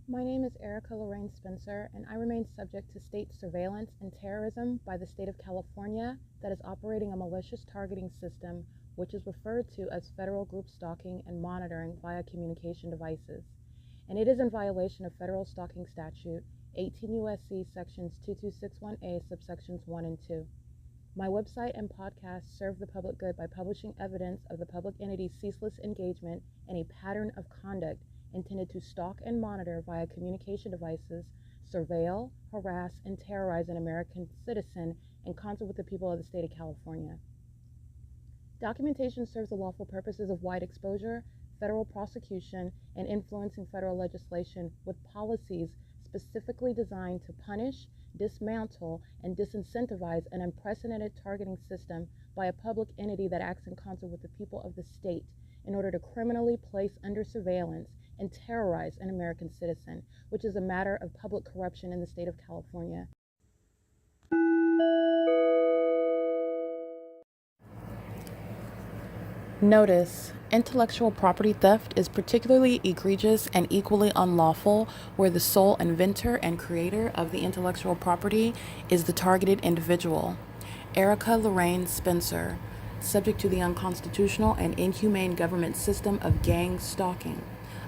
My name is Erica Lorraine Spencer, and I remain subject to state surveillance and terrorism by the state of California that is operating a malicious targeting system which is referred to as federal group stalking and monitoring via communication devices. And it is in violation of federal stalking statute 18 U.S.C. sections 2261A subsections 1 and 2. My website and podcast serve the public good by publishing evidence of the public entity's ceaseless engagement in a pattern of conduct intended to stalk and monitor via communication devices, surveil, harass, and terrorize an American citizen in concert with the people of the state of California. Documentation serves the lawful purposes of wide exposure, federal prosecution, and influencing federal legislation with policies specifically designed to punish, dismantle, and disincentivize an unprecedented targeting system by a public entity that acts in concert with the people of the state in order to criminally place under surveillance and terrorize an American citizen, which is a matter of public corruption in the state of California. Notice: intellectual property theft is particularly egregious and equally unlawful where the sole inventor and creator of the intellectual property is the targeted individual. Erica Lorraine Spencer, subject to the unconstitutional and inhumane government system of gang stalking,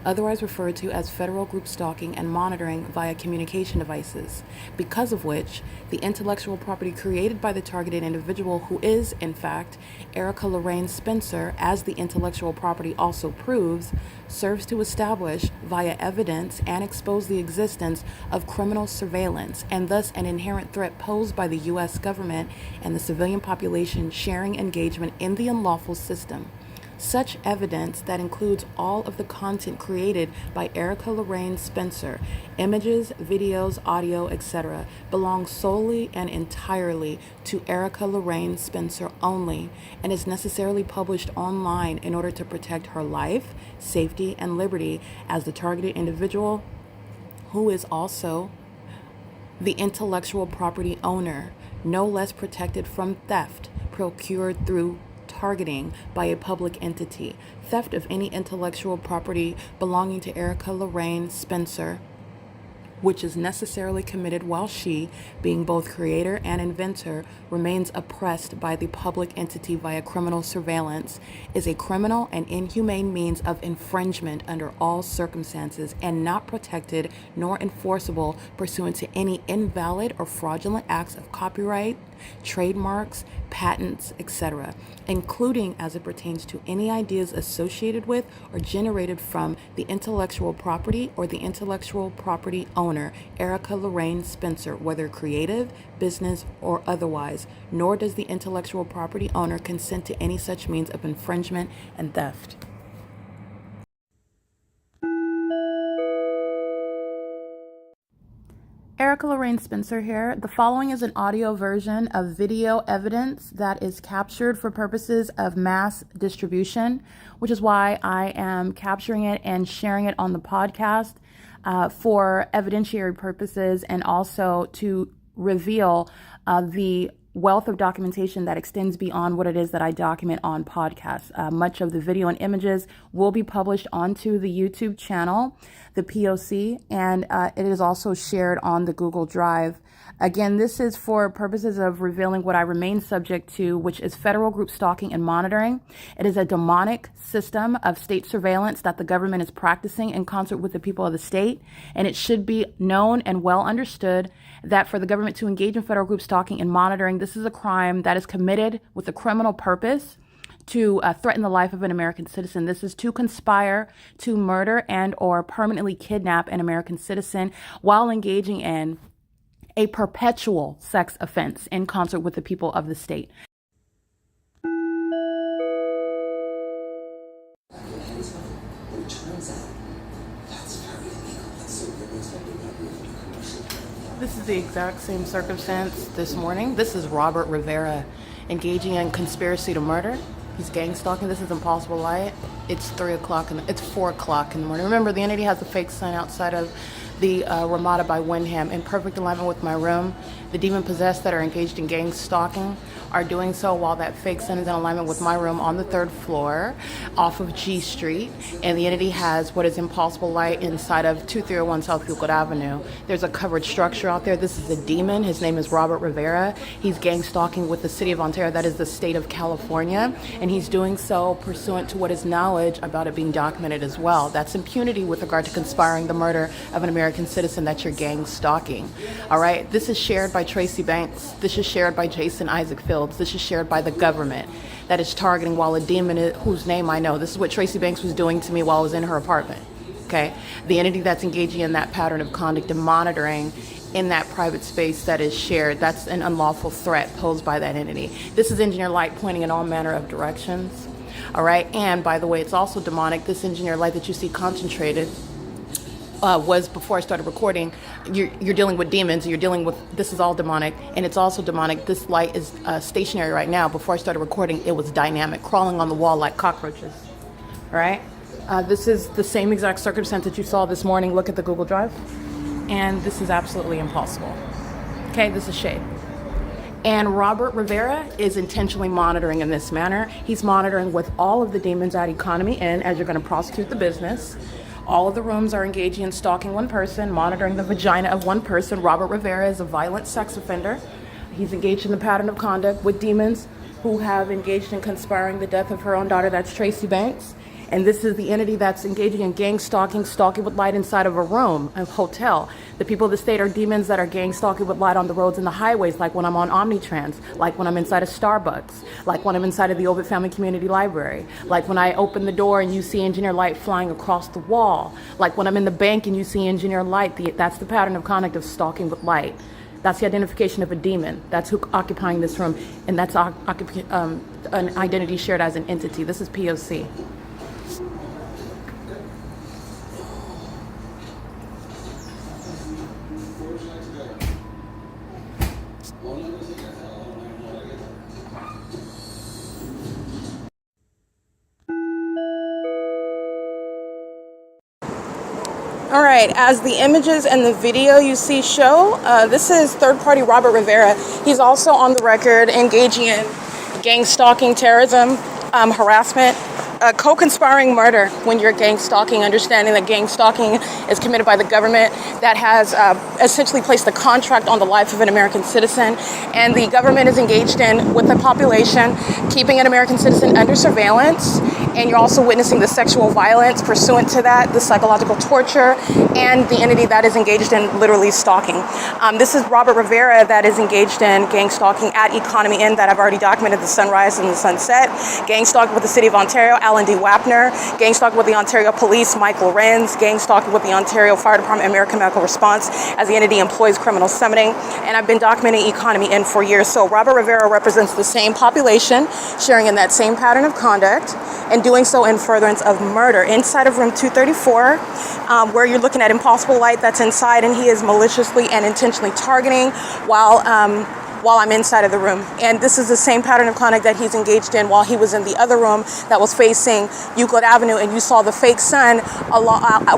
otherwise referred to as federal group stalking and monitoring via communication devices, because of which the intellectual property created by the targeted individual, who is, in fact, Erica Lorraine Spencer, as the intellectual property also proves, serves to establish via evidence and expose the existence of criminal surveillance and thus an inherent threat posed by the U.S. government and the civilian population sharing engagement in the unlawful system. Such evidence, that includes all of the content created by Erica Lorraine Spencer, images, videos, audio, etc., belongs solely and entirely to Erica Lorraine Spencer only and is necessarily published online in order to protect her life, safety, and liberty as the targeted individual, who is also the intellectual property owner, no less protected from theft procured through targeting by a public entity. Theft of any intellectual property belonging to Erica Lorraine Spencer, which is necessarily committed while she, being both creator and inventor, remains oppressed by the public entity via criminal surveillance, is a criminal and inhumane means of infringement under all circumstances and not protected nor enforceable pursuant to any invalid or fraudulent acts of copyright, trademarks, patents, etc., including as it pertains to any ideas associated with or generated from the intellectual property or the intellectual property owner, Erica Lorraine Spencer, whether creative, business, or otherwise, nor does the intellectual property owner consent to any such means of infringement and theft. Erica Lorraine Spencer here. The following is an audio version of video evidence that is captured for purposes of mass distribution, which is why I am capturing it and sharing it on the podcast for evidentiary purposes and also to reveal the wealth of documentation that extends beyond what it is that I document on podcasts. Much of the video and images will be published onto the YouTube channel, the P.O.C., and it is also shared on the Google Drive. Again, this is for purposes of revealing what I remain subject to, which is federal group stalking and monitoring. It is a demonic system of state surveillance that the government is practicing in concert with the people of the state, and it should be known and well understood that for the government to engage in federal group stalking and monitoring, this is a crime that is committed with a criminal purpose to threaten the life of an American citizen. This is to conspire to murder and or permanently kidnap an American citizen while engaging in a perpetual sex offense in concert with the people of the state. This is the exact same circumstance this morning. This is Robert Rivera engaging in conspiracy to murder. He's gang stalking. This is Impossible Light. It's 4 o'clock in the morning. Remember, the entity has a fake sign outside of the Ramada by Wyndham in perfect alignment with my room. The demon possessed that are engaged in gang stalking are doing so while that fake sun is in alignment with my room on the 3rd floor off of G Street. And the entity has what is impossible light inside of 2301 South Euclid Avenue. There's a covered structure out there. This is a demon. His name is Robert Rivera. He's gang stalking with the city of Ontario. That is the state of California. And he's doing so pursuant to what is knowledge about it being documented as well. That's impunity with regard to conspiring the murder of an American citizen that you're gang stalking. All right. This is shared by Tracy Banks. This is shared by Jason Isaac Fields. This is shared by the government that is targeting while a demon whose name I know. This is what Tracy Banks was doing to me while I was in her apartment. Okay. The entity that's engaging in that pattern of conduct and monitoring in that private space that is shared, that's an unlawful threat posed by that entity. This is engineer light pointing in all manner of directions. All right. And by the way, it's also demonic. This engineer light that you see concentrated was, before I started recording, you're dealing with demons, you're dealing with, this is all demonic, and it's also demonic. This light is stationary right now. Before I started recording, it was dynamic, crawling on the wall like cockroaches. All right. This is the same exact circumstance that you saw this morning. Look at the Google Drive. And this is absolutely impossible. Okay, this is shade. And Robert Rivera is intentionally monitoring in this manner. He's monitoring with all of the demons at Economy Inn as you're going to prosecute the business. All of the rooms are engaging in stalking one person, monitoring the vagina of one person. Robert Rivera is a violent sex offender. He's engaged in the pattern of conduct with demons who have engaged in conspiring the death of her own daughter. That's Tracy Banks. And this is the entity that's engaging in gang stalking, stalking with light inside of a room, a hotel. The people of the state are demons that are gang stalking with light on the roads and the highways, like when I'm on OMNITRANS, like when I'm inside of Starbucks, like when I'm inside of the OVITT Family Community Library, like when I open the door and you see engineer light flying across the wall, like when I'm in the bank and you see engineer light. That's the pattern of conduct of stalking with light. That's the identification of a demon. That's who occupying this room, and that's an identity shared as an entity. This is P.O.C. All right, as the images and the video you see show, this is third-party Robert Rivera. He's also on the record engaging in gang stalking, terrorism, harassment, co-conspiring murder when you're gang stalking, understanding that gang stalking is committed by the government that has essentially placed a contract on the life of an American citizen, and the government is engaged in, with the population, keeping an American citizen under surveillance, and you're also witnessing the sexual violence pursuant to that, the psychological torture, and the entity that is engaged in literally stalking. This is Robert Rivera that is engaged in gang stalking at Economy Inn that I've already documented the sunrise and the sunset, gang stalking with the City of Ontario, L&D WAPNER, gang stalking with the Ontario Police, Mike LORENZ, gang stalking with the Ontario Fire Department, American Medical Response, as the entity employs criminal summoning, and I've been documenting Economy Inn for years. So Robert Rivera represents the same population, sharing in that same pattern of conduct, and doing so in furtherance of murder. Inside of room 234, where you're looking at impossible light that's inside, and he is maliciously and intentionally targeting while I'm inside of the room. And this is the same pattern of conduct that he's engaged in while he was in the other room that was facing Euclid Avenue, and you saw the fake sun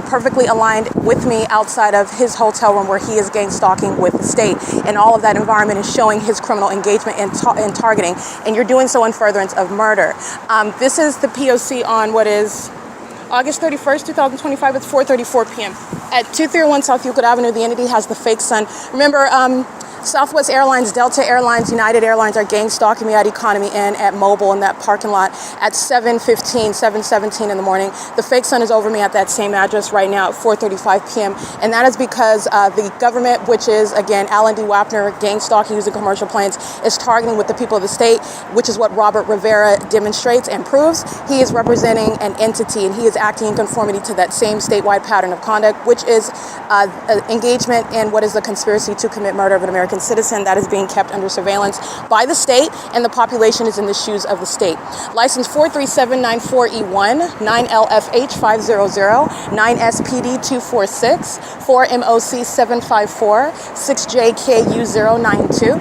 perfectly aligned with me outside of his hotel room where he is gang stalking with the state. And all of that environment is showing his criminal engagement in targeting, and you're doing so in furtherance of murder. This is the P.O.C. on what is August 31st, 2025. It's 4:34 p.m. At 231 South Euclid Avenue, the entity has the fake sun. Remember, Southwest Airlines, Delta Airlines, United Airlines are gang stalking me at Economy Inn, at Mobile, in that parking lot at 7:17 in the morning. The fake sun is over me at that same address right now at 4:35 p.m. And that is because the government, which is, again, L&D WAPNER, gang stalking using commercial planes, is targeting with the people of the state, which is what Robert Rivera demonstrates and proves. He is representing an entity, and he is acting in conformity to that same statewide pattern of conduct, which is engagement in what is a conspiracy to commit murder of an American citizen that is being kept under surveillance by the state, and the population is in the shoes of the state. License 43794E1, 9LFH500, 9SPD246, 4MOC754, 6JKU092.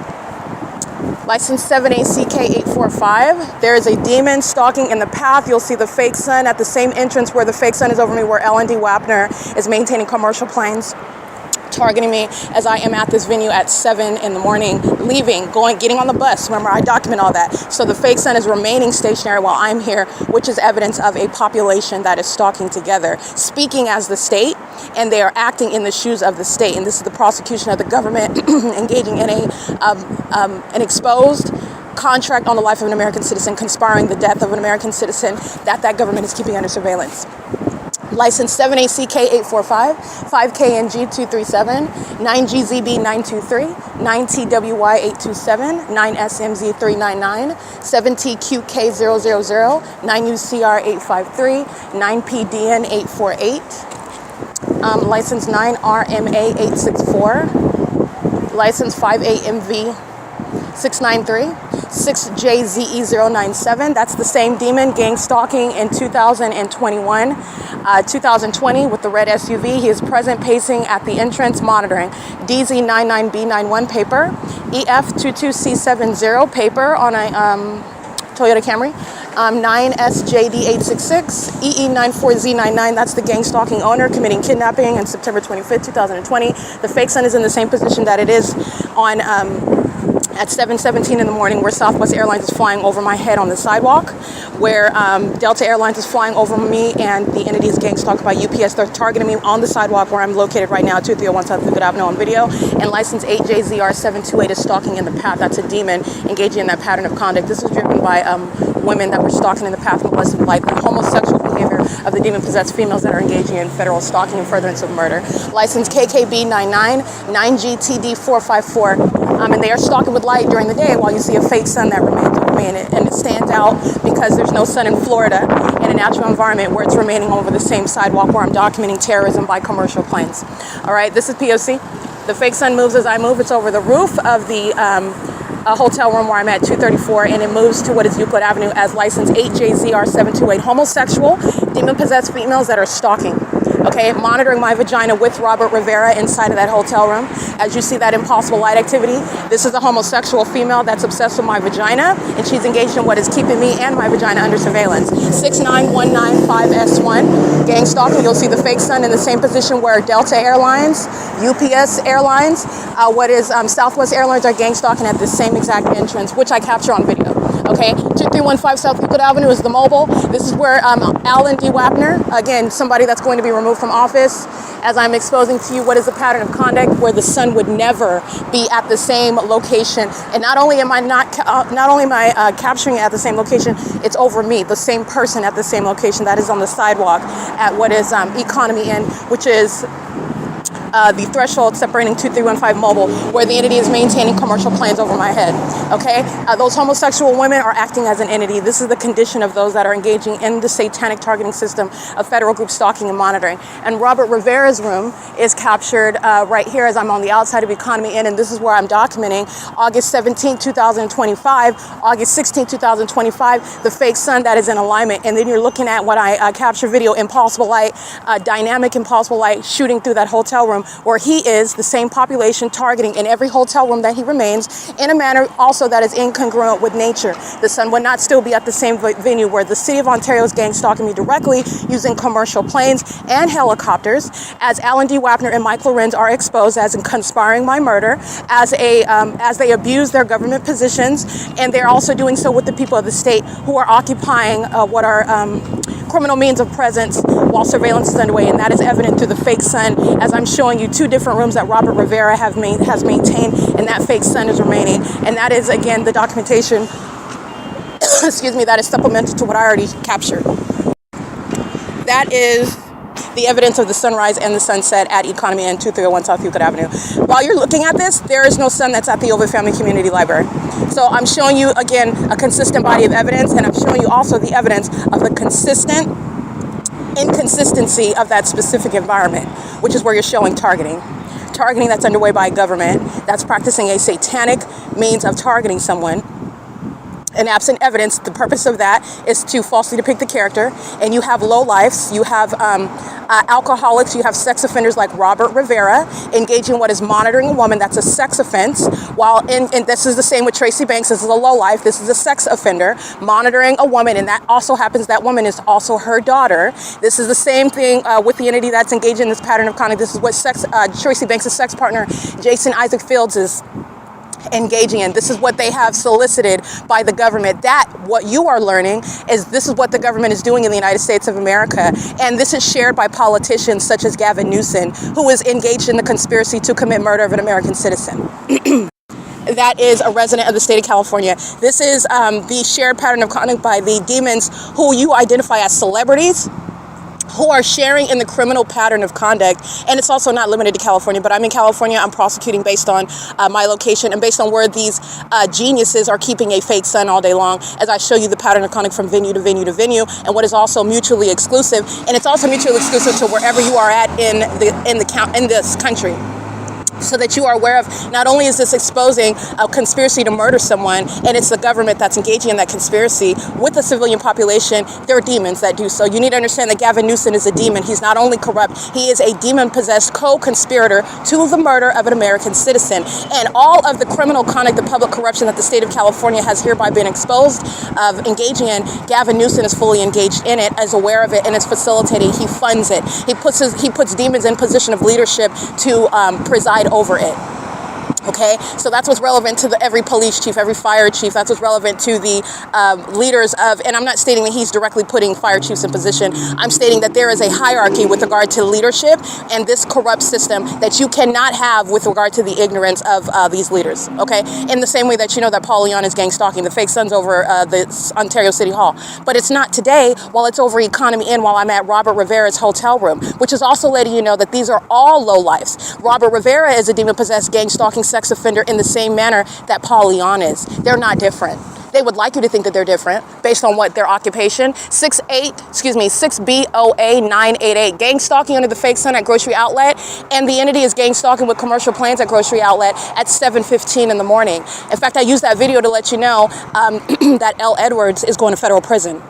License 7ACK845. There is a demon stalking in the path. You'll see the fake sun at the same entrance where the fake sun is over me, where L&D WAPNER is maintaining commercial planes. targeting me as I am at this venue at 7 in the morning, leaving, getting on the bus. Remember, I document all that. So the fake sun is remaining stationary while I'm here, which is evidence of a population that is stalking together, speaking as the state, and they are acting in the shoes of the state. And this is the prosecution of the government engaging in an exposed contract on the life of an American citizen, conspiring the death of an American citizen that government is keeping under surveillance. License 7ACK845, 5KNG237, 9GZB923, 9TWY827, 9SMZ399, 7TQK000, 9UCR853, 9PDN848, license 9RMA864, license 58MV693, 6JZE097. That's the same demon gang stalking in 2021, 2020 with the red SUV. He is present pacing at the entrance monitoring. DZ99B91 paper, EF22C70 paper on a Toyota Camry, 9SJD866, EE94Z99. That's the gang stalking owner committing kidnapping on September 25th, 2020. The fake sun is in the same position that it is on at 7:17 in the morning, where Southwest Airlines is flying over my head on the sidewalk, where Delta Airlines is flying over me, and the entity is gang stalked by UPS. They're targeting me on the sidewalk where I'm located right now, 2301 South Euclid Avenue on video, and license 8JZR728 is stalking in the path. That's a demon engaging in that pattern of conduct. This is driven by women that were stalking in the path, molested, like the homosexual behavior of the demon-possessed females that are engaging in federal stalking and furtherance of murder. License KKB99, 9GTD454, and they are stalking with light during the day while you see a fake sun that remains over me, and it stands out because there's no sun in Florida in a natural environment where it's remaining over the same sidewalk where I'm documenting terrorism by commercial planes. All right, this is P.O.C. The fake sun moves as I move. It's over the roof of the a hotel room where I'm at 234, and it moves to what is Euclid Avenue as license 8JZR728. Homosexual, demon-possessed females that are stalking. Okay, monitoring my vagina with Robert Rivera inside of that hotel room. As you see that impossible light activity, this is a homosexual female that's obsessed with my vagina, and she's engaged in what is keeping me and my vagina under surveillance. 69195S1, gang stalking. You'll see the fake sun in the same position where Delta Airlines, UPS Airlines, Southwest Airlines are gang stalking at the same exact entrance, which I capture on video. Okay, 2315 South Euclid Avenue is the mobile. This is where Alan D. WAPNER, again, somebody that's going to be removed from office, as I'm exposing to you what is a pattern of conduct where the sun would never be at the same location. And not only am I capturing it at the same location, it's over me, the same person at the same location that is on the sidewalk at what is Economy Inn, which is the threshold separating 2315 mobile, where the entity is maintaining commercial planes over my head. Okay, those homosexual women are acting as an entity. This is the condition of those that are engaging in the satanic targeting system of federal group stalking and monitoring. And Robert Rivera's room is captured right here as I'm on the outside of Economy Inn, and this is where I'm documenting August 17, 2025, August 16, 2025, the fake sun that is in alignment. And then you're looking at what I capture video, impossible light, dynamic impossible light shooting through that hotel room, where he is the same population targeting in every hotel room that he remains in a manner also that is incongruent with nature. The sun would not still be at the same venue where the city of Ontario is gang stalking me directly using commercial planes and helicopters, as Alan D. WAPNER and Mike LORENZ are exposed as in conspiring my murder, as they abuse their government positions, and they're also doing so with the people of the state who are occupying what are criminal means of presence while surveillance is underway, and that is evident through the fake sun, as I'm showing you two different rooms that Robert Rivera has maintained, and that fake sun is remaining. And that is, again, the documentation, excuse me, that is supplemental to what I already captured. That is the evidence of the sunrise and the sunset at Economy Inn, 2301 South Euclid Avenue. While you're looking at this, there is no sun that's at the OVITT Family Community Library. So I'm showing you, again, a consistent body of evidence, and I'm showing you also the evidence of the consistent inconsistency of that specific environment, which is where you're showing targeting that's underway by a government that's practicing a satanic means of targeting someone and absent evidence, the purpose of that is to falsely depict the character. And you have lowlifes, you have alcoholics, you have sex offenders like Robert Rivera engaging in what is monitoring a woman. That's a sex offense. While and this is the same with Tracy Banks. This is a lowlife. This is a sex offender monitoring a woman, and that also happens. That woman is also her daughter. This is the same thing with the entity that's engaged in this pattern of conduct. This is what Tracy Banks' sex partner, Jason Isaac Fields, is engaging in. This is what they have solicited by the government. That what you are learning is this is what the government is doing in the United States of America, and this is shared by politicians such as Gavin Newsom, who is engaged in the conspiracy to commit murder of an American citizen. That is a resident of the state of California. This is the shared pattern of conduct by the demons who you identify as celebrities, who are sharing in the criminal pattern of conduct. And it's also not limited to California, but I'm in California. I'm prosecuting based on my location and based on where these geniuses are keeping a fake sun all day long, as I show you the pattern of conduct from venue to venue to venue, and what is also mutually exclusive. And it's also mutually exclusive to wherever you are at in this country, so that you are aware of, not only is this exposing a conspiracy to murder someone, and it's the government that's engaging in that conspiracy with the civilian population, there are demons that do so. You need to understand that Gavin Newsom is a demon. He's not only corrupt, he is a demon-possessed co-conspirator to the murder of an American citizen. And all of the criminal conduct, the public corruption that the state of California has hereby been exposed of engaging in, Gavin Newsom is fully engaged in it, is aware of it, and is facilitating. He funds it. He puts demons in position of leadership to preside over it. Okay, so that's what's relevant to every police chief, every fire chief. That's what's relevant to the leaders of, and I'm not stating that he's directly putting fire chiefs in position. I'm stating that there is a hierarchy with regard to leadership and this corrupt system that you cannot have with regard to the ignorance of these leaders. Okay, in the same way that you know that Paul Leon is gang stalking the fake sons over the Ontario City Hall, but it's not today. While it's over Economy Inn, while I'm at Robert Rivera's hotel room, which is also letting you know that these are all lowlifes. Robert Rivera is a demon-possessed gang stalking sex offender in the same manner that Paul Leon is. They're not different. They would like you to think that they're different based on what their occupation. 6BOA 988. Gang stalking under the fake sun at grocery outlet, and the entity is gang stalking with commercial plans at grocery outlet at 7:15 in the morning. In fact, I used that video to let you know that L. Edwards is going to federal prison,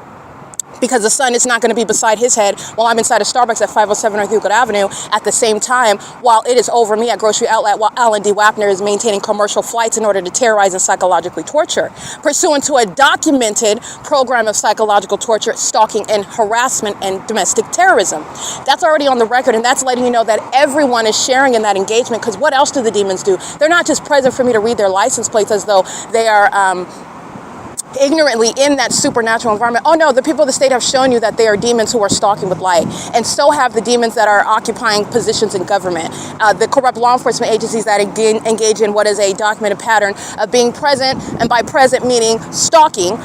because the sun is not going to be beside his head while I'm inside a Starbucks at 507 North Euclid Avenue at the same time, while it is over me at grocery outlet, while Alan D. WAPNER is maintaining commercial flights in order to terrorize and psychologically torture, pursuant to a documented program of psychological torture, stalking, and harassment and domestic terrorism. That's already on the record, and that's letting you know that everyone is sharing in that engagement, because what else do the demons do? They're not just present for me to read their license plates as though they are ignorantly in that supernatural environment. Oh no, the people of the state have shown you that they are demons who are stalking with light, and so have the demons that are occupying positions in government. The corrupt law enforcement agencies that engage in what is a documented pattern of being present, and by present meaning stalking,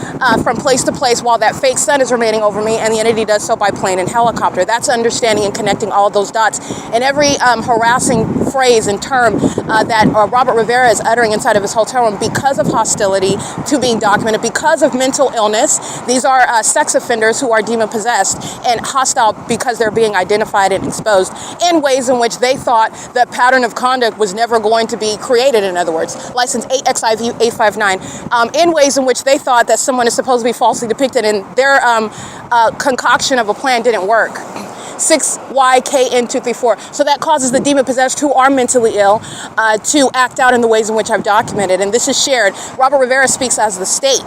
from place to place while that fake sun is remaining over me, and the entity does so by plane and helicopter. That's understanding and connecting all of those dots. And every harassing phrase and term that Robert Rivera is uttering inside of his hotel room, because of hostility to being documented, because of mental illness. These are sex offenders who are demon-possessed and hostile because they're being identified and exposed in ways in which they thought that pattern of conduct was never going to be created. In other words, license 8XIV 859, in ways in which they thought that someone is supposed to be falsely depicted, and their concoction of a plan didn't work. 6YKN234. So that causes the demon-possessed who are mentally ill to act out in the ways in which I've documented. And this is shared. Robert Rivera speaks as the state,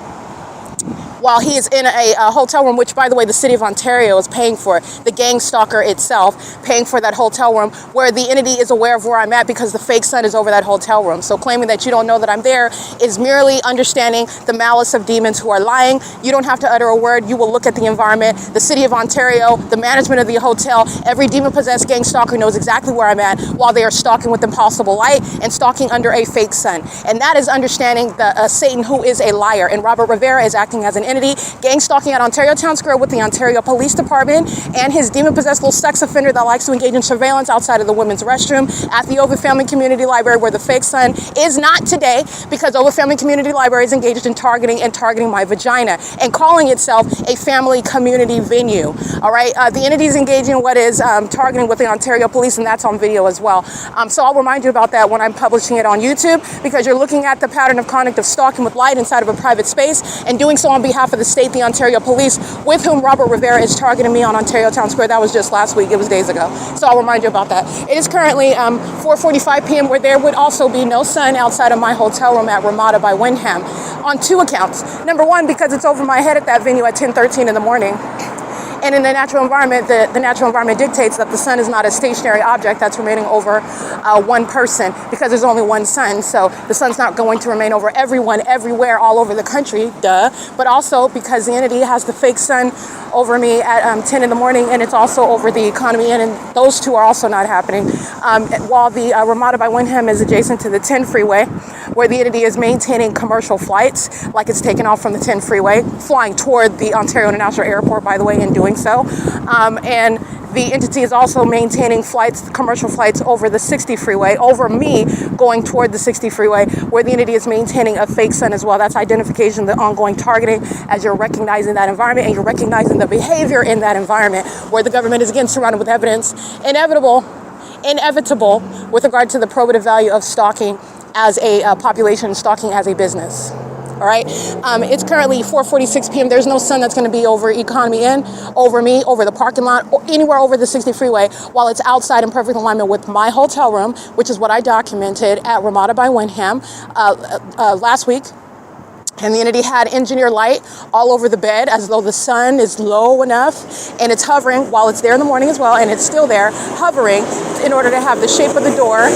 while he is in a hotel room, which, by the way, the city of Ontario is paying for. The gang stalker itself paying for that hotel room, where the entity is aware of where I'm at because the fake sun is over that hotel room. So claiming that you don't know that I'm there is merely understanding the malice of demons who are lying. You don't have to utter a word. You will look at the environment. The city of Ontario, the management of the hotel, every demon-possessed gang stalker knows exactly where I'm at while they are stalking with impossible light and stalking under a fake sun. And that is understanding the Satan, who is a liar. And Robert Rivera is acting as an entity community, gang stalking at Ontario Town Square with the Ontario Police Department, and his demon-possessed little sex offender that likes to engage in surveillance outside of the women's restroom at the OVITT Family Community Library, where the fake son is not today, because OVITT Family Community Library is engaged in targeting my vagina and calling itself a family community venue. All right, the entity is engaging in what is targeting with the Ontario Police, and that's on video as well. So I'll remind you about that when I'm publishing it on YouTube, because you're looking at the pattern of conduct of stalking with light inside of a private space, and doing so on behalf of the state, the Ontario Police, with whom Robert Rivera is targeting me on Ontario Town Square. That was just last week. It was days ago. So I'll remind you about that. It is currently 4:45 p.m., where there would also be no sun outside of my hotel room at Ramada by Windham, on two accounts. Number one, because it's over my head at that venue at 10:13 in the morning. And in the natural environment, the natural environment dictates that the sun is not a stationary object that's remaining over one person, because there's only one sun. So the sun's not going to remain over everyone, everywhere, all over the country, duh. But also because the entity has the fake sun over me at 10 in the morning, and it's also over the economy inn, and those two are also not happening. While the Ramada by Windham is adjacent to the 10 freeway, where the entity is maintaining commercial flights, like it's taken off from the 10 freeway, flying toward the Ontario International Airport, by the way, in doing so. And the entity is also maintaining flights, commercial flights, over the 60 freeway, over me, going toward the 60 freeway, where the entity is maintaining a fake sun as well. That's identification, the ongoing targeting, as you're recognizing that environment and you're recognizing the behavior in that environment, where the government is again surrounded with evidence, inevitable with regard to the probative value of stalking as a population, stalking as a business. All right. It's currently 4:46 p.m. There's no sun that's going to be over Economy Inn, over me, over the parking lot, or anywhere over the 60 freeway, while it's outside in perfect alignment with my hotel room, which is what I documented at Ramada by Windham last week. And the entity had engineered light all over the bed, as though the sun is low enough, and it's hovering while it's there in the morning as well, and it's still there hovering in order to have the shape of the door,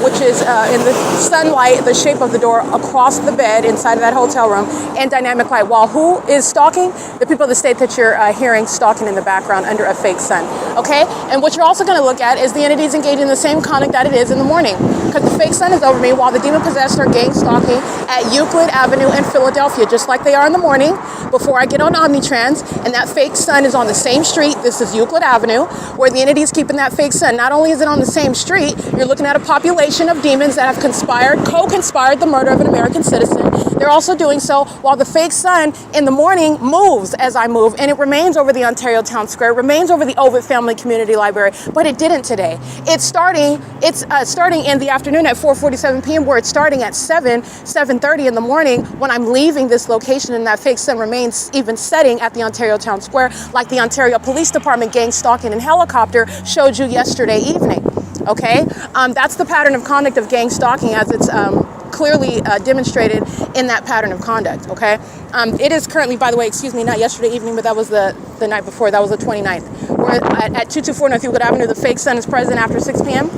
which is in the sunlight, the shape of the door across the bed inside of that hotel room, and dynamic light. While who is stalking? The people of the state that you're hearing stalking in the background under a fake sun. Okay? And what you're also going to look at is the entities engaging in the same conduct that it is in the morning, because the fake sun is over me while the demon-possessed are gang stalking at Euclid Avenue in Philadelphia, just like they are in the morning before I get on OMNITRANS, and that fake sun is on the same street. This is Euclid Avenue, where the entity is keeping that fake sun. Not only is it on the same street, you're looking at a population of demons that have co-conspired the murder of an American citizen. They're also doing so while the fake sun in the morning moves as I move, and it remains over the Ontario Town Square, remains over the OVITT Family Community Library, but it didn't today. It's starting in the afternoon at 4:47 p.m., where it's starting at 7:30 in the morning when I'm leaving this location, and that fake sun remains even setting at the Ontario Town Square, like the Ontario Police Department gang stalking in helicopter showed you yesterday evening. Okay, that's the pattern of conduct of gang stalking, as it's clearly demonstrated in that pattern of conduct. Okay, it is currently, by the way, excuse me, not yesterday evening, but that was the night before. That was the 29th. We're at 224 North Euclid Avenue. The fake sun is present after 6 p.m.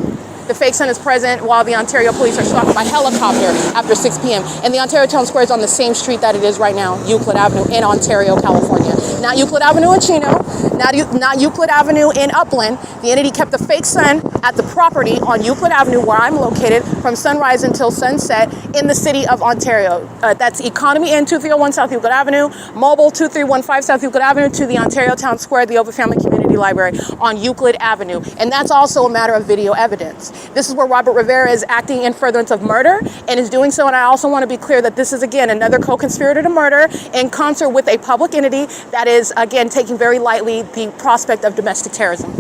The fake sun is present while the Ontario Police are stalking by helicopter after 6 p.m. And the Ontario Town Square is on the same street that it is right now, Euclid Avenue in Ontario, California. Not Euclid Avenue in Chino, not Euclid Avenue in Upland. The entity kept the fake sun at the property on Euclid Avenue, where I'm located, from sunrise until sunset in the city of Ontario. That's Economy Inn, 2301 South Euclid Avenue, Mobile, 2315 South Euclid Avenue, to the Ontario Town Square, the OVITT Family Community Library on Euclid Avenue. And that's also a matter of video evidence. This is where Robert Rivera is acting in furtherance of murder, and is doing so. And I also want to be clear that this is, again, another co-conspirator to murder in concert with a public entity that is, again, taking very lightly the prospect of domestic terrorism.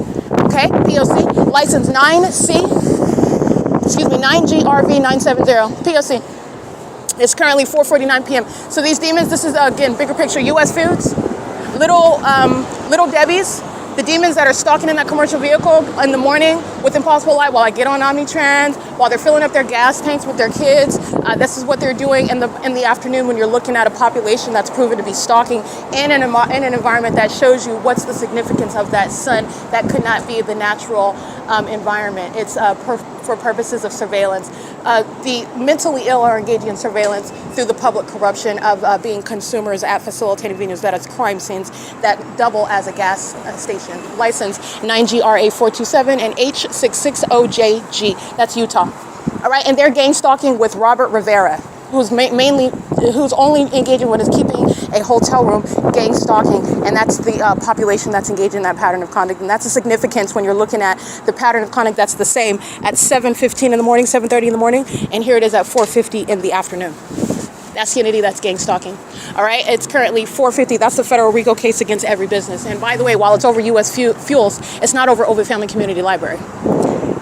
Okay, P.O.C. license 9GRV970, P.O.C. It's currently 4:49 p.m. So these demons, this is, again, bigger picture, U.S. Foods, Little Debbie's, the demons that are stalking in that commercial vehicle in the morning with impossible light while I get on OMNITRANS, while they're filling up their gas tanks with their kids. This is what they're doing in the afternoon, when you're looking at a population that's proven to be stalking in an environment that shows you what's the significance of that sun that could not be the natural environment. It's for purposes of surveillance. The mentally ill are engaging in surveillance through the public corruption of being consumers at facilitating venues that is crime scenes that double as a gas station. License 9GRA427 and H660JG. That's Utah. All right, and they're gang stalking with Robert Rivera, who's only engaging with is keeping a hotel room, gang stalking, and that's the population that's engaged in that pattern of conduct. And that's the significance when you're looking at the pattern of conduct that's the same at 7:15 in the morning, 7:30 in the morning, and here it is at 4:50 in the afternoon. That's the entity that's gang stalking. All right, it's currently 450. That's the federal RICO case against every business. And by the way, while it's over U.S. fuels, it's not over OVITT Family Community Library.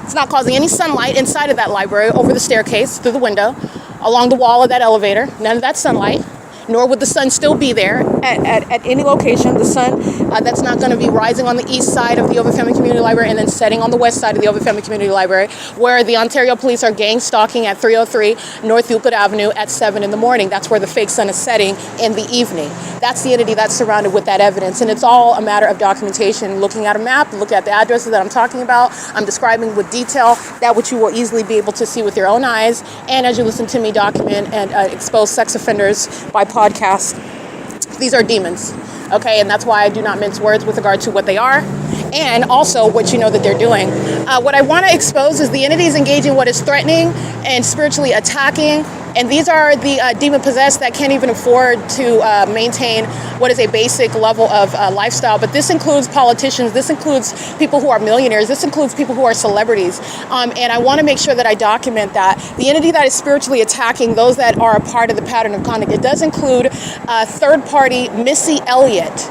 It's not causing any sunlight inside of that library, over the staircase, through the window, along the wall of that elevator. None of that sunlight. Nor would the sun still be there at any location. The sun that's not going to be rising on the east side of the OVITT Family Community Library and then setting on the west side of the OVITT Family Community Library, where the Ontario police are gang stalking at 303 North Euclid Avenue at 7 in the morning. That's where the fake sun is setting in the evening. That's the entity that's surrounded with that evidence. And it's all a matter of documentation, looking at a map, look at the addresses that I'm talking about. I'm describing with detail that which you will easily be able to see with your own eyes. And as you listen to me document and expose sex offenders by podcast, these are demons, okay? And that's why I do not mince words with regard to what they are and also what you know that they're doing. What I want to expose is the entities engaging what is threatening and spiritually attacking. And these are the demon-possessed that can't even afford to maintain what is a basic level of lifestyle. But this includes politicians. This includes people who are millionaires. This includes people who are celebrities. And I want to make sure that I document that. The entity that is spiritually attacking those that are a part of the pattern of conduct, it does include third-party Missy Elliott.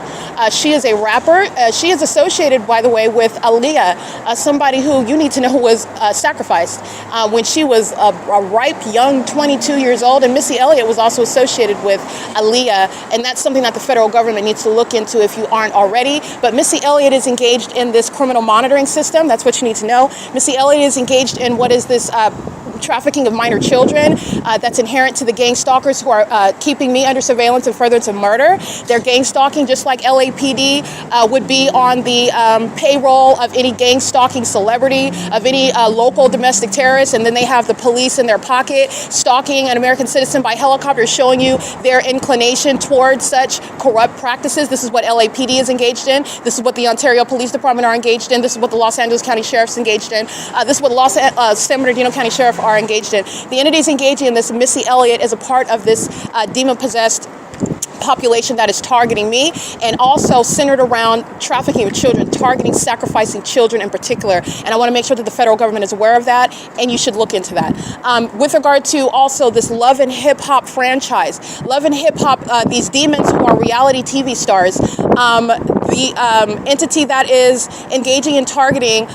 She is a rapper. She is associated, by the way, with Aaliyah, somebody who you need to know was sacrificed when she was a ripe, young 22 years old. And Missy Elliott was also associated with Aaliyah. And that's something that the federal government needs to look into if you aren't already. But Missy Elliott is engaged in this criminal monitoring system. That's what you need to know. Missy Elliott is engaged in what is this trafficking of minor children that's inherent to the gang stalkers who are keeping me under surveillance and furtherance of murder. They're gang stalking just like LAPD would be on the payroll of any gang stalking celebrity, of any local domestic terrorist, and then they have the police in their pocket stalking an American citizen by helicopter, showing you their inclination towards such corrupt practices. This is what LAPD is engaged in. This is what the Ontario Police Department are engaged in. This is what the Los Angeles County Sheriff's engaged in. This is what San Bernardino County Sheriff are engaged in. The entities engaging in this, Missy Elliott, is a part of this demon-possessed population that is targeting me, and also centered around trafficking of children, targeting, sacrificing children in particular. And I want to make sure that the federal government is aware of that, and you should look into that. With regard to also this Love and Hip Hop franchise, Love and Hip Hop, these demons who are reality TV stars, the entity that is engaging in targeting,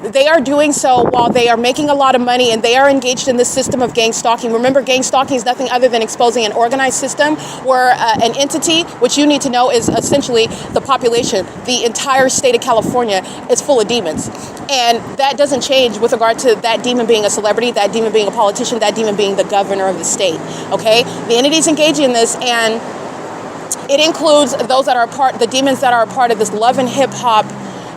they are doing so while they are making a lot of money, and they are engaged in this system of gang stalking. Remember, gang stalking is nothing other than exposing an organized system where an entity, which you need to know is essentially the population, the entire state of California is full of demons. And that doesn't change with regard to that demon being a celebrity, that demon being a politician, that demon being the governor of the state, okay? The entities engaging in this, and it includes those that are the demons that are a part of this Love and Hip Hop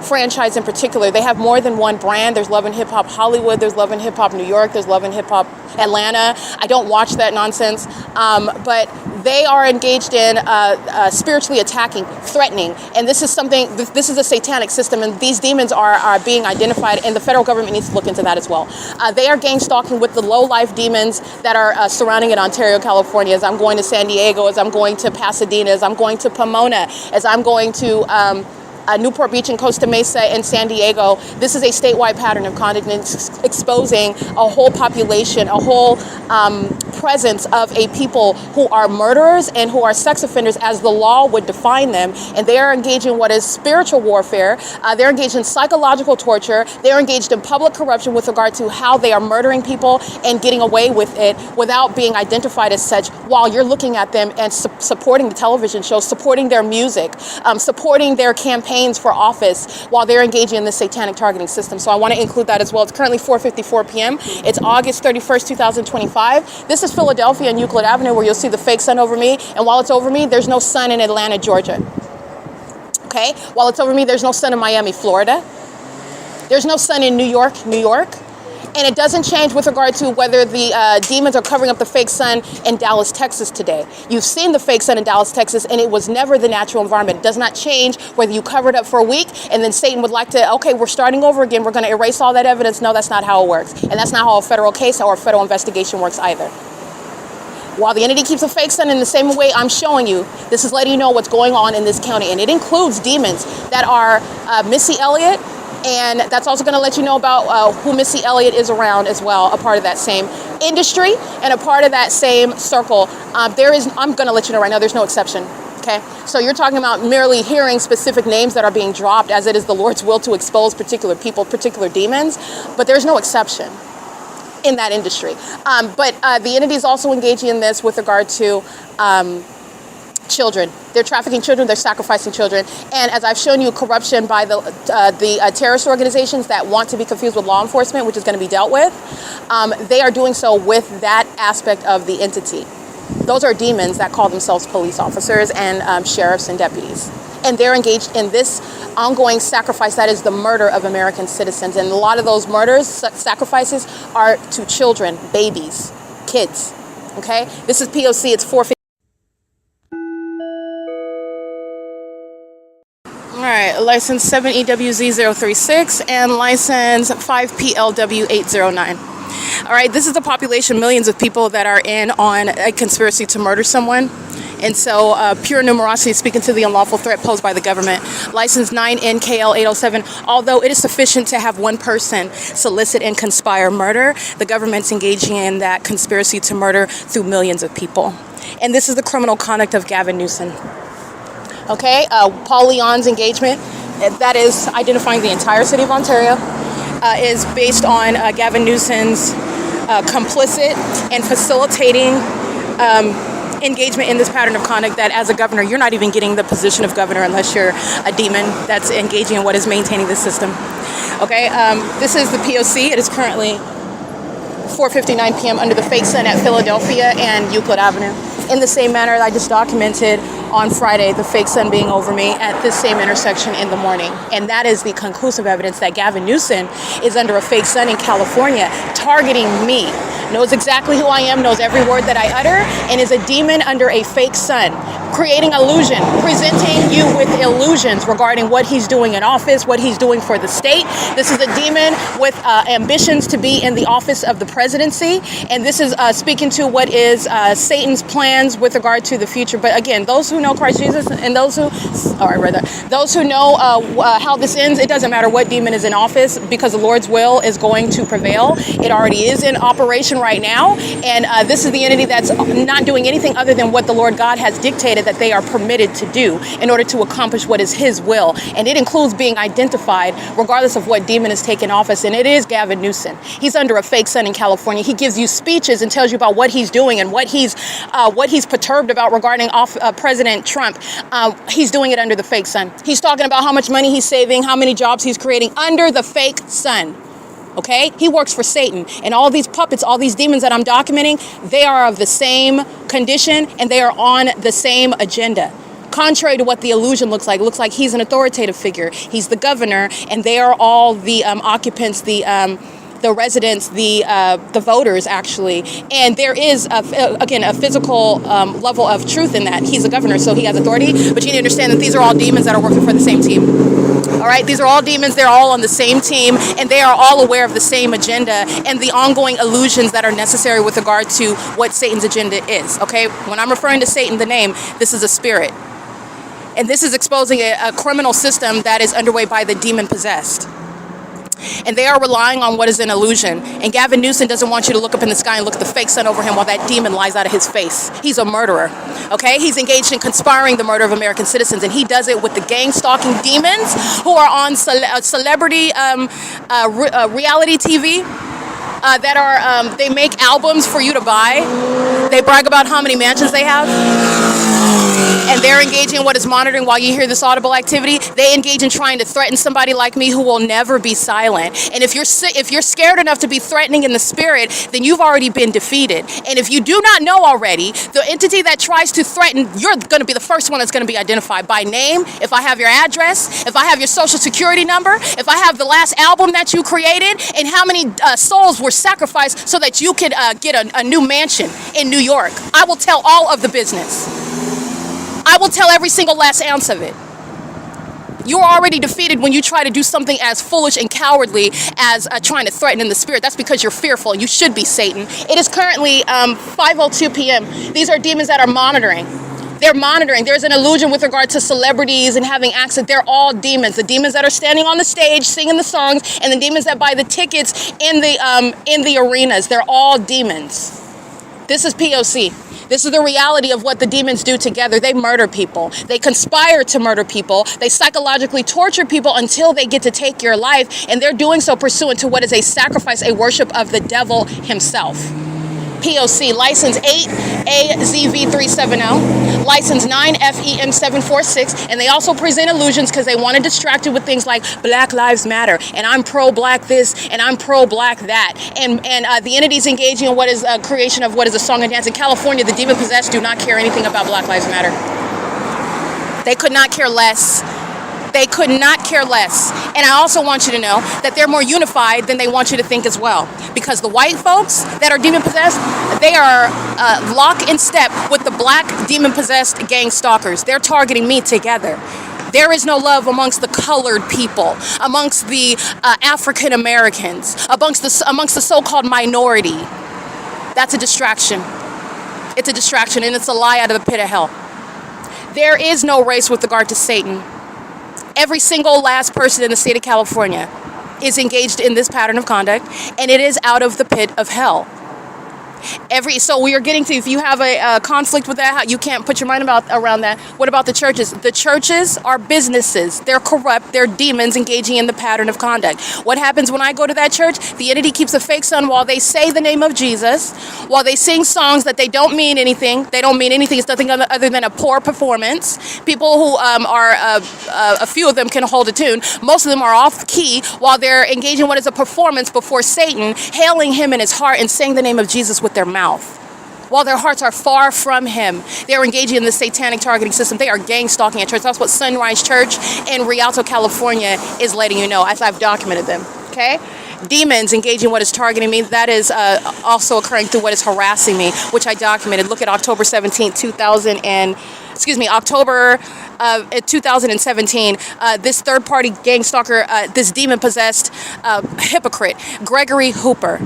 franchise in particular. They have more than one brand. There's Love and Hip Hop Hollywood, there's Love and Hip Hop New York, there's Love and Hip Hop Atlanta. I don't watch that nonsense, but they are engaged in spiritually attacking, threatening, and this is something, this is a satanic system, and these demons are being identified, and the federal government needs to look into that as well. They are gang stalking with the low-life demons that are surrounding in Ontario, California, as I'm going to San Diego, as I'm going to Pasadena, as I'm going to Pomona, as I'm going to Newport Beach and Costa Mesa and San Diego. This is a statewide pattern of conduct, and it's exposing a whole population, a whole presence of a people who are murderers and who are sex offenders as the law would define them. And they are engaged in what is spiritual warfare. They're engaged in psychological torture. They're engaged in public corruption with regard to how they are murdering people and getting away with it without being identified as such, while you're looking at them and supporting the television shows, supporting their music, supporting their campaigns for office, while they're engaging in this satanic targeting system. So I want to include that as well. It's currently 4:54 p.m. It's August 31st, 2025. This is Philadelphia and Euclid Avenue, where you'll see the fake sun over me. And while it's over me, there's no sun in Atlanta, Georgia. Okay? While it's over me, there's no sun in Miami, Florida. There's no sun in New York, New York. And it doesn't change with regard to whether the demons are covering up the fake sun in Dallas, Texas today. You've seen the fake sun in Dallas, Texas, and it was never the natural environment. It does not change whether you cover it up for a week and then Satan would like to, okay, we're starting over again. We're going to erase all that evidence. No, that's not how it works. And that's not how a federal case or a federal investigation works either. While the entity keeps a fake sun in the same way I'm showing you, this is letting you know what's going on in this county. And it includes demons that are Missy Elliott, and that's also going to let you know about who Missy Elliott is around as well, a part of that same industry and a part of that same circle. I'm going to let you know right now, there's no exception. Okay, so you're talking about merely hearing specific names that are being dropped as it is the Lord's will to expose particular people, particular demons, but there's no exception in that industry. But the entity is also engaging in this with regard to children. They're trafficking children, they're sacrificing children. And as I've shown you, corruption by the terrorist organizations that want to be confused with law enforcement, which is going to be dealt with, they are doing so with that aspect of the entity. Those are demons that call themselves police officers and sheriffs and deputies. And they're engaged in this ongoing sacrifice that is the murder of American citizens. And a lot of those murders, sacrifices, are to children, babies, kids. Okay? This is P.O.C. It's 450. All right, license 7EWZ036 and license 5PLW809. All right, this is the population, millions of people that are in on a conspiracy to murder someone. And so pure numerosity speaking to the unlawful threat posed by the government. License 9NKL807, although it is sufficient to have one person solicit and conspire murder, the government's engaging in that conspiracy to murder through millions of people. And this is the criminal conduct of Gavin Newsom. Okay, Paul Leon's engagement, that is identifying the entire city of Ontario, is based on Gavin Newsom's complicit and facilitating engagement in this pattern of conduct that as a governor, you're not even getting the position of governor unless you're a demon that's engaging in what is maintaining the system. Okay, this is the P.O.C. It is currently 4:59 p.m. under the fake sun at Philadelphia and Euclid Avenue. In the same manner that I just documented on Friday, the fake sun being over me at this same intersection in the morning. And that is the conclusive evidence that Gavin Newsom is under a fake sun in California, targeting me, knows exactly who I am, knows every word that I utter, and is a demon under a fake sun, creating illusion, presenting you with illusions regarding what he's doing in office, what he's doing for the state. This is a demon with ambitions to be in the office of the presidency, and this is speaking to what is Satan's plans with regard to the future. But again, those who know Christ Jesus and those who know how this ends, it doesn't matter what demon is in office because the Lord's will is going to prevail. It already is in operation right now, and this is the entity that's not doing anything other than what the Lord God has dictated that they are permitted to do in order to accomplish what is his will. And it includes being identified regardless of what demon is taking office, and it is Gavin Newsom. He's under a fake sun in California. He gives you speeches and tells you about what he's doing and what he's perturbed about regarding President Trump. He's doing it under the fake sun. He's talking about how much money he's saving, how many jobs he's creating under the fake sun. Okay? He works for Satan. And all these puppets, all these demons that I'm documenting, they are of the same condition and they are on the same agenda. Contrary to what the illusion looks like. It looks like he's an authoritative figure. He's the governor, and they are all the occupants, the residents, the voters, actually. And there is, again, a physical level of truth in that. He's a governor, so he has authority. But you need to understand that these are all demons that are working for the same team. All right, these are all demons. They're all on the same team, and they are all aware of the same agenda and the ongoing illusions that are necessary with regard to what Satan's agenda is. Okay, when I'm referring to Satan, the name, this is a spirit. And this is exposing a criminal system that is underway by the demon-possessed. And they are relying on what is an illusion. And Gavin Newsom doesn't want you to look up in the sky and look at the fake sun over him while that demon lies out of his face. He's a murderer, okay? He's engaged in conspiring the murder of American citizens, and he does it with the gang-stalking demons who are on celebrity reality TV. That are, they make albums for you to buy. They brag about how many mansions they have. And they're engaging in what is monitoring while you hear this audible activity. They engage in trying to threaten somebody like me who will never be silent. And if you're scared enough to be threatening in the spirit, then you've already been defeated. And if you do not know already, the entity that tries to threaten, you're going to be the first one that's going to be identified by name. If I have your address, if I have your social security number, if I have the last album that you created, and how many souls were sacrificed so that you could get a new mansion in New York, I will tell all of the business. I will tell every single last ounce of it. You're already defeated when you try to do something as foolish and cowardly as trying to threaten in the spirit. That's because you're fearful, and you should be Satan. It is currently 5:02 p.m. These are demons that are monitoring. They're monitoring. There's an illusion with regard to celebrities and having access. They're all demons. The demons that are standing on the stage singing the songs, and the demons that buy the tickets in the arenas. They're all demons. This is P.O.C. This is the reality of what the demons do together. They murder people. They conspire to murder people. They psychologically torture people until they get to take your life, and they're doing so pursuant to what is a sacrifice, a worship of the devil himself. P.O.C. License 8AZV370, License 9FEM746, and they also present illusions because they want to distract you with things like Black Lives Matter, and I'm pro-black this, and I'm pro-black that, and the entities engaging in what is a creation of what is a song and dance. In California, the demon-possessed do not care anything about Black Lives Matter. They could not care less. They could not care less. And I also want you to know that they're more unified than they want you to think as well. Because the white folks that are demon-possessed, they are lock in step with the black demon-possessed gang stalkers. They're targeting me together. There is no love amongst the colored people, amongst the African Americans, amongst the so-called minority. That's a distraction. It's a distraction, and it's a lie out of the pit of hell. There is no race with regard to Satan. Every single last person in the state of California is engaged in this pattern of conduct, and it is out of the pit of hell. So we are getting to, if you have a conflict with that, you can't put your mind around that. What about the churches? The churches are businesses. They're corrupt. They're demons engaging in the pattern of conduct. What happens when I go to that church? The entity keeps a fake sun while they say the name of Jesus, while they sing songs that they don't mean anything. They don't mean anything. It's nothing other than a poor performance. People who a few of them can hold a tune. Most of them are off key while they're engaging in what is a performance before Satan, hailing him in his heart and saying the name of Jesus with their mouth, while their hearts are far from him. They are engaging in the satanic targeting system. They are gang stalking at church. That's what Sunrise Church in Rialto, California is letting you know, as I've documented them. Okay? Demons engaging what is targeting me. That is also occurring through what is harassing me, which I documented. Look at October 17th, October 2017, this third-party gang stalker, this demon-possessed hypocrite, Gregory Hooper.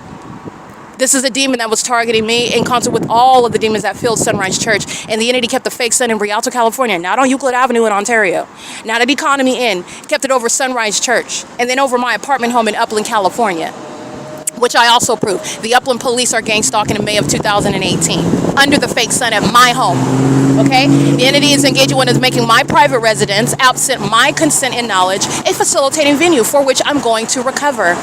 This is a demon that was targeting me in concert with all of the demons that filled Sunrise Church. And the entity kept the fake sun in Rialto, California, not on Euclid Avenue in Ontario, not at Economy Inn, kept it over Sunrise Church, and then over my apartment home in Upland, California, which I also proved. The Upland police are gang stalking in May of 2018 under the fake sun at my home. Okay? The entity is engaging when it's making my private residence, absent my consent and knowledge, a facilitating venue for which I'm going to recover.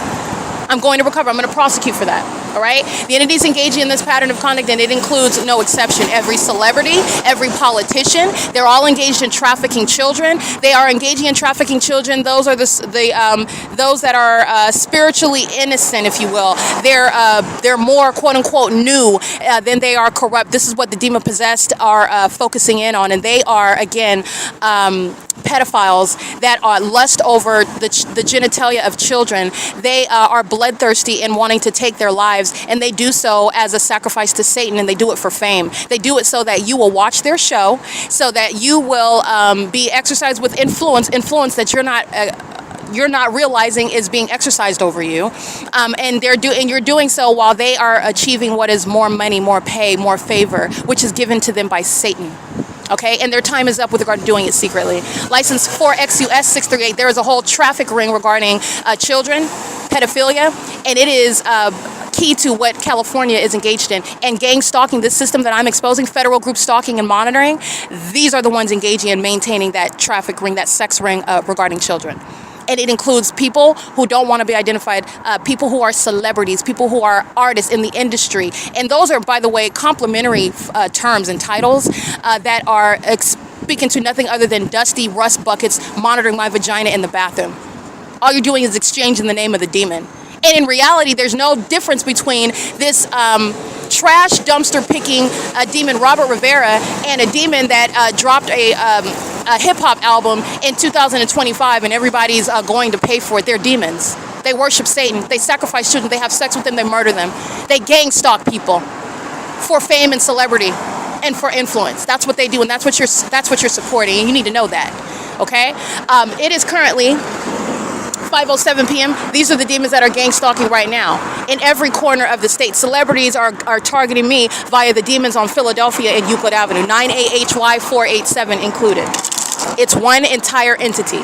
I'm going to prosecute for that. All right? The entities engaging in this pattern of conduct, and it includes no exception. Every celebrity, every politician, they're all engaged in trafficking children. They are engaging in trafficking children. Those are those that are spiritually innocent, if you will. They're more quote unquote new than they are corrupt. This is what the demon possessed are focusing in on, and they are again pedophiles that lust over the genitalia of children. They are bloodthirsty in wanting to take their lives, and they do so as a sacrifice to Satan, and they do it for fame. They do it so that you will watch their show, so that you will be exercised with influence that you're not realizing is being exercised over you, and you're doing so while they are achieving what is more money, more pay, more favor, which is given to them by Satan. Okay, and their time is up with regard to doing it secretly. License 4X U.S.C. There is a whole traffic ring regarding children, pedophilia, and it is key to what California is engaged in. And gang stalking, this system that I'm exposing, federal group stalking and monitoring, these are the ones engaging in maintaining that traffic ring, that sex ring regarding children. And it includes people who don't want to be identified, people who are celebrities, people who are artists in the industry. And those are, by the way, complimentary terms and titles that are speaking to nothing other than dusty rust buckets monitoring my vagina in the bathroom. All you're doing is exchanging the name of the demon. And in reality, there's no difference between this trash dumpster picking demon Robert Rivera and a demon that dropped a hip-hop album in 2025, and everybody's going to pay for it. They're demons. They worship Satan. They sacrifice children. They have sex with them. They murder them. They gang stalk people for fame and celebrity and for influence. That's what they do, and that's what you're supporting, and you need to know that. Okay, it is currently 5:07 p.m. These are the demons that are gang stalking right now in every corner of the state. Celebrities are targeting me via the demons on Philadelphia and Euclid Avenue, 9AHY 487 included. It's one entire entity.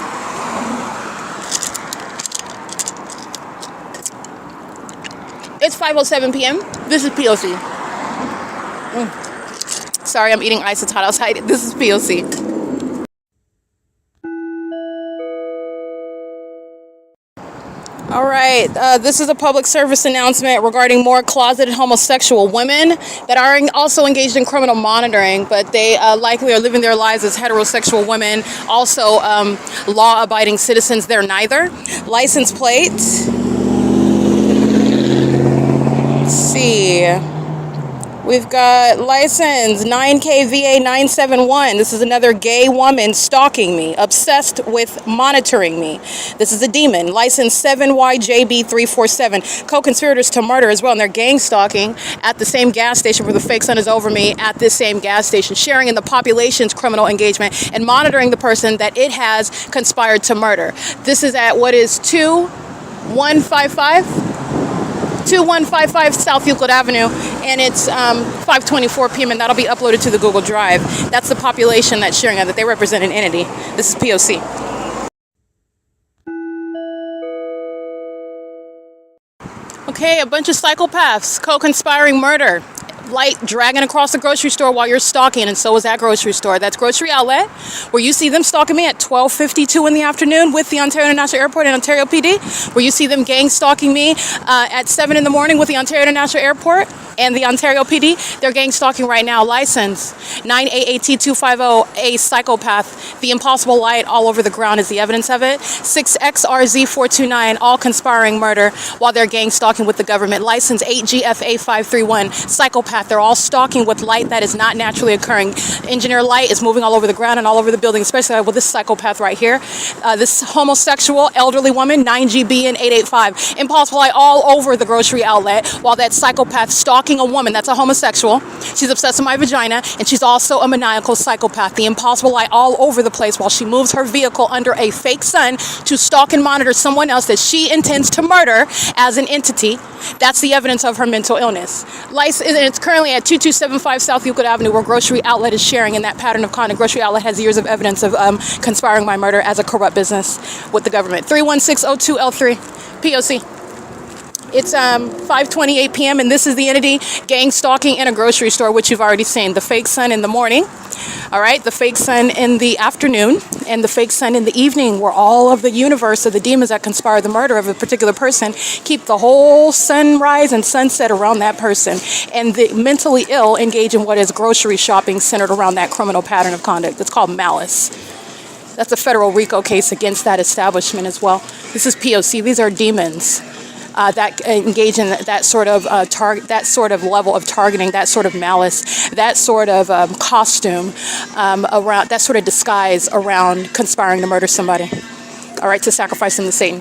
It's 5:07 p.m. This is P.O.C. Sorry, I'm eating ice. It's hot outside. This is P.O.C. All right, this is a public service announcement regarding more closeted homosexual women that are also engaged in criminal monitoring, but they likely are living their lives as heterosexual women, also law-abiding citizens. They're neither. License plate. Let's see. We've got license 9KVA971. This is another gay woman stalking me, obsessed with monitoring me. This is a demon. License 7YJB347. Co-conspirators to murder as well, and they're gang stalking at the same gas station where the fake sun is over me, at this same gas station, sharing in the population's criminal engagement and monitoring the person that it has conspired to murder. This is at what is 2155 South Euclid Avenue, and it's 5:24 p.m. and that'll be uploaded to the Google Drive. That's the population that's sharing that they represent an entity. This is P.O.C. Okay, a bunch of psychopaths co-conspiring murder. Light dragging across the grocery store while you're stalking, and so is that grocery store. That's Grocery Outlet, where you see them stalking me at 12:52 in the afternoon with the Ontario International Airport and Ontario PD, where you see them gang stalking me at 7 in the morning with the Ontario International Airport and the Ontario PD. They're gang stalking right now. License 9AAT250, a psychopath. The impossible light all over the ground is the evidence of it. 6XRZ429, all conspiring murder while they're gang stalking with the government. License 8GFA531, psychopath. They're all stalking with light that is not naturally occurring. Engineer light is moving all over the ground and all over the building, especially with this psychopath right here. This homosexual elderly woman, 9GB and 885. Impossible light all over the Grocery Outlet while that psychopath stalking a woman. That's a homosexual. She's obsessed with my vagina, and she's also a maniacal psychopath. The impossible light all over the place while she moves her vehicle under a fake sun to stalk and monitor someone else that she intends to murder as an entity. That's the evidence of her mental illness. And it's currently at 2275 South Euclid Avenue, where Grocery Outlet is sharing in that pattern of conduct. Grocery Outlet has years of evidence of conspiring my murder as a corrupt business with the government. 31602L3, P.O.C. It's 5:28 p.m. and this is the entity gang stalking in a grocery store, which you've already seen. The fake sun in the morning, all right, the fake sun in the afternoon, and the fake sun in the evening, where all of the universe of the demons that conspire the murder of a particular person keep the whole sunrise and sunset around that person. And the mentally ill engage in what is grocery shopping centered around that criminal pattern of conduct. It's called malice. That's a federal RICO case against that establishment as well. This is P.O.C. These are demons that engage in that sort of that sort of level of targeting, that sort of malice, that sort of costume around, that sort of disguise around conspiring to murder somebody. All right, to sacrifice them to Satan.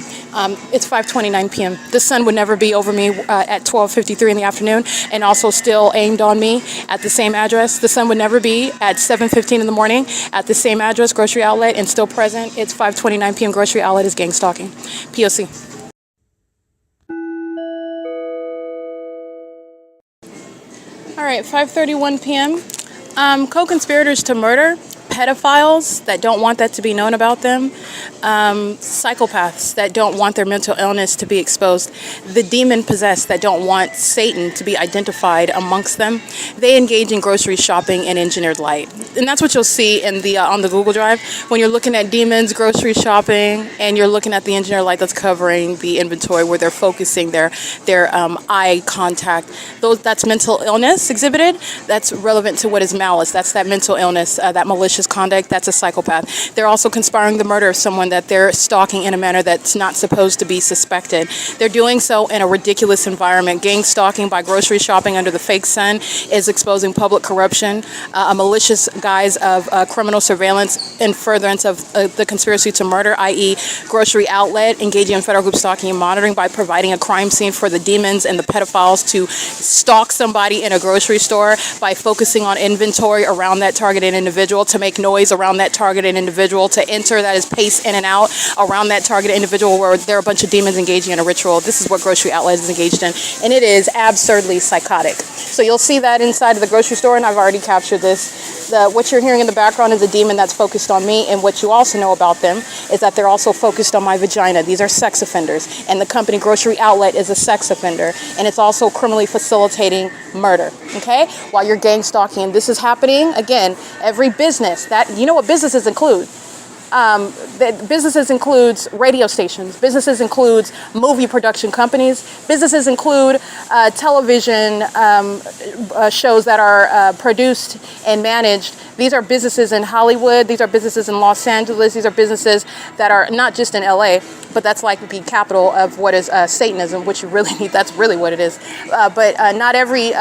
It's 5:29 p.m. The sun would never be over me at 12:53 in the afternoon, and also still aimed on me at the same address. The sun would never be at 7:15 in the morning at the same address, Grocery Outlet, and still present. It's 5:29 p.m. Grocery Outlet is gang stalking. P.O.C. All right, 5:31 p.m. Co-conspirators to murder, pedophiles that don't want that to be known about them, psychopaths that don't want their mental illness to be exposed, the demon-possessed that don't want Satan to be identified amongst them. They engage in grocery shopping and engineered light. And that's what you'll see in the on the Google Drive when you're looking at demons, grocery shopping, and you're looking at the engineered light that's covering the inventory where they're focusing their eye contact. That's mental illness exhibited. That's relevant to what is malice. That's that mental illness, that malicious conduct. That's a psychopath. They're also conspiring the murder of someone that they're stalking in a manner that's not supposed to be suspected. They're doing so in a ridiculous environment. Gang stalking by grocery shopping under the fake sun is exposing public corruption, a malicious guise of criminal surveillance in furtherance of the conspiracy to murder, i.e. Grocery Outlet engaging in federal group stalking and monitoring by providing a crime scene for the demons and the pedophiles to stalk somebody in a grocery store by focusing on inventory around that targeted individual to make make noise around that targeted individual, to enter, that is pace in and out around that targeted individual where there are a bunch of demons engaging in a ritual. This is what Grocery Outlet is engaged in, and it is absurdly psychotic. So you'll see that inside of the grocery store, and I've already captured this. What you're hearing in the background is a demon that's focused on me, and what you also know about them is that they're also focused on my vagina. These are sex offenders, and the company Grocery Outlet is a sex offender, and it's also criminally facilitating murder, okay? While you're gang stalking, and this is happening, again, every business, that, you know what businesses include? Businesses includes radio stations, businesses includes movie production companies, businesses include television shows that are produced and managed. These are businesses in Hollywood, these are businesses in Los Angeles, these are businesses that are not just in LA, but that's like the capital of what is Satanism, which you really need, that's really what it is. But not every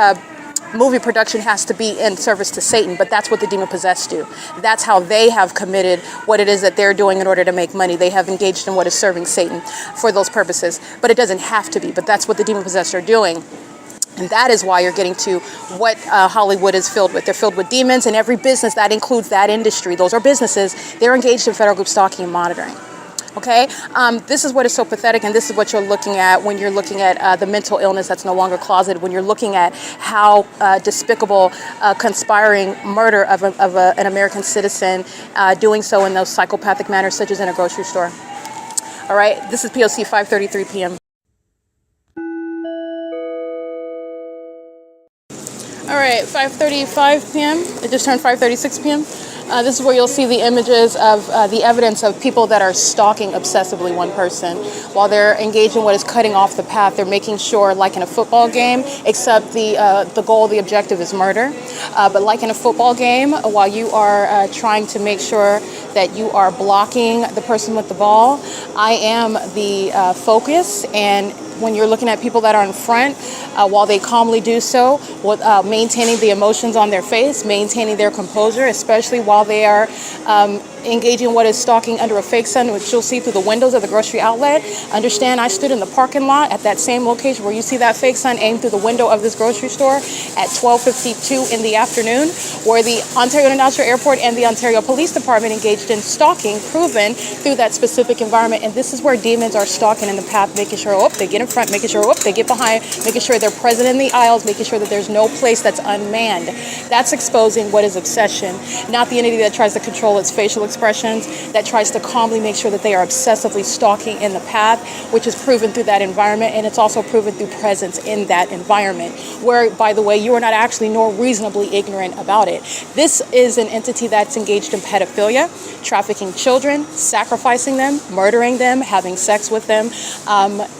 movie production has to be in service to Satan, but that's what the demon possessed do. That's how they have committed what it is that they're doing in order to make money. They have engaged in what is serving Satan for those purposes, but it doesn't have to be, but that's what the demon possessed are doing. And that is why you're getting to what Hollywood is filled with. They're filled with demons, and every business that includes that industry, those are businesses, they're engaged in federal group stalking and monitoring. Okay, this is what is so pathetic, and this is what you're looking at when you're looking at the mental illness that's no longer closeted, when you're looking at how despicable conspiring murder of an American citizen, doing so in those psychopathic manners, such as in a grocery store. All right, this is P.O.C. 5:33 p.m. All right, 5:35 p.m. It just turned 5:36 p.m. This is where you'll see the images of the evidence of people that are stalking obsessively one person. While they're engaged in what is cutting off the path, they're making sure, like in a football game, except the goal, the objective is murder. But like in a football game, while you are trying to make sure that you are blocking the person with the ball, I am the focus, and when you're looking at people that are in front, while they calmly do so, with maintaining the emotions on their face, maintaining their composure, especially while they are engaging in what is stalking under a fake sun, which you'll see through the windows of the grocery outlet. Understand, I stood in the parking lot at that same location where you see that fake sun aimed through the window of this grocery store at 12:52 in the afternoon, where the Ontario International Airport and the Ontario Police Department engaged in stalking, proven through that specific environment. And this is where demons are stalking in the path, making sure, they get in front, making sure, they get behind, making sure they're present in the aisles, making sure that there's no place that's unmanned. That's exposing what is obsession, not the entity that tries to control its facial expressions, that tries to calmly make sure that they are obsessively stalking in the path, which is proven through that environment, and it's also proven through presence in that environment, where, by the way, you are not actually nor reasonably ignorant about it. This is an entity that's engaged in pedophilia, trafficking children, sacrificing them, murdering them, having sex with them,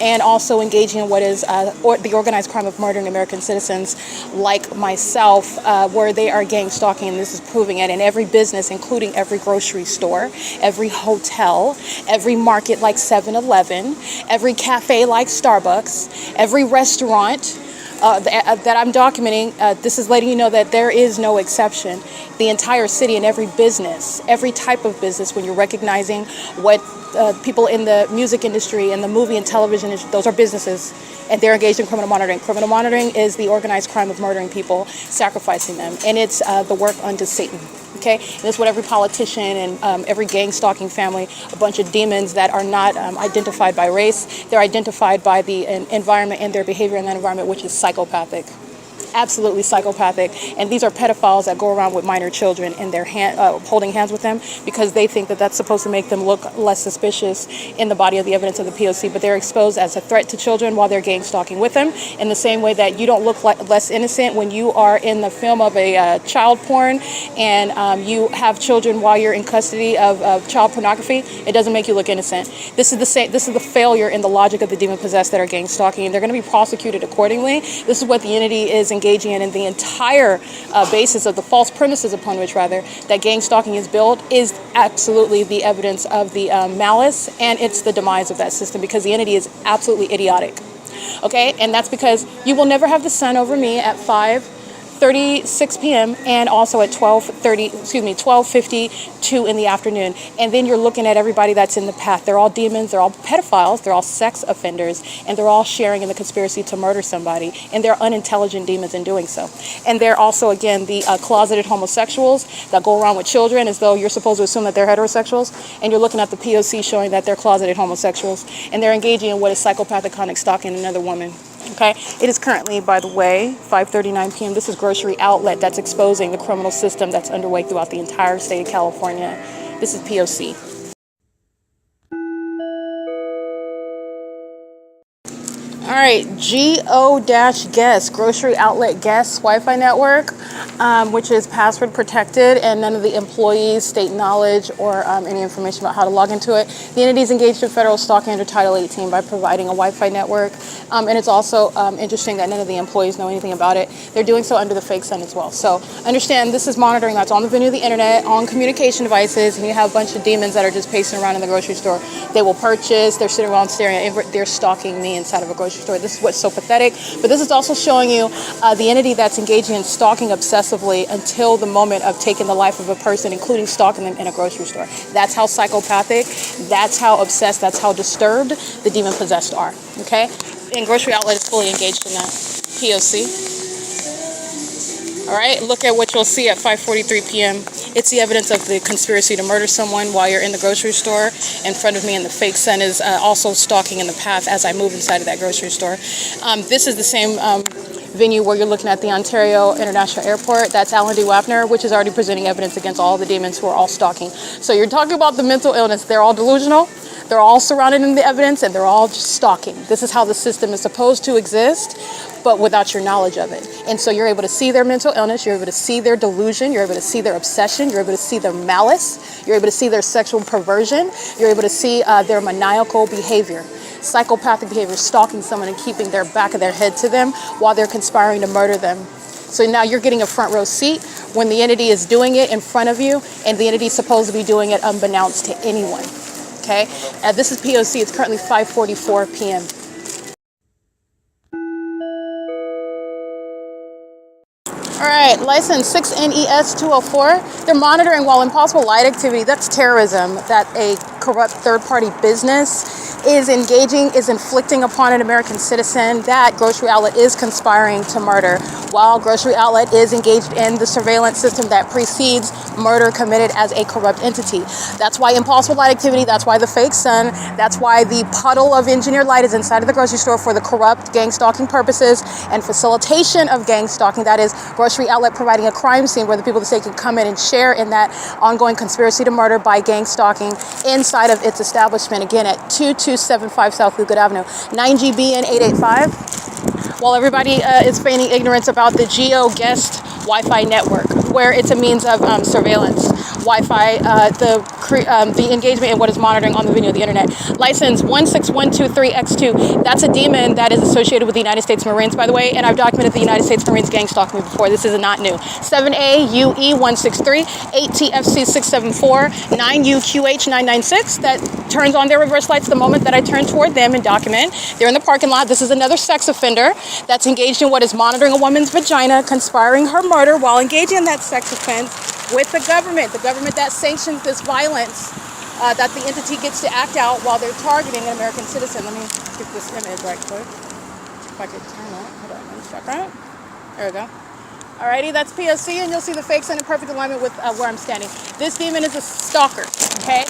and also engaging in what is the organized crime of murdering American citizens like myself, where they are gang stalking, and this is proving it in every business, including every grocery store, every hotel, every market like 7-Eleven, every cafe like Starbucks, every restaurant that I'm documenting. This is letting you know that there is no exception. The entire city and every business, every type of business, when you're recognizing what people in the music industry and the movie and television, those are businesses, and they're engaged in criminal monitoring. Criminal monitoring is the organized crime of murdering people, sacrificing them, and it's the work unto Satan. Okay, and that's what every politician and every gang stalking family, a bunch of demons that are not identified by race, they're identified by the environment and their behavior in that environment, which is psychopathic. Absolutely psychopathic. And these are pedophiles that go around with minor children in their hand, holding hands with them, because they think that that's supposed to make them look less suspicious in the body of the evidence of the P.O.C. But they're exposed as a threat to children while they're gang stalking with them, in the same way that you don't look less innocent when you are in the film of a child porn and you have children while you're in custody of child pornography. It doesn't make you look innocent. This is the same. This is the failure in the logic of the demon possessed that are gang stalking, and they're going to be prosecuted accordingly. This is what the entity is engaging in, and the entire basis of the false premises upon which, rather, that gang stalking is built is absolutely the evidence of the malice, and it's the demise of that system, because the entity is absolutely idiotic. Okay, and that's because you will never have the sun over me at 5 12:36 p.m. and also at 12:52 in the afternoon. And then you're looking at everybody that's in the path. They're all demons, they're all pedophiles, they're all sex offenders, and they're all sharing in the conspiracy to murder somebody. And they're unintelligent demons in doing so. And they're also, again, the closeted homosexuals that go around with children as though you're supposed to assume that they're heterosexuals. And you're looking at the P.O.C. showing that they're closeted homosexuals. And they're engaging in what is psychopathic conic stalking another woman. Okay, it is currently, by the way, 5:39 p.m. This is Grocery Outlet that's exposing the criminal system that's underway throughout the entire state of California. This is P.O.C. All right, GO-GES, Grocery Outlet Guest Wi-Fi Network, which is password protected, and none of the employees state knowledge or any information about how to log into it. The entity is engaged in federal stalking under Title 18 by providing a Wi-Fi network, and it's also interesting that none of the employees know anything about it. They're doing so under the fake sun as well. So understand this is monitoring that's on the venue of the internet, on communication devices, and you have a bunch of demons that are just pacing around in the grocery store. They will purchase, they're sitting around staring at, they're stalking me inside of a grocery store. This is what's so pathetic, but this is also showing you the entity that's engaging in stalking obsessively until the moment of taking the life of a person, including stalking them in a grocery store. That's how psychopathic, that's how obsessed, that's how disturbed the demon-possessed are, okay? And Grocery Outlet is fully engaged in that. POC. All right, look at what you'll see at 5:43 p.m. It's the evidence of the conspiracy to murder someone while you're in the grocery store in front of me, and the fake sun is also stalking in the path as I move inside of that grocery store. This is the same venue where you're looking at the Ontario International Airport. That's Alan D. Wapner, which is already presenting evidence against all the demons who are all stalking. So you're talking about the mental illness. They're all delusional. They're all surrounded in the evidence, and they're all just stalking. This is how the system is supposed to exist, but without your knowledge of it. And so you're able to see their mental illness, you're able to see their delusion, you're able to see their obsession, you're able to see their malice, you're able to see their sexual perversion, you're able to see their maniacal behavior, psychopathic behavior, stalking someone and keeping their back of their head to them while they're conspiring to murder them. So now you're getting a front row seat when the entity is doing it in front of you, and the entity is supposed to be doing it unbeknownst to anyone. Okay, this is POC. It's currently 5:44 p.m. All right, license 6NES 204. They're monitoring while impossible light activity. That's terrorism. That a corrupt third-party business is inflicting upon an American citizen. That Grocery Outlet is conspiring to murder, while Grocery Outlet is engaged in the surveillance system that precedes murder committed as a corrupt entity. That's why impossible light activity, that's why the fake sun, that's why the puddle of engineered light is inside of the grocery store for the corrupt gang stalking purposes and facilitation of gang stalking. That is Grocery Outlet providing a crime scene where the people of the state can come in and share in that ongoing conspiracy to murder by gang stalking inside of its establishment. Again, at 2275 South Euclid Avenue, 9GB and 885. While everybody is feigning ignorance about the GO-GES Wi-Fi network, where it's a means of surveillance. Wi-Fi, the engagement in what is monitoring on the venue of the internet. License 16123X2. That's a demon that is associated with the United States Marines, by the way, and I've documented the United States Marines gang stalking me before. This is not new. 7AUE163, 8TFC674, 9UQH996. That turns on their reverse lights the moment that I turn toward them and document. They're in the parking lot. This is another sex offender that's engaged in what is monitoring a woman's vagina, conspiring her murder while engaging in that sex offense with the government that sanctions this violence that the entity gets to act out while they're targeting an American citizen. Let me get this image right quick. If I could turn that. Hold on, let me check that. There we go. Alrighty, that's POC, and you'll see the fake sun in perfect alignment with where I'm standing. This demon is a stalker, okay?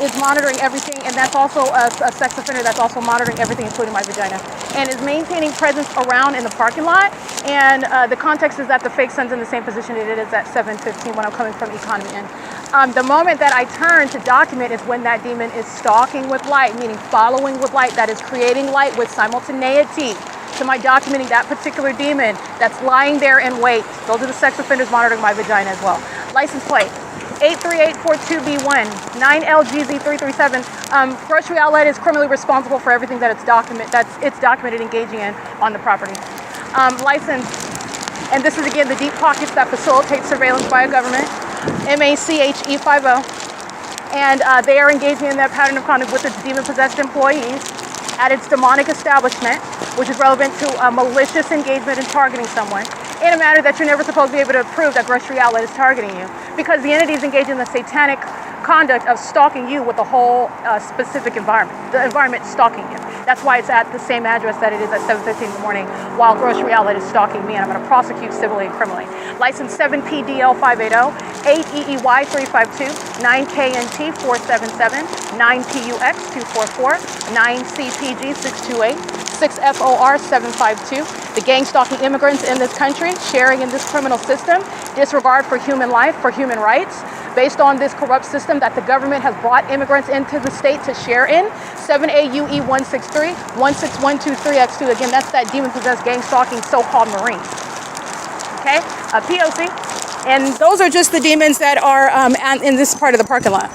Is monitoring everything, and that's also a sex offender that's also monitoring everything, including my vagina, and is maintaining presence around in the parking lot. And the context is that the fake sun's in the same position it is at 7:15 when I'm coming from economy end. The moment that I turn to document is when that demon is stalking with light, meaning following with light, that is creating light with simultaneity to my documenting that particular demon that's lying there in wait. Those are the sex offenders monitoring my vagina as well. License plate 83842B1, 9LGZ337. Grocery Outlet is criminally responsible for everything that it's documented engaging in on the property. License, and this is again the deep pockets that facilitate surveillance by a government, MACHE50, and they are engaging in that pattern of conduct with its demon-possessed employees at its demonic establishment, which is relevant to malicious engagement in targeting someone. in a manner that you're never supposed to be able to prove that grocery outlet is targeting you, because the entity is engaged in the satanic conduct of stalking you with the whole specific environment, the environment stalking you. That's why it's at the same address that it is at 7:15 in the morning, while grocery outlet is stalking me, and I'm going to prosecute civilly and criminally. License 7PDL580, 8EEY 352, 9KNT 477, 9PUX 244, 9CPG 628, 6FOR 752. The gang stalking immigrants in this country, sharing in this criminal system, disregard for human life, for human rights, based on this corrupt system that the government has brought immigrants into the state to share in. 7AUE 163, 16123X2. Again, that's that demon-possessed gang stalking so-called Marines. Okay, P.O.C. And those are just the demons that are in this part of the parking lot.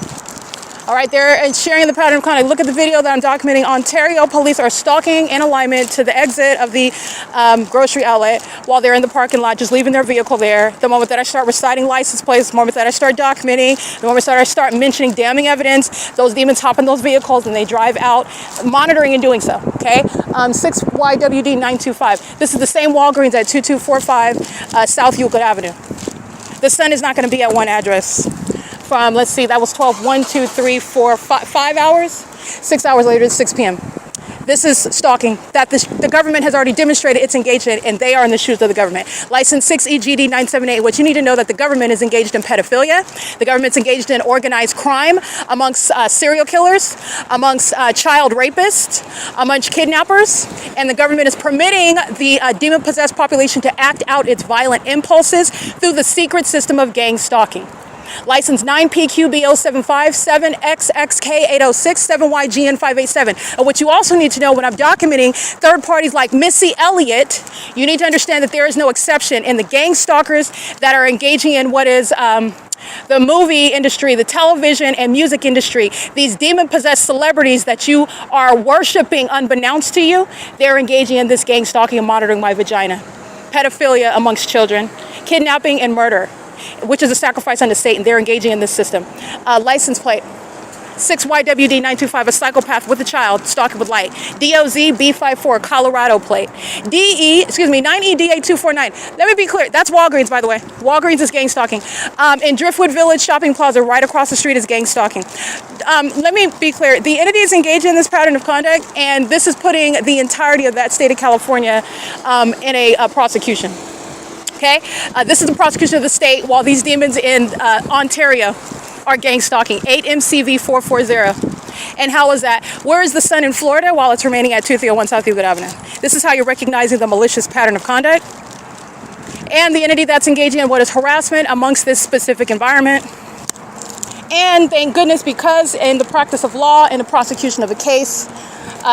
All right, they're sharing the pattern of conduct. Look at the video that I'm documenting. Ontario police are stalking in alignment to the exit of the grocery outlet while they're in the parking lot, just leaving their vehicle there. The moment that I start reciting license plates, the moment that I start documenting, the moment that I start mentioning damning evidence, those demons hop in those vehicles and they drive out, monitoring and doing so, okay? 6YWD925. This is the same Walgreens at 2245 South Euclid Avenue. The sun is not going to be at one address. From, let's see, that was 12, 1, 2, 3, 4, 5 hours. 6 hours later, it's 6 p.m. This is stalking that the government has already demonstrated its engagement, and they are in the shoes of the government. License 6EGD978, what you need to know that the government is engaged in pedophilia. The government's engaged in organized crime amongst serial killers, amongst child rapists, amongst kidnappers, and the government is permitting the demon-possessed population to act out its violent impulses through the secret system of gang stalking. License 9PQB075, 7XXK806, 7YGN587. And what you also need to know when I'm documenting third parties like Missy Elliott, you need to understand that there is no exception in the gang stalkers that are engaging in what is the movie industry, the television and music industry. These demon-possessed celebrities that you are worshiping unbeknownst to you, they're engaging in this gang stalking and monitoring my vagina. Pedophilia amongst children, kidnapping and murder, which is a sacrifice unto Satan. They're engaging in this system. License plate 6YWD925, a psychopath with a child, stalking with light. DOZ B54, Colorado plate. 9EDA249. Let me be clear, that's Walgreens, by the way. Walgreens is gang stalking. In Driftwood Village Shopping Plaza, right across the street, is gang stalking. Let me be clear, the entity is engaged in this pattern of conduct, and this is putting the entirety of that state of California in a prosecution. Okay, this is the prosecution of the state, while these demons in Ontario are gang stalking. 8MCV440. And how is that? Where is the sun in Florida while it's remaining at 2301 South Euclid Avenue? This is how you're recognizing the malicious pattern of conduct and the entity that's engaging in what is harassment amongst this specific environment. And thank goodness, because in the practice of law and the prosecution of a case,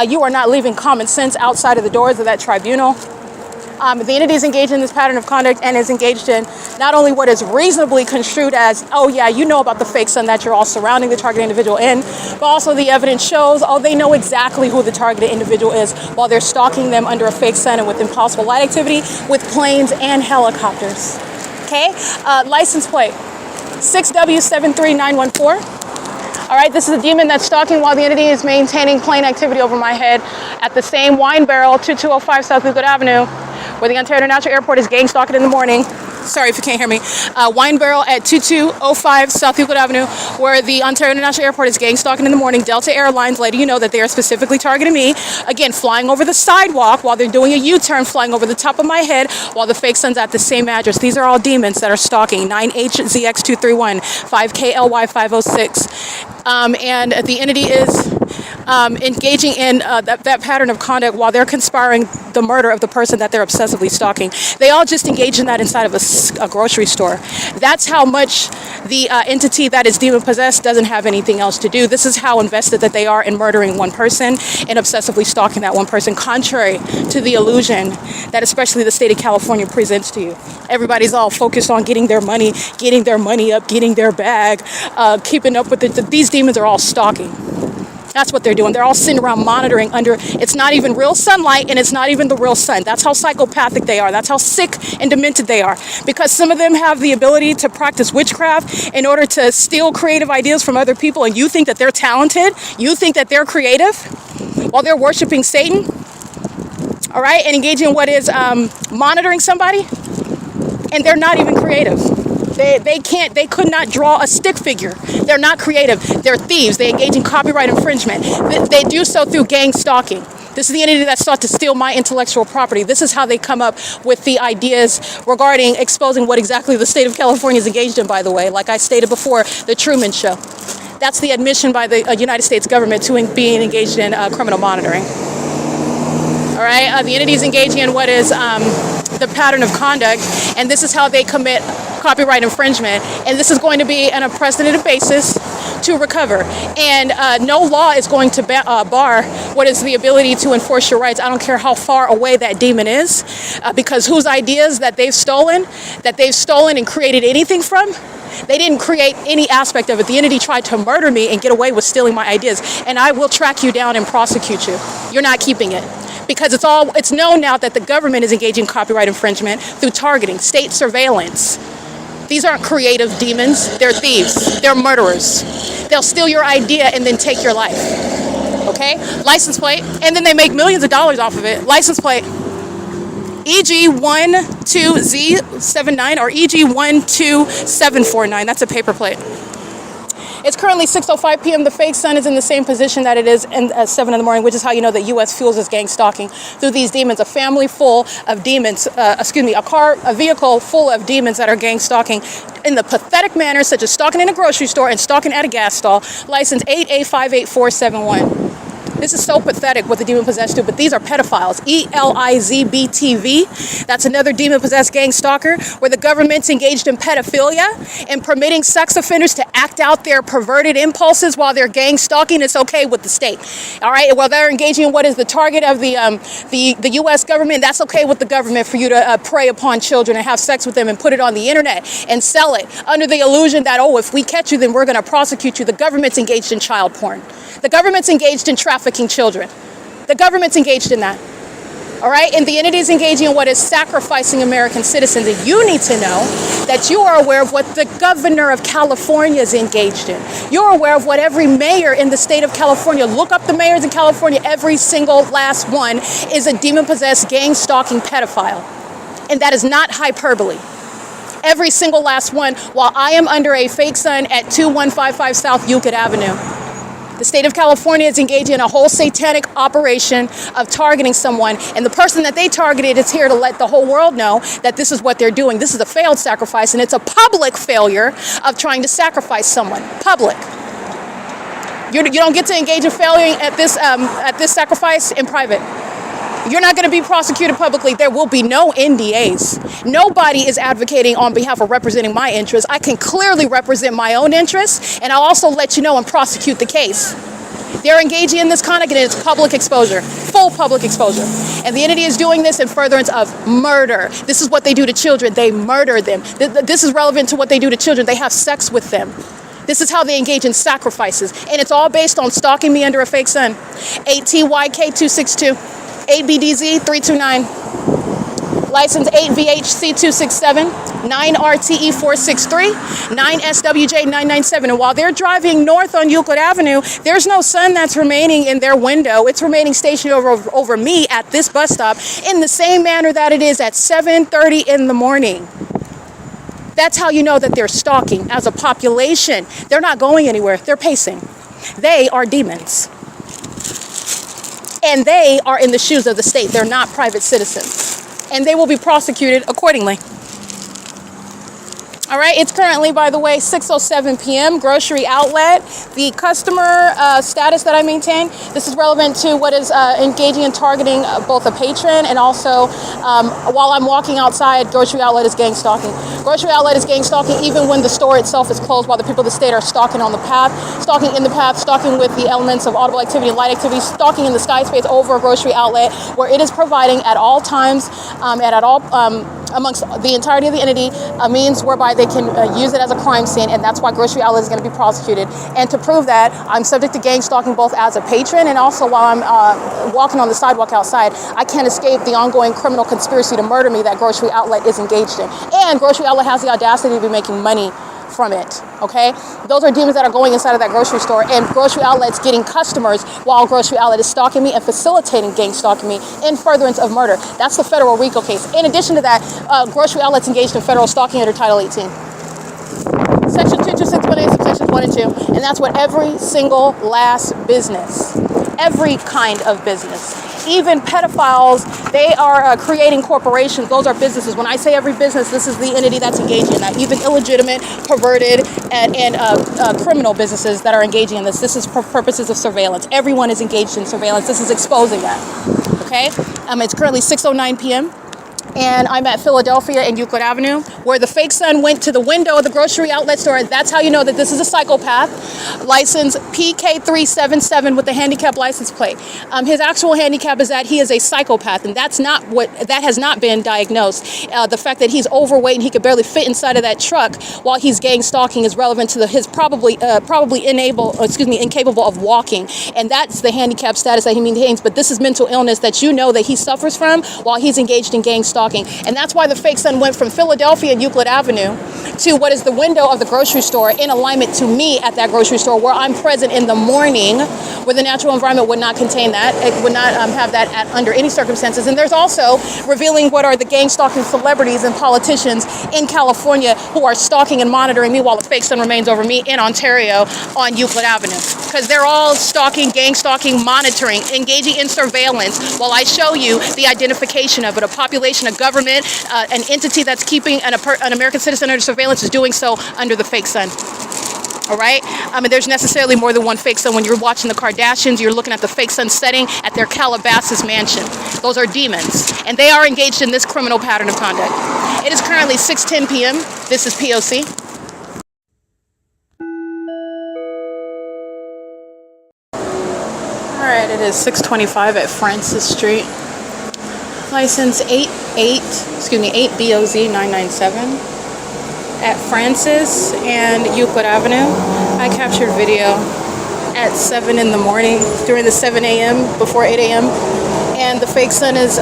you are not leaving common sense outside of the doors of that tribunal. The entity is engaged in this pattern of conduct and is engaged in not only what is reasonably construed as, oh yeah, you know about the fake sun that you're all surrounding the targeted individual in, but also the evidence shows, oh, they know exactly who the targeted individual is while they're stalking them under a fake sun and with impossible light activity with planes and helicopters. Okay, license plate 6W73914. All right, this is a demon that's stalking while the entity is maintaining plane activity over my head at the same wine barrel, 2205 South Euclid Avenue, where the Ontario International Airport is gang stalking in the morning. Sorry if you can't hear me. Wine barrel at 2205 South Euclid Avenue, where the Ontario International Airport is gang stalking in the morning. Delta Airlines letting you know that they are specifically targeting me. Again, flying over the sidewalk while they're doing a U-turn, flying over the top of my head while the fake sun's at the same address. These are all demons that are stalking. 9HZX231, 5KLY506. And the entity is engaging in that pattern of conduct while they're conspiring the murder of the person that they're obsessively stalking. They all just engage in that inside of a grocery store. That's how much the entity that is demon-possessed doesn't have anything else to do. This is how invested that they are in murdering one person and obsessively stalking that one person, contrary to the illusion that especially the state of California presents to you. Everybody's all focused on getting their money up, getting their bag, keeping up with it. These demons are all stalking. That's what they're doing. They're all sitting around monitoring under, it's not even real sunlight and it's not even the real sun. That's how psychopathic they are. That's how sick and demented they are. Because some of them have the ability to practice witchcraft in order to steal creative ideas from other people, and you think that they're talented, you think that they're creative while they're worshiping Satan, all right, and engaging in what is monitoring somebody. And they're not even creative. They could not draw a stick figure. They're not creative. They're thieves. They engage in copyright infringement. They do so through gang stalking. This is the entity that sought to steal my intellectual property. This is how they come up with the ideas regarding exposing what exactly the state of California is engaged in, by the way. Like I stated before, the Truman Show. That's the admission by the United States government to being engaged in criminal monitoring. All right, the entity is engaging in what is the pattern of conduct, and this is how they commit copyright infringement, and this is going to be on a precedented basis to recover. And no law is going to bar what is the ability to enforce your rights. I don't care how far away that demon is, because whose ideas that they've stolen and created anything from, they didn't create any aspect of it. The entity tried to murder me and get away with stealing my ideas, and I will track you down and prosecute you. You're not keeping it. Because it's known now that the government is engaging in copyright infringement through targeting, state surveillance. These aren't creative demons, they're thieves, they're murderers. They'll steal your idea and then take your life, okay? License plate, and then they make millions of dollars off of it. License plate, EG12Z79 or EG12749, that's a paper plate. It's currently 6:05 p.m. The fake sun is in the same position that it is at 7 in the morning, which is how you know that U.S. fuels its gang stalking through these demons. A family full of demons, a vehicle full of demons that are gang stalking in the pathetic manner, such as stalking in a grocery store and stalking at a gas stall. License 885841. This is so pathetic what the demon possessed do, but these are pedophiles. ELIZBTV. That's another demon-possessed gang stalker where the government's engaged in pedophilia and permitting sex offenders to act out their perverted impulses while they're gang stalking. It's okay with the state. All right, while they're engaging in what is the target of the U.S. government, that's okay with the government for you to prey upon children and have sex with them and put it on the internet and sell it under the illusion that, oh, if we catch you, then we're going to prosecute you. The government's engaged in child porn. The government's engaged in trafficking children. The government's engaged in that. All right? And the entity is engaging in what is sacrificing American citizens. And you need to know that you are aware of what the governor of California is engaged in. You're aware of what every mayor in the state of California, look up the mayors in California, every single last one is a demon-possessed, gang-stalking pedophile. And that is not hyperbole. Every single last one, while I am under a fake sun at 2155 South Euclid Avenue. The state of California is engaging in a whole satanic operation of targeting someone, and the person that they targeted is here to let the whole world know that this is what they're doing. This is a failed sacrifice, and it's a public failure of trying to sacrifice someone. Public. You don't get to engage in failure at this sacrifice in private. You're not going to be prosecuted publicly. There will be no NDAs. Nobody is advocating on behalf of representing my interests. I can clearly represent my own interests, and I'll also let you know and prosecute the case. They're engaging in this conduct, and it's public exposure, full public exposure. And the entity is doing this in furtherance of murder. This is what they do to children. They murder them. This is relevant to what they do to children. They have sex with them. This is how they engage in sacrifices. And it's all based on stalking me under a fake sun. 8TYK262. 8BDZ329, license 8VHC267, 9RTE463, 9SWJ997. And while they're driving north on Euclid Avenue, there's no sun that's remaining in their window. It's remaining stationed over me at this bus stop in the same manner that it is at 7:30 in the morning. That's how you know that they're stalking as a population. They're not going anywhere. They're pacing. They are demons. And they are in the shoes of the state. They're not private citizens. And they will be prosecuted accordingly. All right, it's currently, by the way, 6:07 p.m., grocery outlet. The customer status that I maintain, this is relevant to what is engaging in targeting both a patron and also while I'm walking outside, grocery outlet is gang stalking. Grocery outlet is gang stalking even when the store itself is closed while the people of the state are stalking on the path, stalking in the path, stalking with the elements of audible activity and light activity, stalking in the sky space over a grocery outlet where it is providing at all times and at all amongst the entirety of the entity a means whereby they can use it as a crime scene, and that's why grocery outlet is going to be prosecuted. And to prove that, I'm subject to gang stalking both as a patron and also while I'm walking on the sidewalk outside. I can't escape the ongoing criminal conspiracy to murder me that grocery outlet is engaged in. And grocery outlet has the audacity to be making money from it, okay? Those are demons that are going inside of that grocery store, and grocery outlets getting customers while grocery outlet is stalking me and facilitating gang stalking me in furtherance of murder. That's the federal RICO case. In addition to that, grocery outlets engaged in federal stalking under Title 18. Section 226.8, subsections 1 and 2, and that's what every single last business, every kind of business, even pedophiles, they are creating corporations. Those are businesses. When I say every business, this is the entity that's engaging in that. Even illegitimate, perverted, and criminal businesses that are engaging in this. This is for purposes of surveillance. Everyone is engaged in surveillance. This is exposing that. Okay? It's currently 6:09 p.m. and I'm at Philadelphia and Euclid Avenue, where the fake son went to the window of the grocery outlet store. That's how you know that this is a psychopath. License PK377 with the handicap license plate. His actual handicap is that he is a psychopath, and that has not been diagnosed. The fact that he's overweight and he could barely fit inside of that truck while he's gang stalking is relevant to his probably incapable of walking, and that's the handicap status that he maintains. But this is mental illness that you know that he suffers from while he's engaged in gang stalking. And that's why the fake son went from Philadelphia and Euclid Avenue to what is the window of the grocery store in alignment to me at that grocery store, where I'm present in the morning, where the natural environment would not contain that. It would not have that under any circumstances. And there's also revealing what are the gang stalking celebrities and politicians in California who are stalking and monitoring me while the fake son remains over me in Ontario on Euclid Avenue. Because they're all stalking, gang stalking, monitoring, engaging in surveillance while I show you the identification of it. A population, a government, an entity that's keeping an American citizen under surveillance is doing so under the fake son. All right? There's necessarily more than one fake son. When you're watching the Kardashians, you're looking at the fake son setting at their Calabasas mansion. Those are demons. And they are engaged in this criminal pattern of conduct. It is currently 6:10 p.m. This is P.O.C. All right, it is 6:25 at Francis Street. License 8BOZ 997 at Francis and Euclid Avenue. I captured video at 7 in the morning during the 7 a.m. before 8 a.m. and the fake son is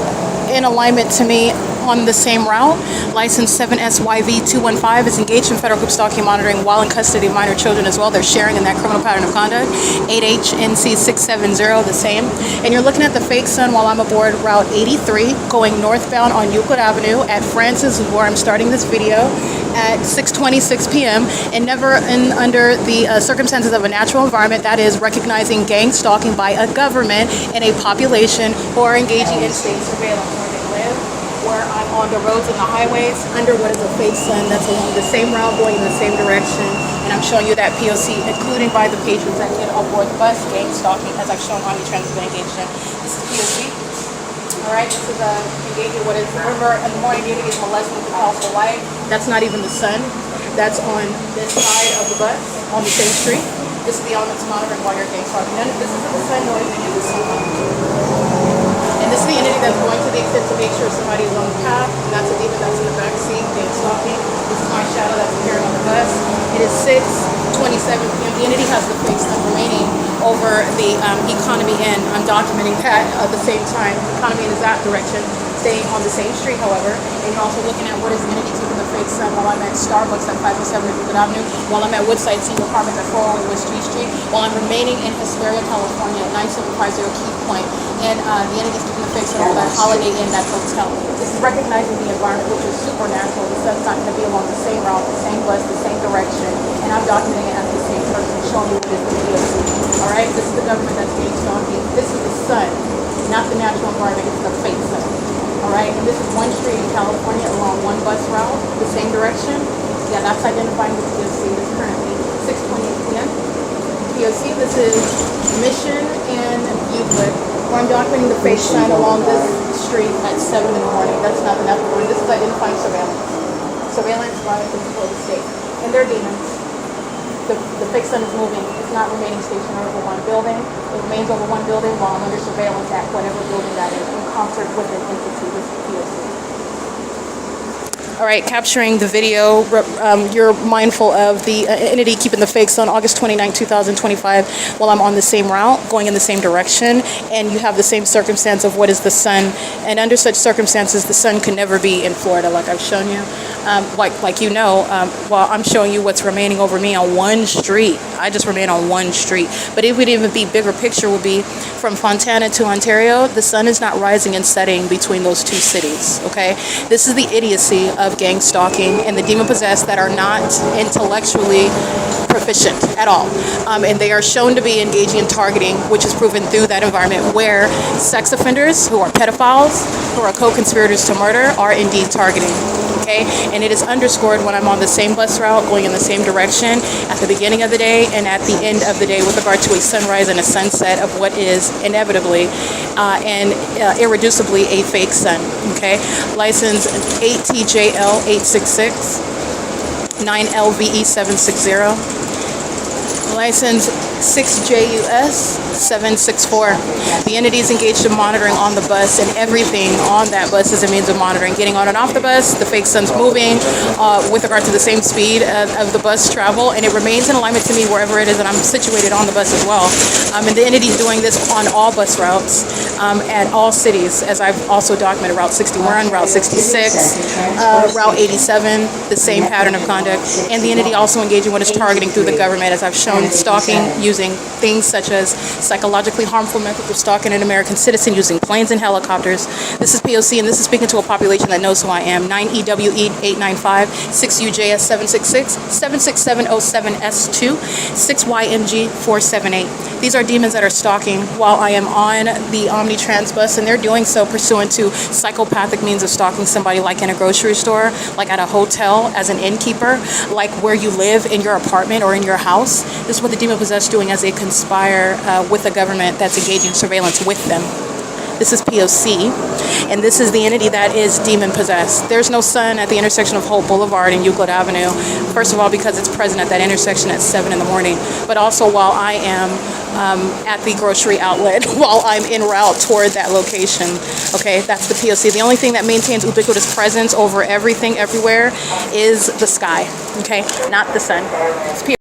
in alignment to me on the same route. License 7SYV215 is engaged in federal group stalking monitoring while in custody of minor children as well. They're sharing in that criminal pattern of conduct. 8HNC670, the same. And you're looking at the fake son while I'm aboard Route 83 going northbound on Euclid Avenue at Francis, is where I'm starting this video at 6:26 p.m. and never under the circumstances of a natural environment, that is recognizing gang stalking by a government and a population who are engaging in state surveillance where they live, where I'm on the roads and the highways under what is a fake sun that's along the same route going in the same direction. And I'm showing you that P.O.C., including by the patrons that get on board the bus, gang stalking, as I've shown OMNITRANS has been engaged in. This is P.O.C. All right, this is engaging what is, remember, in the morning you're getting molested with the powerful light. That's not even the sun. That's on this side of the bus, on the same street. This is the elements monitoring while you're gang stalking. This isn't the sun noise, any of the sun. And this is the entity that's going to the extent to make sure somebody is on the path, and that's a demon that's in the back seat, gang stalking. This is my shadow that's appearing on the bus. It is 6:27 p.m. The entity has the fake stuff remaining over the economy end. I'm documenting that at the same time. Economy is that direction, staying on the same street, however. And you're also looking at what is the entity taking the fake sun while I'm at Starbucks at 507 Euclid Avenue, while I'm at Woodside Senior Apartments at 408 West G Street, while I'm remaining in Hesperia, California at 9750 Key Point. And the entity's keeping the fake sun over at Holiday Inn, that hotel. This is recognizing the environment, which is supernatural. The sun's not going to be along the same route, the same bus, the same direction. And I'm documenting it as the same person, showing you what is the P.O.C. All right, this is the government that's gang stalking. This is the sun, not the natural environment. It's the fake sun. All right, and this is one street in California along one bus route, the same direction. Yeah, that's identifying the P.O.C. It's currently 6:28 p.m. P.O.C. This is Mission and Euclid, where I'm documenting the fake sun along this street at 7 in the morning. That's not the natural morning. This is identifying surveillance. Surveillance by the people of the state. And they're demons. The fake sun is moving. It's not remaining stationary over one building. It remains over one building while I'm under surveillance at whatever building that is, in concert with an entity, with the P.O.C. All right, capturing the video, you're mindful of the entity keeping the fakes on August 29, 2025, while I'm on the same route, going in the same direction, and you have the same circumstance of what is the sun. And under such circumstances, the sun can never be in Florida, like I've shown you. like you know, well, I'm showing you what's remaining over me on one street. I just remain on one street. But it would even be bigger picture would be from Fontana to Ontario, the sun is not rising and setting between those two cities, okay? This is the idiocy of gang stalking and the demon-possessed that are not intellectually proficient at all. And they are shown to be engaging in targeting, which is proven through that environment where sex offenders who are pedophiles, who are co-conspirators to murder, are indeed targeting. Okay, and it is underscored when I'm on the same bus route going in the same direction at the beginning of the day and at the end of the day with regard to a sunrise and a sunset of what is inevitably and irreducibly a fake sun. Okay, license 8TJL 866, 9LVE 760, license 6JUS 764. The entity is engaged in monitoring on the bus, and everything on that bus is a means of monitoring. Getting on and off the bus, the fake sun's moving with regard to the same speed of the bus travel, and it remains in alignment to me wherever it is, and I'm situated on the bus as well. And the entity is doing this on all bus routes at all cities, as I've also documented Route 61, Route 66, Route 87, the same pattern of conduct. And the entity also engaging what is targeting through the government, as I've shown, stalking using things such as psychologically harmful methods of stalking an American citizen using planes and helicopters. This is P.O.C. and this is speaking to a population that knows who I am. 9EWE 895, 6UJS 766, 76707S2, 6YMG 478. These are demons that are stalking while I am on the OMNITRANS bus, and they're doing so pursuant to psychopathic means of stalking somebody, like in a grocery store, like at a hotel as an innkeeper, like where you live in your apartment or in your house. This is what the demon-possessed doing as they conspire with a government that's engaging surveillance with them. This is P.O.C, and this is the entity that is demon-possessed. There's no sun at the intersection of Hope Boulevard and Euclid Avenue, first of all because it's present at that intersection at 7 in the morning, but also while I am at the grocery outlet, while I'm en route toward that location. Okay, that's the P.O.C. The only thing that maintains ubiquitous presence over everything, everywhere, is the sky, okay, not the sun. It's P.O.C.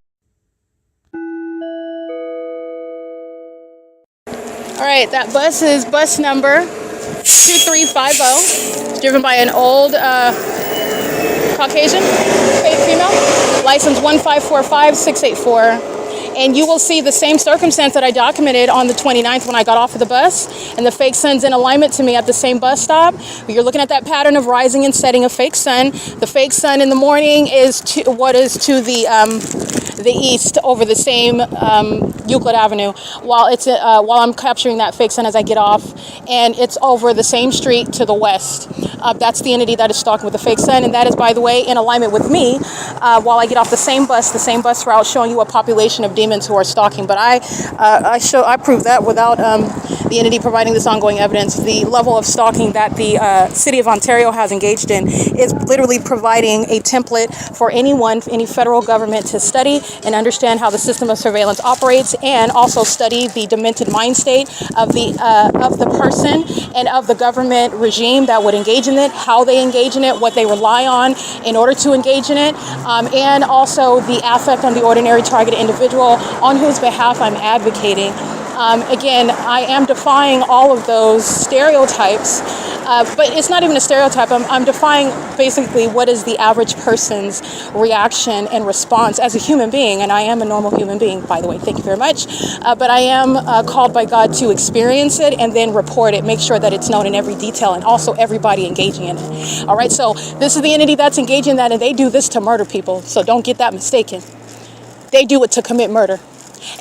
All right, that bus is bus number 2350. It's driven by an old Caucasian female, license 1545684. And you will see the same circumstance that I documented on the 29th when I got off of the bus, and the fake sun's in alignment to me at the same bus stop. You're looking at that pattern of rising and setting of fake sun. The fake sun in the morning is to what is to the east over the same Euclid Avenue, while I'm capturing that fake sun as I get off, and it's over the same street to the west. That's the entity that is stalking with the fake sun, and that is, by the way, in alignment with me while I get off the same bus route, showing you a population of demons who are stalking. But I prove that without the entity providing this ongoing evidence. The level of stalking that the city of Ontario has engaged in is literally providing a template for anyone, any federal government to study and understand how the system of surveillance operates, and also study the demented mind state of the person and of the government regime that would engage in it, how they engage in it, what they rely on in order to engage in it, and also the affect on the ordinary targeted individual on whose behalf I'm advocating. Again, I am defying all of those stereotypes, but it's not even a stereotype. I'm defying basically what is the average person's reaction and response as a human being, and I am a normal human being, by the way, thank you very much, but I am called by God to experience it and then report it, make sure that it's known in every detail, and also everybody engaging in it. All right, so this is the entity that's engaging in that, and they do this to murder people, so don't get that mistaken. They do it to commit murder.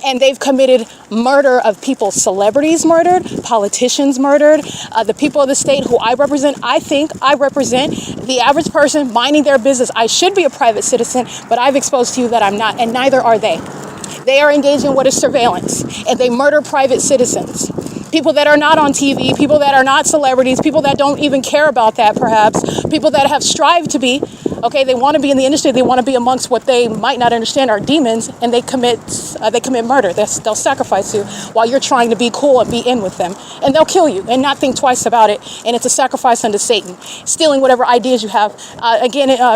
And they've committed murder of people, celebrities murdered, politicians murdered, the people of the state who I represent. I think I represent the average person minding their business. I should be a private citizen, but I've exposed to you that I'm not, and neither are they. They are engaged in what is surveillance, and they murder private citizens. People that are not on TV, people that are not celebrities, people that don't even care about that perhaps, people that have strived to be, okay, they want to be in the industry, they want to be amongst what they might not understand are demons, and they commit murder. They'll sacrifice you while you're trying to be cool and be in with them, and they'll kill you and not think twice about it, and it's a sacrifice unto Satan, stealing whatever ideas you have,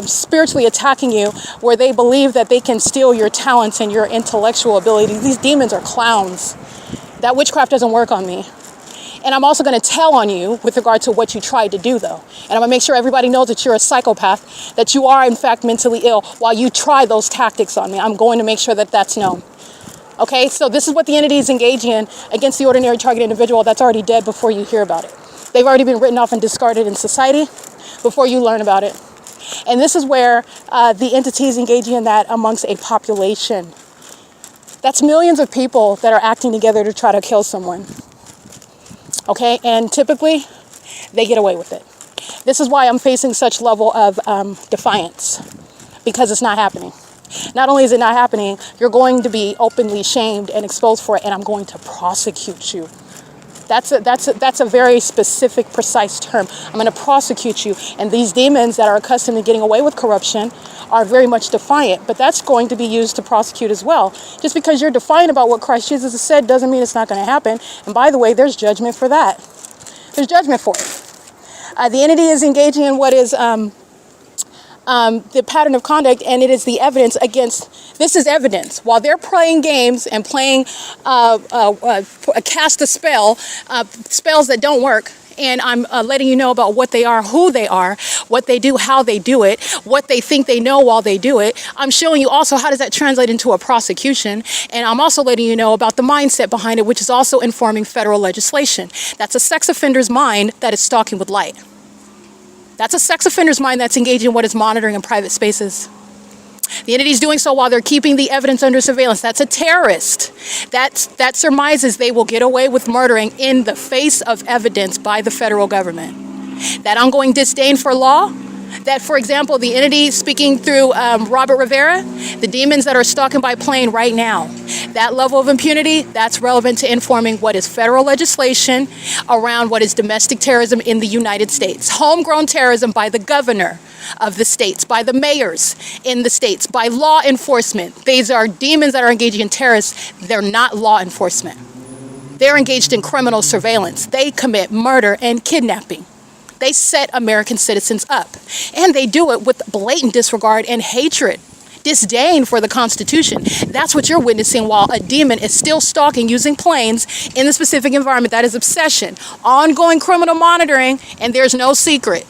spiritually attacking you where they believe that they can steal your talents and your intellectual ability. These demons are clowns. That witchcraft doesn't work on me. And I'm also going to tell on you with regard to what you tried to do, though. And I'm going to make sure everybody knows that you're a psychopath, that you are, in fact, mentally ill while you try those tactics on me. I'm going to make sure that that's known. Okay, so this is what the entity is engaging in against the ordinary target individual that's already dead before you hear about it. They've already been written off and discarded in society before you learn about it. And this is where the entity is engaging in that amongst a population. That's millions of people that are acting together to try to kill someone. Okay, and typically they get away with it. This is why I'm facing such level of defiance, because it's not happening. Not only is it not happening, you're going to be openly shamed and exposed for it, and I'm going to prosecute you. That's a very specific, precise term. I'm going to prosecute you. And these demons that are accustomed to getting away with corruption are very much defiant, but that's going to be used to prosecute as well. Just because you're defiant about what Christ Jesus has said doesn't mean it's not going to happen. And by the way, there's judgment for that. There's judgment for it. The entity is engaging in what is the pattern of conduct, and it is the evidence against, this is evidence. While they're playing games and playing cast a spell, spells that don't work, and I'm letting you know about what they are, who they are, what they do, how they do it, what they think they know while they do it. I'm showing you also how does that translate into a prosecution, and I'm also letting you know about the mindset behind it, which is also informing federal legislation. That's a sex offender's mind that is stalking with light. That's a sex offender's mind that's engaging in what is monitoring in private spaces. The entity is doing so while they're keeping the evidence under surveillance. That's a terrorist. That surmises they will get away with murdering in the face of evidence by the federal government. That ongoing disdain for law, that, for example, the entity speaking through Robert Rivera, the demons that are stalking by plane right now, that level of impunity, that's relevant to informing what is federal legislation around what is domestic terrorism in the United States. Homegrown terrorism by the governor of the states, by the mayors in the states, by law enforcement. These are demons that are engaging in terrorists. They're not law enforcement. They're engaged in criminal surveillance. They commit murder and kidnapping. They set American citizens up, and they do it with blatant disregard and hatred, disdain for the Constitution. That's what you're witnessing while a demon is still stalking using planes in the specific environment. That is obsession, ongoing criminal monitoring, and there's no secret.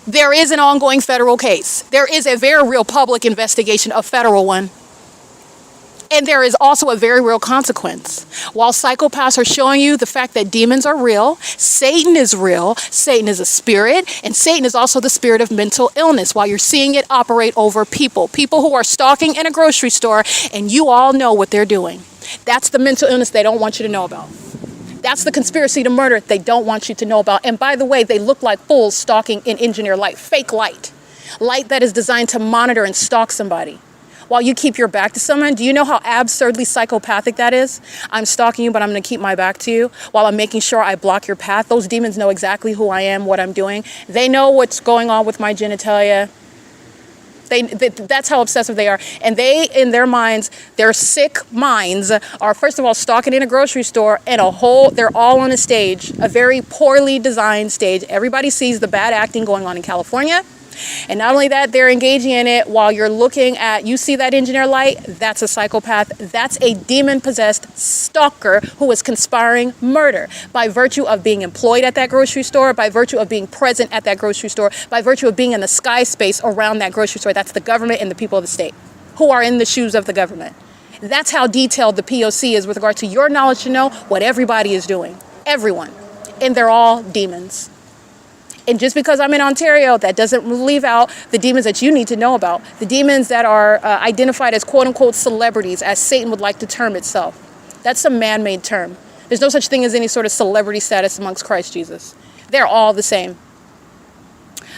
There is an ongoing federal case. There is a very real public investigation, a federal one. And there is also a very real consequence. While psychopaths are showing you the fact that demons are real, Satan is real, Satan is a spirit, and Satan is also the spirit of mental illness while you're seeing it operate over people who are stalking in a grocery store, and you all know what they're doing. That's the mental illness they don't want you to know about. That's the conspiracy to murder they don't want you to know about. And by the way, they look like fools stalking in engineer light, fake light that is designed to monitor and stalk somebody. While you keep your back to someone, do you know how absurdly psychopathic that is? I'm stalking you, but I'm going to keep my back to you while I'm making sure I block your path. Those demons know exactly who I am, what I'm doing. They know what's going on with my genitalia. That's how obsessive they are. And they, in their minds, their sick minds are, first of all, stalking in a grocery store and they're all on a stage, a very poorly designed stage. Everybody sees the bad acting going on in California. And not only that, they're engaging in it while you're looking at, you see that engineer light? That's a psychopath. That's a demon-possessed stalker who is conspiring murder by virtue of being employed at that grocery store, by virtue of being present at that grocery store, by virtue of being in the sky space around that grocery store. That's the government and the people of the state who are in the shoes of the government. That's how detailed the P.O.C. is with regard to your knowledge to know what everybody is doing. Everyone. And they're all demons. And just because I'm in Ontario, that doesn't leave out the demons that you need to know about. The demons that are identified as quote-unquote celebrities, as Satan would like to term itself. That's a man-made term. There's no such thing as any sort of celebrity status amongst Christ Jesus. They're all the same.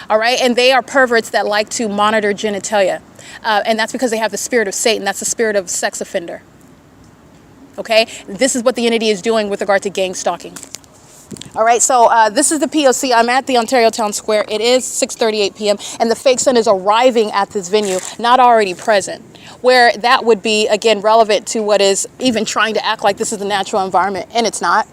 All right? And they are perverts that like to monitor genitalia. And that's because they have the spirit of Satan. That's the spirit of sex offender. Okay? This is what the entity is doing with regard to gang stalking. All right, so this is the P.O.C. I'm at the Ontario Town Square. It is 6:38 p.m. and the fake sun is arriving at this venue, not already present, where that would be, again, relevant to what is even trying to act like this is the natural environment, and it's not.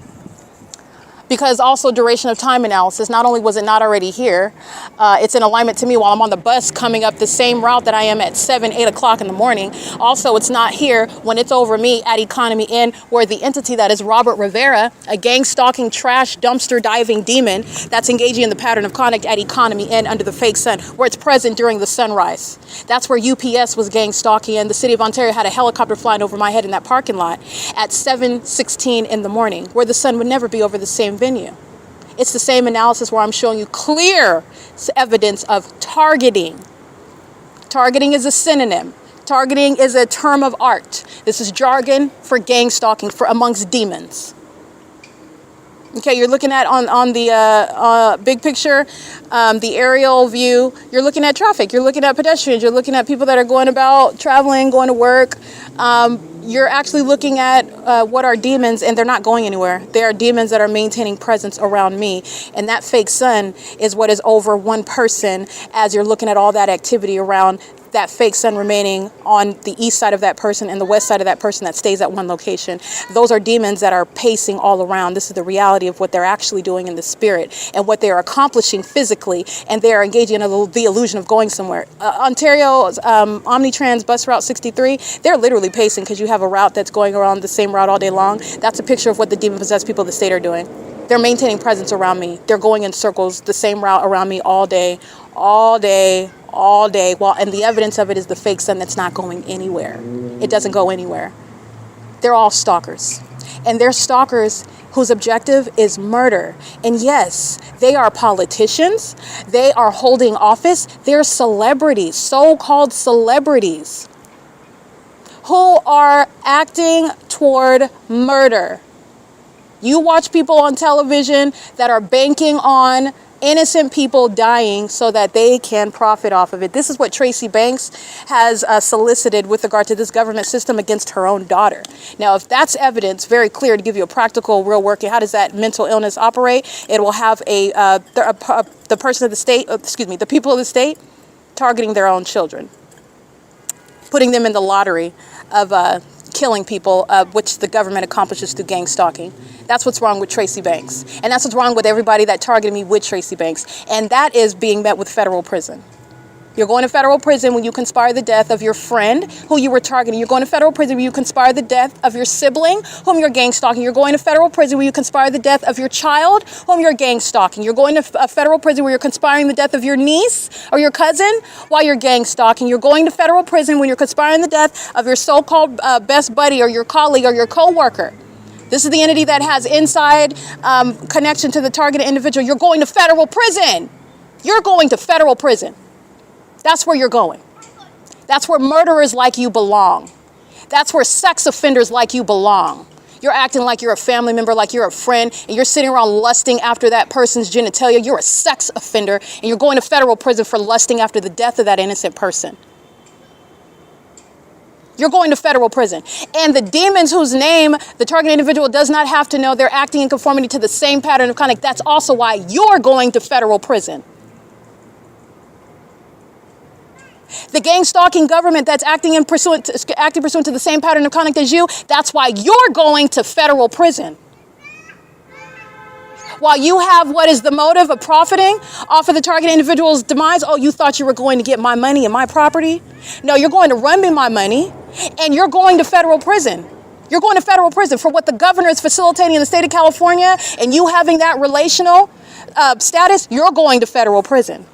because also duration of time analysis, not only was it not already here, it's in alignment to me while I'm on the bus coming up the same route that I am at 7, 8 o'clock in the morning. Also, it's not here when it's over me at Economy Inn, where the entity that is Robert Rivera, a gang stalking, trash, dumpster diving demon that's engaging in the pattern of conduct at Economy Inn under the fake sun, where it's present during the sunrise. That's where UPS was gang stalking, and the city of Ontario had a helicopter flying over my head in that parking lot at 7:16 in the morning, where the sun would never be over the same venue. It's the same analysis where I'm showing you clear evidence of targeting. Targeting is a synonym. Targeting is a term of art. This is jargon for gang stalking for amongst demons. Okay, you're looking at on the big picture, the aerial view, you're looking at traffic, you're looking at pedestrians, you're looking at people that are going about, traveling, going to work. You're actually looking at what are demons, and they're not going anywhere. They are demons that are maintaining presence around me. And that fake sun is what is over one person as you're looking at all that activity around that fake sun remaining on the east side of that person and the west side of that person that stays at one location. Those are demons that are pacing all around. This is the reality of what they're actually doing in the spirit and what they are accomplishing physically, and they are engaging in the illusion of going somewhere. Ontario's OMNITRANS bus route 63, they're literally pacing because you have a route that's going around the same route all day long. That's a picture of what the demon-possessed people of the state are doing. They're maintaining presence around me. They're going in circles, the same route around me all day, all day, all day. Well, and the evidence of it is the fake sun that's not going anywhere. It doesn't go anywhere. They're all stalkers. And they're stalkers whose objective is murder. And yes, they are politicians. They are holding office. They're celebrities, so-called celebrities, who are acting toward murder. You watch people on television that are banking on innocent people dying so that they can profit off of it. This is what Tracy Banks has solicited with regard to this government system against her own daughter. Now, if that's evidence, very clear to give you a practical, real working, how does that mental illness operate? It will have the person of the state, the people of the state targeting their own children, putting them in the lottery of killing people, which the government accomplishes through gang stalking. That's what's wrong with Tracy Banks. And that's what's wrong with everybody that targeted me with Tracy Banks. And that is being met with federal prison. You're going to federal prison when you conspire the death of your friend who you were targeting. You're going to federal prison when you conspire the death of your sibling whom you're gang stalking. You're going to federal prison when you conspire the death of your child whom you're gang stalking. You're going to a federal prison where you're conspiring the death of your niece or your cousin while you're gang stalking. You're going to federal prison when you're conspiring the death of your so-called best buddy or your colleague or your co-worker. This is the entity that has inside connection to the targeted individual. You're going to federal prison. You're going to federal prison. That's where you're going. That's where murderers like you belong. That's where sex offenders like you belong. You're acting like you're a family member, like you're a friend, and you're sitting around lusting after that person's genitalia. You're a sex offender, and you're going to federal prison for lusting after the death of that innocent person. You're going to federal prison. And the demons whose name the target individual does not have to know, they're acting in conformity to the same pattern of conduct. That's also why you're going to federal prison. The gang stalking government that's acting pursuant to the same pattern of conduct as you, that's why you're going to federal prison. While you have what is the motive of profiting off of the target individual's demise, oh, you thought you were going to get my money and my property? No, you're going to run me my money, and you're going to federal prison. You're going to federal prison for what the governor is facilitating in the state of California, and you having that relational status, you're going to federal prison.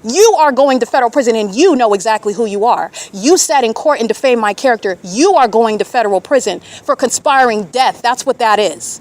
You are going to federal prison, and you know exactly who you are. You sat in court and defamed my character. You are going to federal prison for conspiring death. That's what that is.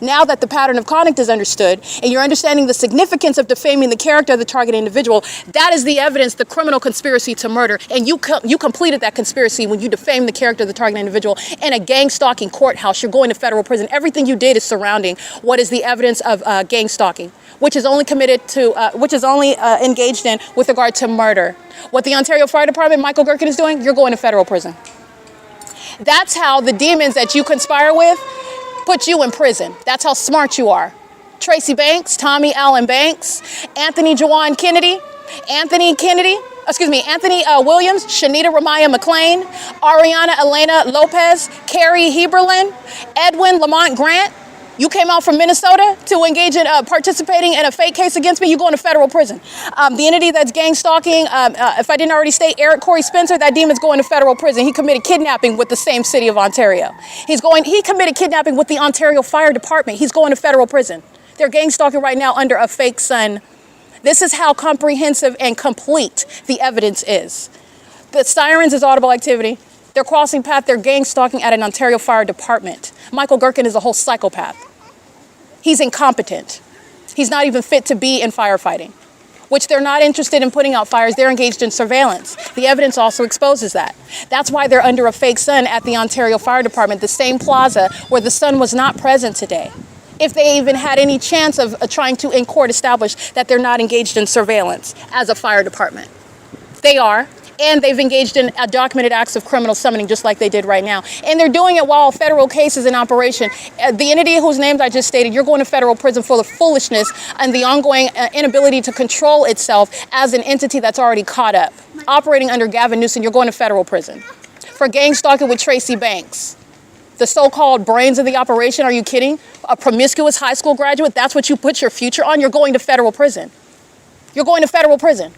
Now that the pattern of conduct is understood and you're understanding the significance of defaming the character of the target individual, that is the evidence, the criminal conspiracy to murder. And you completed that conspiracy when you defamed the character of the target individual in a gang stalking courthouse. You're going to federal prison. Everything you did is surrounding what is the evidence of gang stalking, which is only engaged in with regard to murder. What the Ontario Fire Department, Michael GERKEN, is doing, you're going to federal prison. That's how the demons that you conspire with put you in prison. That's how smart you are. Tracy Banks, Tommy Allen Banks, Anthony Jawan Kennedy, Anthony Williams, Shanita Ramaya McLean, Ariana Elena Lopez, Carrie Heberlin, Edwin Lamont Grant, You came out from Minnesota to engage in participating in a fake case against me, you're going to federal prison. The entity that's gang stalking, if I didn't already state, Eric Corey Spencer, that demon's going to federal prison. He committed kidnapping with the same city of Ontario. He committed kidnapping with the Ontario Fire Department. He's going to federal prison. They're gang stalking right now under a fake son. This is how comprehensive and complete the evidence is. The sirens is audible activity. They're crossing path. They're gang stalking at an Ontario Fire Department. Michael GERKEN is a whole psychopath. He's incompetent. He's not even fit to be in firefighting, which they're not interested in putting out fires. They're engaged in surveillance. The evidence also exposes that. That's why they're under a fake sun at the Ontario Fire Department, the same plaza where the sun was not present today. If they even had any chance of trying to in court establish that they're not engaged in surveillance as a fire department. They are. And they've engaged in documented acts of criminal summoning just like they did right now. And they're doing it while a federal case is in operation. The entity whose names I just stated, you're going to federal prison for the foolishness and the ongoing inability to control itself as an entity that's already caught up. Operating under Gavin Newsom, you're going to federal prison. For gang stalking with Tracy Banks, the so-called brains of the operation, are you kidding? A promiscuous high school graduate, that's what you put your future on? You're going to federal prison. You're going to federal prison.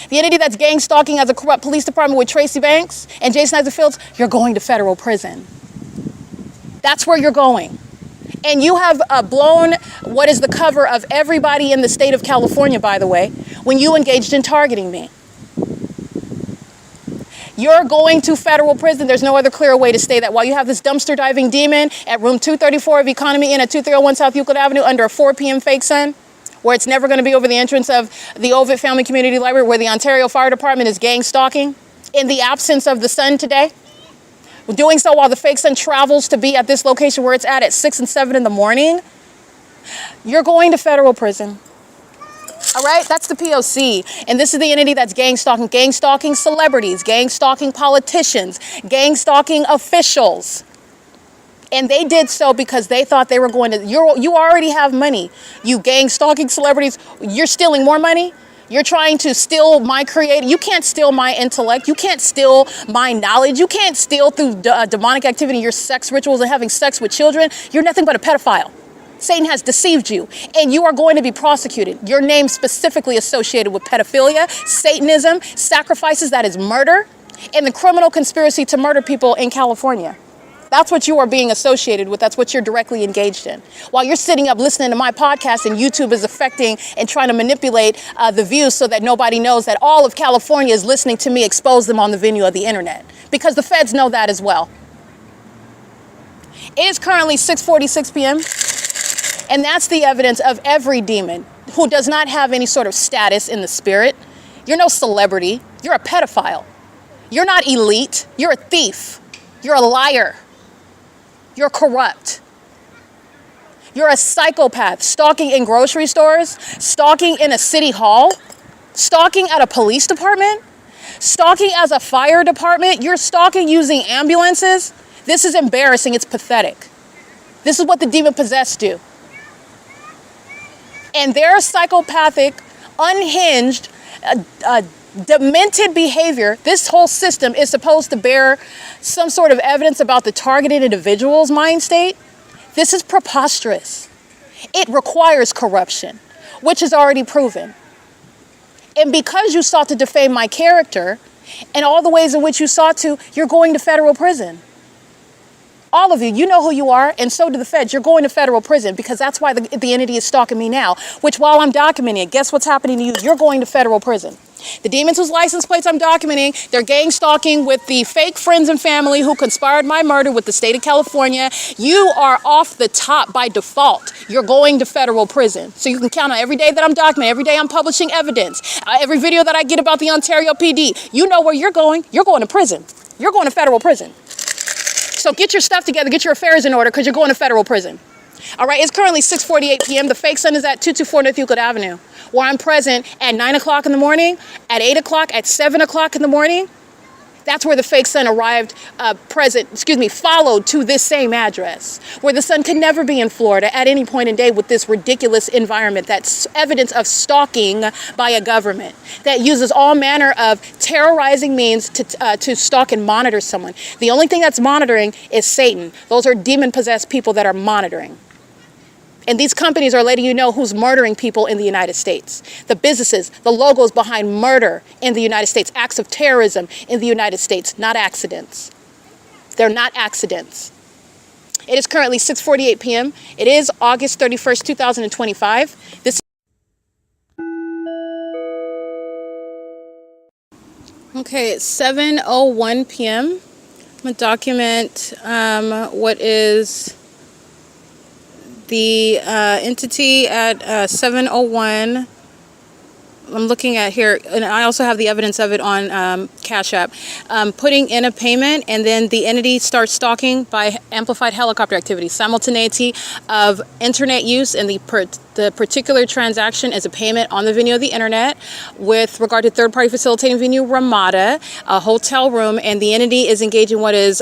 The entity that's gang stalking as a corrupt police department with Tracy Banks and Jason Isaac Fields, you're going to federal prison. That's where you're going. And you have blown what is the cover of everybody in the state of California, by the way, when you engaged in targeting me. You're going to federal prison. There's no other clear way to say that. While you have this dumpster diving demon at room 234 of Economy Inn at 2301 South Euclid Avenue under a 4 p.m. fake sun, where it's never going to be over the entrance of the OVITT Family Community Library, where the Ontario Fire Department is gang stalking in the absence of the sun today. We're doing so while the fake sun travels to be at this location where it's at 6 and 7 in the morning. You're going to federal prison. All right, that's the P.O.C. And this is the entity that's gang stalking celebrities, gang stalking politicians, gang stalking officials. And they did so because they thought they were going to, you already have money. You gang stalking celebrities, you're stealing more money. You're trying to steal my creative. You can't steal my intellect. You can't steal my knowledge. You can't steal through demonic activity, your sex rituals and having sex with children. You're nothing but a pedophile. Satan has deceived you, and you are going to be prosecuted. Your name specifically associated with pedophilia, Satanism, sacrifices, that is murder, and the criminal conspiracy to murder people in California. That's what you are being associated with. That's what you're directly engaged in. While you're sitting up listening to my podcast and YouTube is affecting and trying to manipulate the views so that nobody knows that all of California is listening to me expose them on the venue of the internet. Because the feds know that as well. It is currently 6:46 p.m. And that's the evidence of every demon who does not have any sort of status in the spirit. You're no celebrity. You're a pedophile. You're not elite. You're a thief. You're a liar. You're corrupt. You're a psychopath, stalking in grocery stores, stalking in a city hall, stalking at a police department, stalking as a fire department. You're stalking using ambulances. This is embarrassing. It's pathetic. This is what the demon-possessed do. And their psychopathic, unhinged, demented behavior, this whole system is supposed to bear some sort of evidence about the targeted individual's mind state. This is preposterous. It requires corruption, which is already proven. And because you sought to defame my character and all the ways in which you sought to, you're going to federal prison. All of you know who you are, and so do the feds. You're going to federal prison because that's why the entity is stalking me now, which while I'm documenting it, guess what's happening to you? You're going to federal prison. The demons whose license plates I'm documenting, they're gang stalking with the fake friends and family who conspired my murder with the state of California. You are off the top by default. You're going to federal prison. So you can count on every day that I'm documenting, every day I'm publishing evidence, every video that I get about the Ontario PD. You know where you're going. You're going to prison. You're going to federal prison. So get your stuff together, get your affairs in order, because you're going to federal prison. All right, it's currently 6:48 p.m. The fake sun is at 224 North Euclid Avenue, where I'm present at 9 o'clock in the morning, at 8 o'clock, at 7 o'clock in the morning. That's where the fake sun arrived, followed to this same address, where the sun can never be in Florida at any point in day with this ridiculous environment that's evidence of stalking by a government that uses all manner of terrorizing means to stalk and monitor someone. The only thing that's monitoring is Satan. Those are demon-possessed people that are monitoring. And these companies are letting you know who's murdering people in the United States. The businesses, the logos behind murder in the United States, acts of terrorism in the United States, not accidents. They're not accidents. It is currently 6:48 p.m. It is August 31st, 2025. Okay, it's 7:01 p.m. I'm going to document what is the entity at 7:01. I'm looking at here, and I also have the evidence of it on Cash App. Putting in a payment, and then the entity starts stalking by amplified helicopter activity. Simultaneity of internet use, and the particular transaction is a payment on the venue of the internet. With regard to third-party facilitating venue, Ramada, a hotel room, and the entity is engaging what is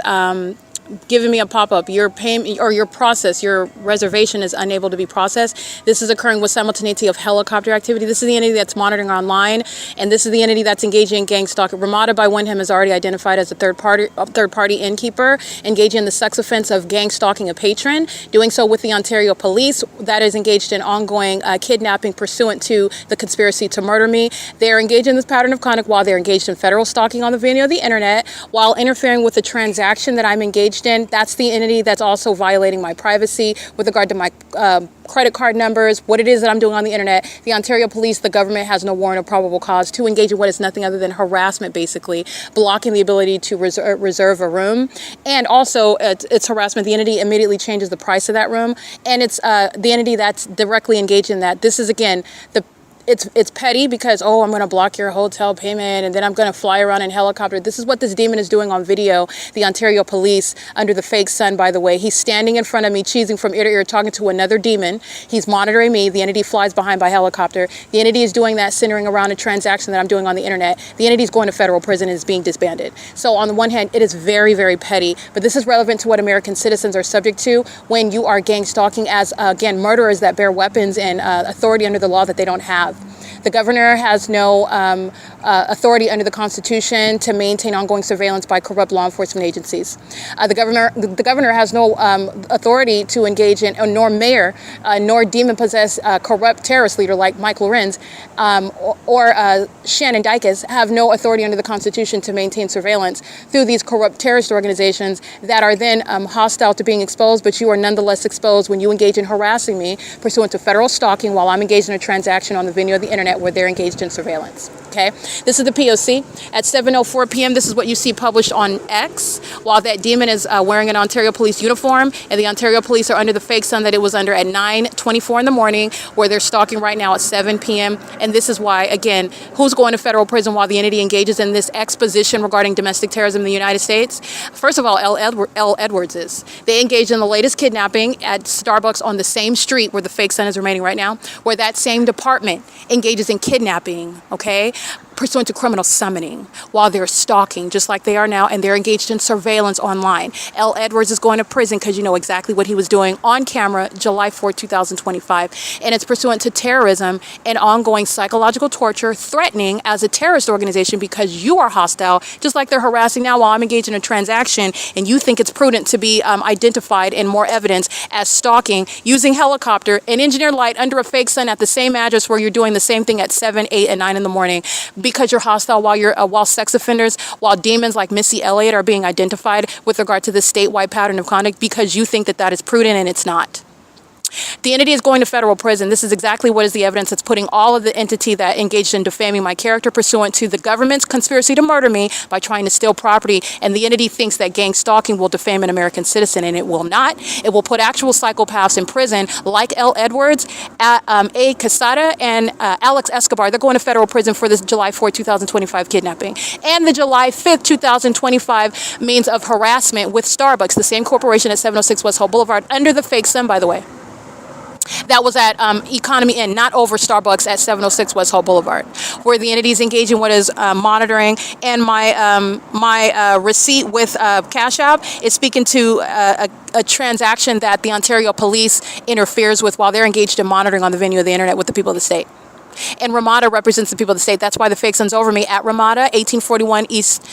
giving me a pop-up. Your payment or your process, your reservation is unable to be processed. This is occurring with simultaneity of helicopter activity. This is the entity that's monitoring online, and this is the entity that's engaging in gang stalking. Ramada by Wyndham is already identified as a third-party innkeeper, engaging in the sex offense of gang stalking a patron, doing so with the Ontario Police that is engaged in ongoing kidnapping pursuant to the conspiracy to murder me. They are engaged in this pattern of conduct while they're engaged in federal stalking on the venue of the internet, while interfering with the transaction that I'm engaged in. That's the entity that's also violating my privacy with regard to my credit card numbers, what it is that I'm doing on the internet. The Ontario Police, the government, has no warrant of probable cause to engage in what is nothing other than harassment, basically, blocking the ability to reserve a room. And also, it's harassment. The entity immediately changes the price of that room, and it's the entity that's directly engaged in that. This is, again, it's petty because, oh, I'm going to block your hotel payment and then I'm going to fly around in helicopter. This is what this demon is doing on video. The Ontario Police, under the fake sun, by the way, he's standing in front of me, cheesing from ear to ear, talking to another demon. He's monitoring me. The entity flies behind by helicopter. The entity is doing that centering around a transaction that I'm doing on the internet. The entity is going to federal prison and is being disbanded. So on the one hand, it is very, very petty, but this is relevant to what American citizens are subject to when you are gang stalking as, again, murderers that bear weapons and authority under the law that they don't have. The governor has no authority under the Constitution to maintain ongoing surveillance by corrupt law enforcement agencies. The governor has no authority to engage in, nor mayor, nor demon-possessed corrupt terrorist leader like Mike LORENZ or Shannon Dykes have no authority under the Constitution to maintain surveillance through these corrupt terrorist organizations that are then hostile to being exposed, but you are nonetheless exposed when you engage in harassing me pursuant to federal stalking while I'm engaged in a transaction on the venue of the internet where they're engaged in surveillance. Okay, this is the P.O.C. At 7:04 p.m. This is what you see published on X. While that demon is wearing an Ontario Police uniform, and the Ontario Police are under the fake sun that it was under at 9:24 in the morning, where they're stalking right now at 7 p.m. And this is why, again, who's going to federal prison while the entity engages in this exposition regarding domestic terrorism in the United States? First of all, L. Edwards is. They engaged in the latest kidnapping at Starbucks on the same street where the fake sun is remaining right now, where that same department engages in kidnapping, okay, pursuant to criminal summoning while they're stalking, just like they are now, and they're engaged in surveillance online. L. Edwards is going to prison because you know exactly what he was doing on camera July 4, 2025, and it's pursuant to terrorism and ongoing psychological torture, threatening as a terrorist organization because you are hostile, just like they're harassing now while I'm engaged in a transaction, and you think it's prudent to be identified in more evidence as stalking using helicopter and engineered light under a fake sun at the same address where you're doing the same thing at 7, 8, and 9 in the morning. Because you're hostile while sex offenders, while demons like Missy Elliott are being identified with regard to this statewide pattern of conduct because you think that that is prudent and it's not. The entity is going to federal prison. This is exactly what is the evidence that's putting all of the entity that engaged in defaming my character pursuant to the government's conspiracy to murder me by trying to steal property. And the entity thinks that gang stalking will defame an American citizen, and it will not. It will put actual psychopaths in prison like L. Edwards, A. Quesada, and Alex Escobar. They're going to federal prison for this July 4, 2025 kidnapping. And the July 5th, 2025 means of harassment with Starbucks, the same corporation at 706 West Hall Boulevard, under the fake sun, by the way. That was at Economy Inn, not over Starbucks at 706 West Hall Boulevard, where the entity is engaging what is monitoring. And my receipt with Cash App is speaking to a transaction that the Ontario Police interferes with while they're engaged in monitoring on the venue of the internet with the people of the state. And Ramada represents the people of the state. That's why the fake sun's over me at Ramada, 1841 East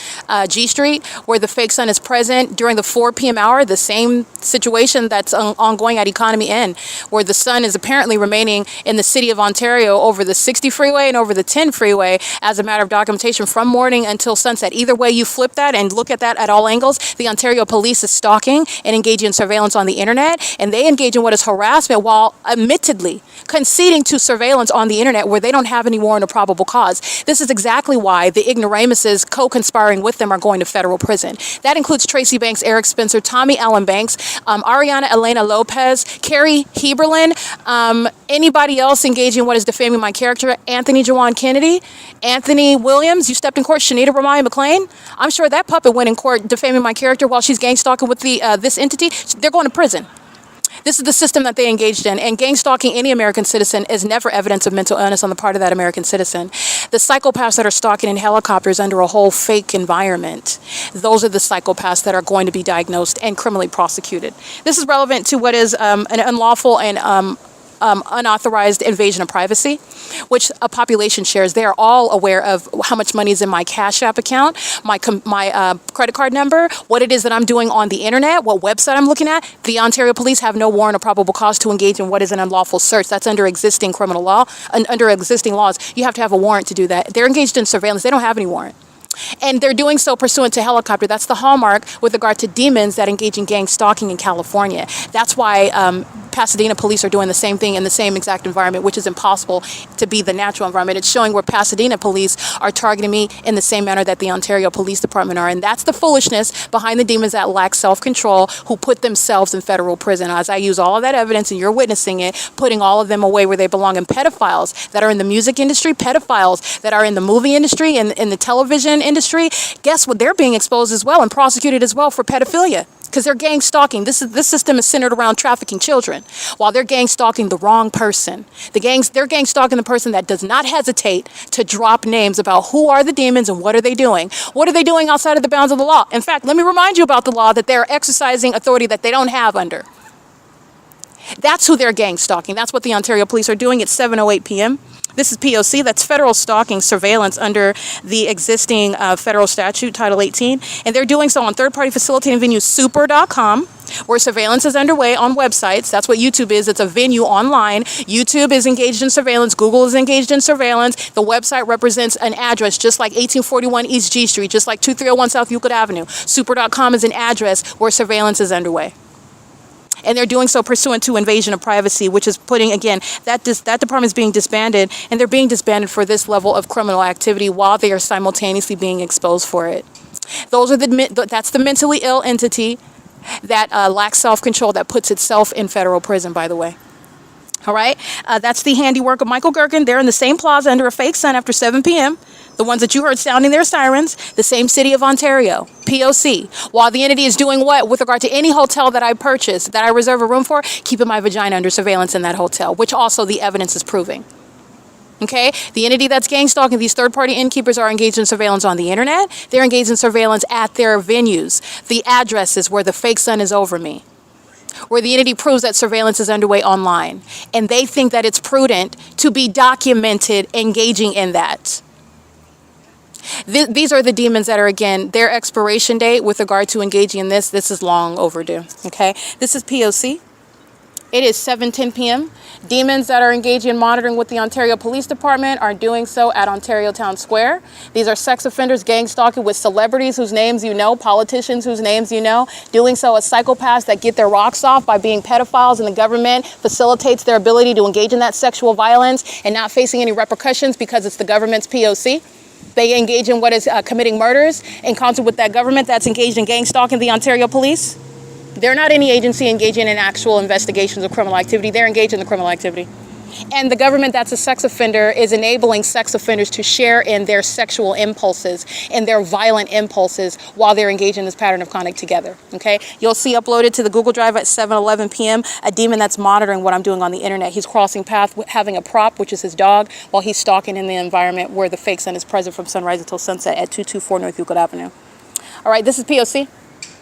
G Street, where the fake sun is present during the 4 p.m. hour, the same situation that's ongoing at Economy Inn, where the sun is apparently remaining in the city of Ontario over the 60 freeway and over the 10 freeway as a matter of documentation from morning until sunset. Either way you flip that and look at that at all angles, the Ontario police is stalking and engaging in surveillance on the internet, and they engage in what is harassment while admittedly conceding to surveillance on the internet where they don't have any warrant or probable cause. This is exactly why the ignoramuses co-conspiring with them are going to federal prison. That includes Tracy Banks, Eric Spencer, Tommy Allen Banks, Ariana Elena Lopez, Carrie Heberlin, anybody else engaging in what is defaming my character, Anthony Jawan Kennedy, Anthony Williams, you stepped in court, Shanita Ramaya McLean. I'm sure that puppet went in court defaming my character while she's gang stalking with this entity. They're going to prison. This is the system that they engaged in, and gang stalking any American citizen is never evidence of mental illness on the part of that American citizen. The psychopaths that are stalking in helicopters under a whole fake environment, those are the psychopaths that are going to be diagnosed and criminally prosecuted. This is relevant to what is an unlawful and unauthorized invasion of privacy, which a population shares. They are all aware of how much money is in my Cash App account, my credit card number, what it is that I'm doing on the internet, what website I'm looking at. The Ontario police have no warrant or probable cause to engage in what is an unlawful search. That's under existing criminal law, under existing laws. You have to have a warrant to do that. They're engaged in surveillance. They don't have any warrant. And they're doing so pursuant to helicopter. That's the hallmark with regard to demons that engage in gang stalking in California. That's why Pasadena police are doing the same thing in the same exact environment, which is impossible to be the natural environment. It's showing where Pasadena police are targeting me in the same manner that the Ontario Police Department are. And that's the foolishness behind the demons that lack self-control, who put themselves in federal prison. As I use all of that evidence and you're witnessing it, putting all of them away where they belong. And pedophiles that are in the music industry, pedophiles that are in the movie industry and in the television industry, guess what? They're being exposed as well and prosecuted as well for pedophilia, because they're gang stalking. This system is centered around trafficking children, while they're gang stalking the wrong person. They're gang stalking the person that does not hesitate to drop names about who are the demons and what are they doing. What are they doing outside of the bounds of the law? In fact, let me remind you about the law that they're exercising authority that they don't have under. That's who they're gang stalking. That's what the Ontario police are doing at 7:08 p.m. This is P.O.C. That's federal stalking surveillance under the existing federal statute, Title 18. And they're doing so on third-party facilitating venue super.com, where surveillance is underway on websites. That's what YouTube is. It's a venue online. YouTube is engaged in surveillance. Google is engaged in surveillance. The website represents an address, just like 1841 East G Street, just like 2301 South Euclid Avenue. Super.com is an address where surveillance is underway. And they're doing so pursuant to invasion of privacy, which is putting, again, that department is being disbanded, and they're being disbanded for this level of criminal activity while they are simultaneously being exposed for it. That's the mentally ill entity that lacks self-control, that puts itself in federal prison, by the way. All right? That's the handiwork of Michael Gerken. They're in the same plaza under a fake sun after 7 p.m., the ones that you heard sounding their sirens, the same city of Ontario, P.O.C. While the entity is doing what with regard to any hotel that I purchase, that I reserve a room for, keeping my vagina under surveillance in that hotel, which also the evidence is proving. Okay? The entity that's gang stalking, these third-party innkeepers are engaged in surveillance on the internet. They're engaged in surveillance at their venues, the addresses where the fake sun is over me, where the entity proves that surveillance is underway online. And they think that it's prudent to be documented engaging in that. These are the demons that are, again, their expiration date with regard to engaging in this. This is long overdue, okay? This is P.O.C. It is 7:10 p.m. Demons that are engaging in monitoring with the Ontario Police Department are doing so at Ontario Town Square. These are sex offenders gang stalking with celebrities whose names you know, politicians whose names you know, doing so as psychopaths that get their rocks off by being pedophiles, and the government facilitates their ability to engage in that sexual violence and not facing any repercussions because it's the government's P.O.C. They engage in what is committing murders in concert with that government that's engaged in gang stalking the Ontario police. They're not any agency engaging in actual investigations of criminal activity. They're engaged in the criminal activity. And the government that's a sex offender is enabling sex offenders to share in their sexual impulses and their violent impulses while they're engaged in this pattern of conduct together, okay? You'll see uploaded to the Google Drive at 7:11 p.m. a demon that's monitoring what I'm doing on the internet. He's crossing path, having a prop, which is his dog, while he's stalking in the environment where the fake sun is present from sunrise until sunset at 224 North Euclid Avenue. All right, this is P.O.C.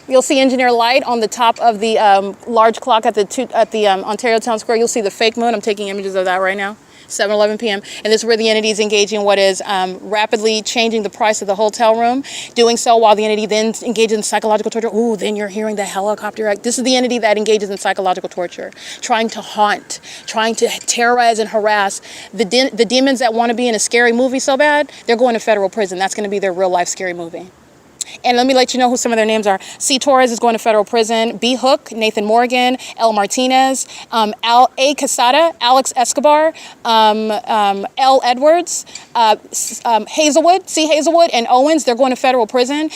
You'll see engineer light on the top of the large clock at the Ontario Town Square. You'll see the fake moon. I'm taking images of that right now. 7:11 p.m. And this is where the entity is engaging what is rapidly changing the price of the hotel room, doing so while the entity then engages in psychological torture. Ooh, then you're hearing the helicopter act. This is the entity that engages in psychological torture, trying to haunt, trying to terrorize and harass. The demons that want to be in a scary movie so bad, they're going to federal prison. That's going to be their real life scary movie. And let me let you know who some of their names are. C. Torres is going to federal prison. B. Hook, Nathan Morgan, L. Martinez, A. Quesada, Alex Escobar, L. Edwards, Hazelwood, C. Hazelwood, and Owens, they're going to federal prison.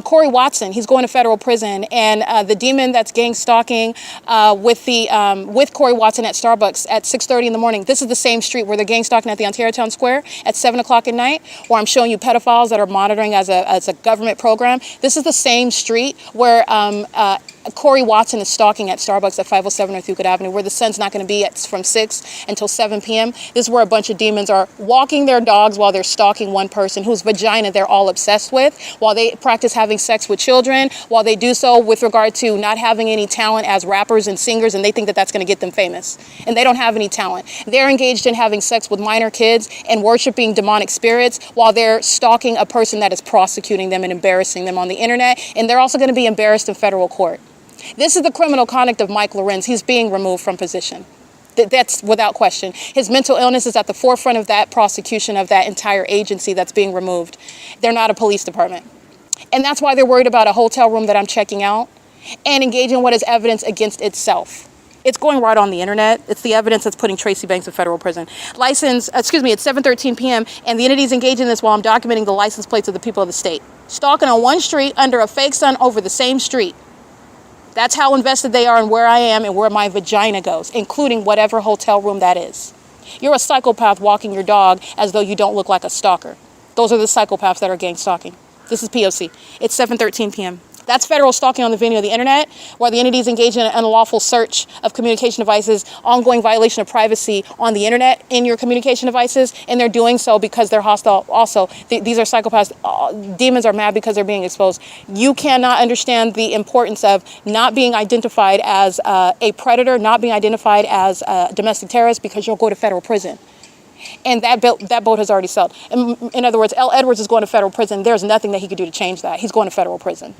Corey Watson, he's going to federal prison. And the demon that's gang stalking with Corey Watson at Starbucks at 6:30 in the morning. This is the same street where they're gang stalking at the Ontario Town Square at 7 o'clock at night, where I'm showing you pedophiles that are monitoring as a government program. This is the same street where Corey Watson is stalking at Starbucks at 507 North Euclid Avenue, where the sun's not going to be from 6 until 7 p.m. This is where a bunch of demons are walking their dogs while they're stalking one person whose vagina they're all obsessed with, while they practice having sex with children, while they do so with regard to not having any talent as rappers and singers, and they think that that's going to get them famous. And they don't have any talent. They're engaged in having sex with minor kids and worshiping demonic spirits while they're stalking a person that is prosecuting them and embarrassing them on the internet. And they're also going to be embarrassed in federal court. This is the criminal conduct of Mike Lorenz. He's being removed from position. That's without question. His mental illness is at the forefront of that prosecution of that entire agency that's being removed. They're not a police department. And that's why they're worried about a hotel room that I'm checking out and engaging what is evidence against itself. It's going right on the internet. It's the evidence that's putting Tracy Banks in federal prison. It's 7:13 p.m. and the entity's engaging in this while I'm documenting the license plates of the people of the state. Stalking on one street under a fake sun over the same street. That's how invested they are in where I am and where my vagina goes, including whatever hotel room that is. You're a psychopath walking your dog as though you don't look like a stalker. Those are the psychopaths that are gang stalking. This is P.O.C. It's 7:13 p.m. That's federal stalking on the venue of the internet, where the entity is engaged in an unlawful search of communication devices, ongoing violation of privacy on the internet in your communication devices, and they're doing so because they're hostile. Also, these are psychopaths. Demons are mad because they're being exposed. You cannot understand the importance of not being identified as a predator, not being identified as a domestic terrorist, because you'll go to federal prison. And that boat has already sailed. In other words, L. Edwards is going to federal prison. There's nothing that he could do to change that. He's going to federal prison.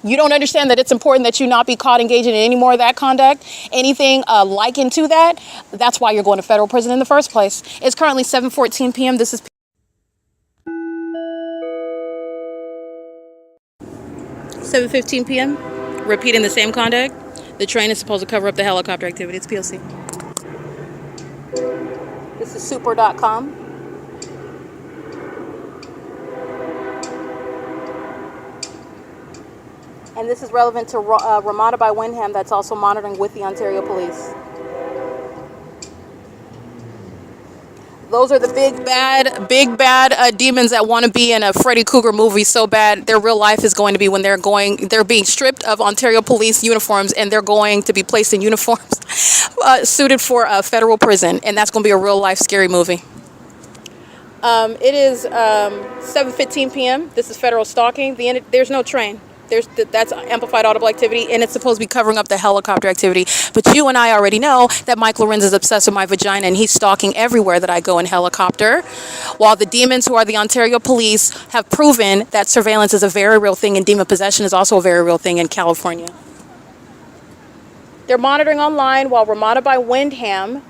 You don't understand that it's important that you not be caught engaging in any more of that conduct, anything likened to that. That's why you're going to federal prison in the first place. It's currently 7:14 p.m. This is 7:15 p.m. Repeating the same conduct. The train is supposed to cover up the helicopter activity. It's P.O.C. This is super.com. And this is relevant to Ramada by Wyndham, that's also monitoring with the Ontario Police. Those are the big bad demons that want to be in a Freddy Krueger movie so bad. Their real life is going to be when they're being stripped of Ontario Police uniforms, and they're going to be placed in uniforms suited for a federal prison, and that's going to be a real life scary movie. It is 7:15 p.m. This is federal stalking. There's no train. That's amplified audible activity, and it's supposed to be covering up the helicopter activity. But you and I already know that Mike Lorenz is obsessed with my vagina, and he's stalking everywhere that I go in helicopter, while the demons who are the Ontario Police have proven that surveillance is a very real thing, and demon possession is also a very real thing in California. They're monitoring online while Ramada by Wyndham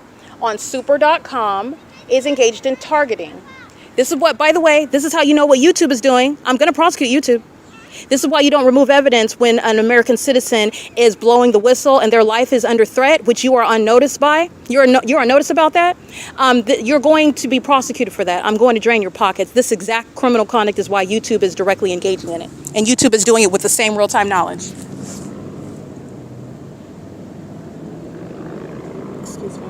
on super.com is engaged in targeting. This is what, by the way, this is how you know what YouTube is doing. I'm going to prosecute YouTube. This is why you don't remove evidence when an American citizen is blowing the whistle and their life is under threat, which you are unnoticed by. You're unnoticed about that. You're going to be prosecuted for that. I'm going to drain your pockets. This exact criminal conduct is why YouTube is directly engaging in it. And YouTube is doing it with the same real-time knowledge. Excuse me.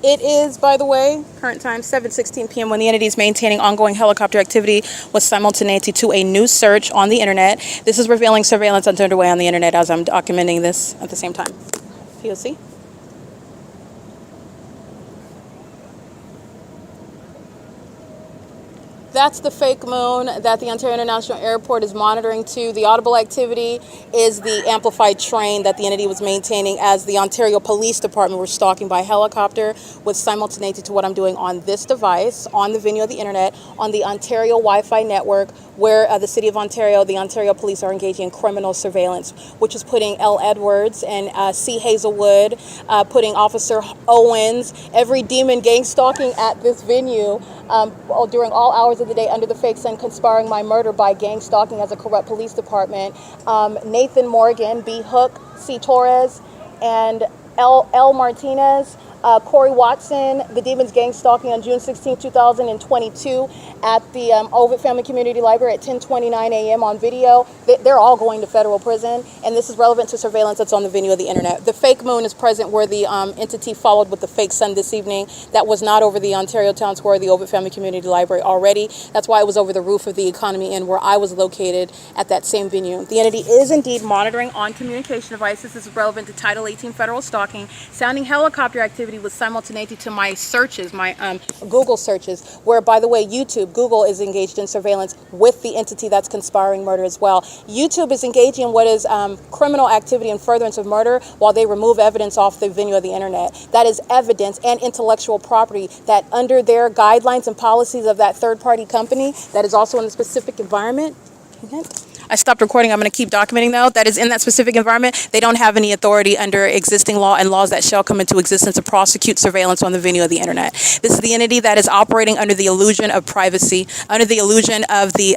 It is, by the way, current time 7:16 p.m. when the entity is maintaining ongoing helicopter activity with simultaneity to a new search on the internet. This is revealing surveillance that's underway on the internet as I'm documenting this at the same time. POC. That's the fake moon that the Ontario International Airport is monitoring to. The audible activity is the amplified train that the entity was maintaining as the Ontario Police Department were stalking by helicopter with simultaneity to what I'm doing on this device, on the venue of the internet, on the Ontario Wi-Fi network, where the City of Ontario, the Ontario Police are engaging in criminal surveillance, which is putting L. Edwards and C. Hazelwood, putting Officer Owens, every demon gang stalking at this venue during all hours of the day under the fake sun, conspiring my murder by gang stalking as a corrupt police department. Nathan Morgan, B. Hook, C. Torres, and L. Martinez, Corey Watson, the Demons gang stalking on June 16, 2022 at the OVITT Family Community Library at 10:29 a.m. on video. They're all going to federal prison, and this is relevant to surveillance that's on the venue of the internet. The fake moon is present where the entity followed with the fake sun this evening. That was not over the Ontario Town Square, the OVITT Family Community Library already. That's why it was over the roof of the Economy Inn where I was located at that same venue. The entity is indeed monitoring on communication devices. This is relevant to Title 18 federal stalking, sounding helicopter activity with simultaneity to my searches, my Google searches, where, by the way, Google is engaged in surveillance with the entity that's conspiring murder as well. YouTube is engaging in what is criminal activity and furtherance of murder while they remove evidence off the venue of the internet. That is evidence and intellectual property that under their guidelines and policies of that third-party company that is also in the specific environment. Okay. I stopped recording. I'm going to keep documenting, though. That is in that specific environment. They don't have any authority under existing law and laws that shall come into existence to prosecute surveillance on the venue of the internet. This is the entity that is operating under the illusion of privacy, under the illusion of the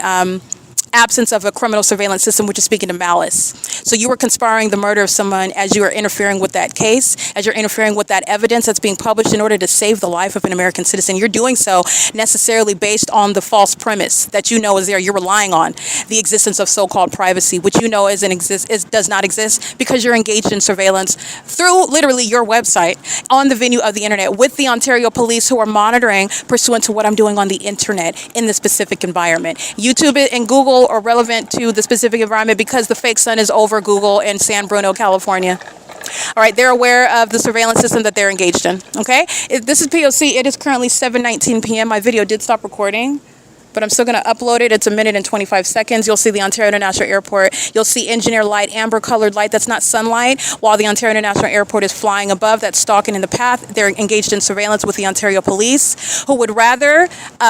absence of a criminal surveillance system, which is speaking to malice. So you were conspiring the murder of someone as you are interfering with that case, as you're interfering with that evidence that's being published in order to save the life of an American citizen. You're doing so necessarily based on the false premise that you know is there. You're relying on the existence of so-called privacy, which you know does not exist because you're engaged in surveillance through literally your website on the venue of the internet with the Ontario Police who are monitoring pursuant to what I'm doing on the internet in the specific environment. YouTube and Google are relevant to the specific environment because the fake sun is over Google in San Bruno, California. All right, they're aware of the surveillance system that they're engaged in, okay? This is P.O.C. It is currently 7:19 p.m. My video did stop recording, but I'm still going to upload it. It's 1 minute and 25 seconds. You'll see the Ontario International Airport. You'll see engineer light, amber-colored light. That's not sunlight. While the Ontario International Airport is flying above, that's stalking in the path. They're engaged in surveillance with the Ontario Police, who would rather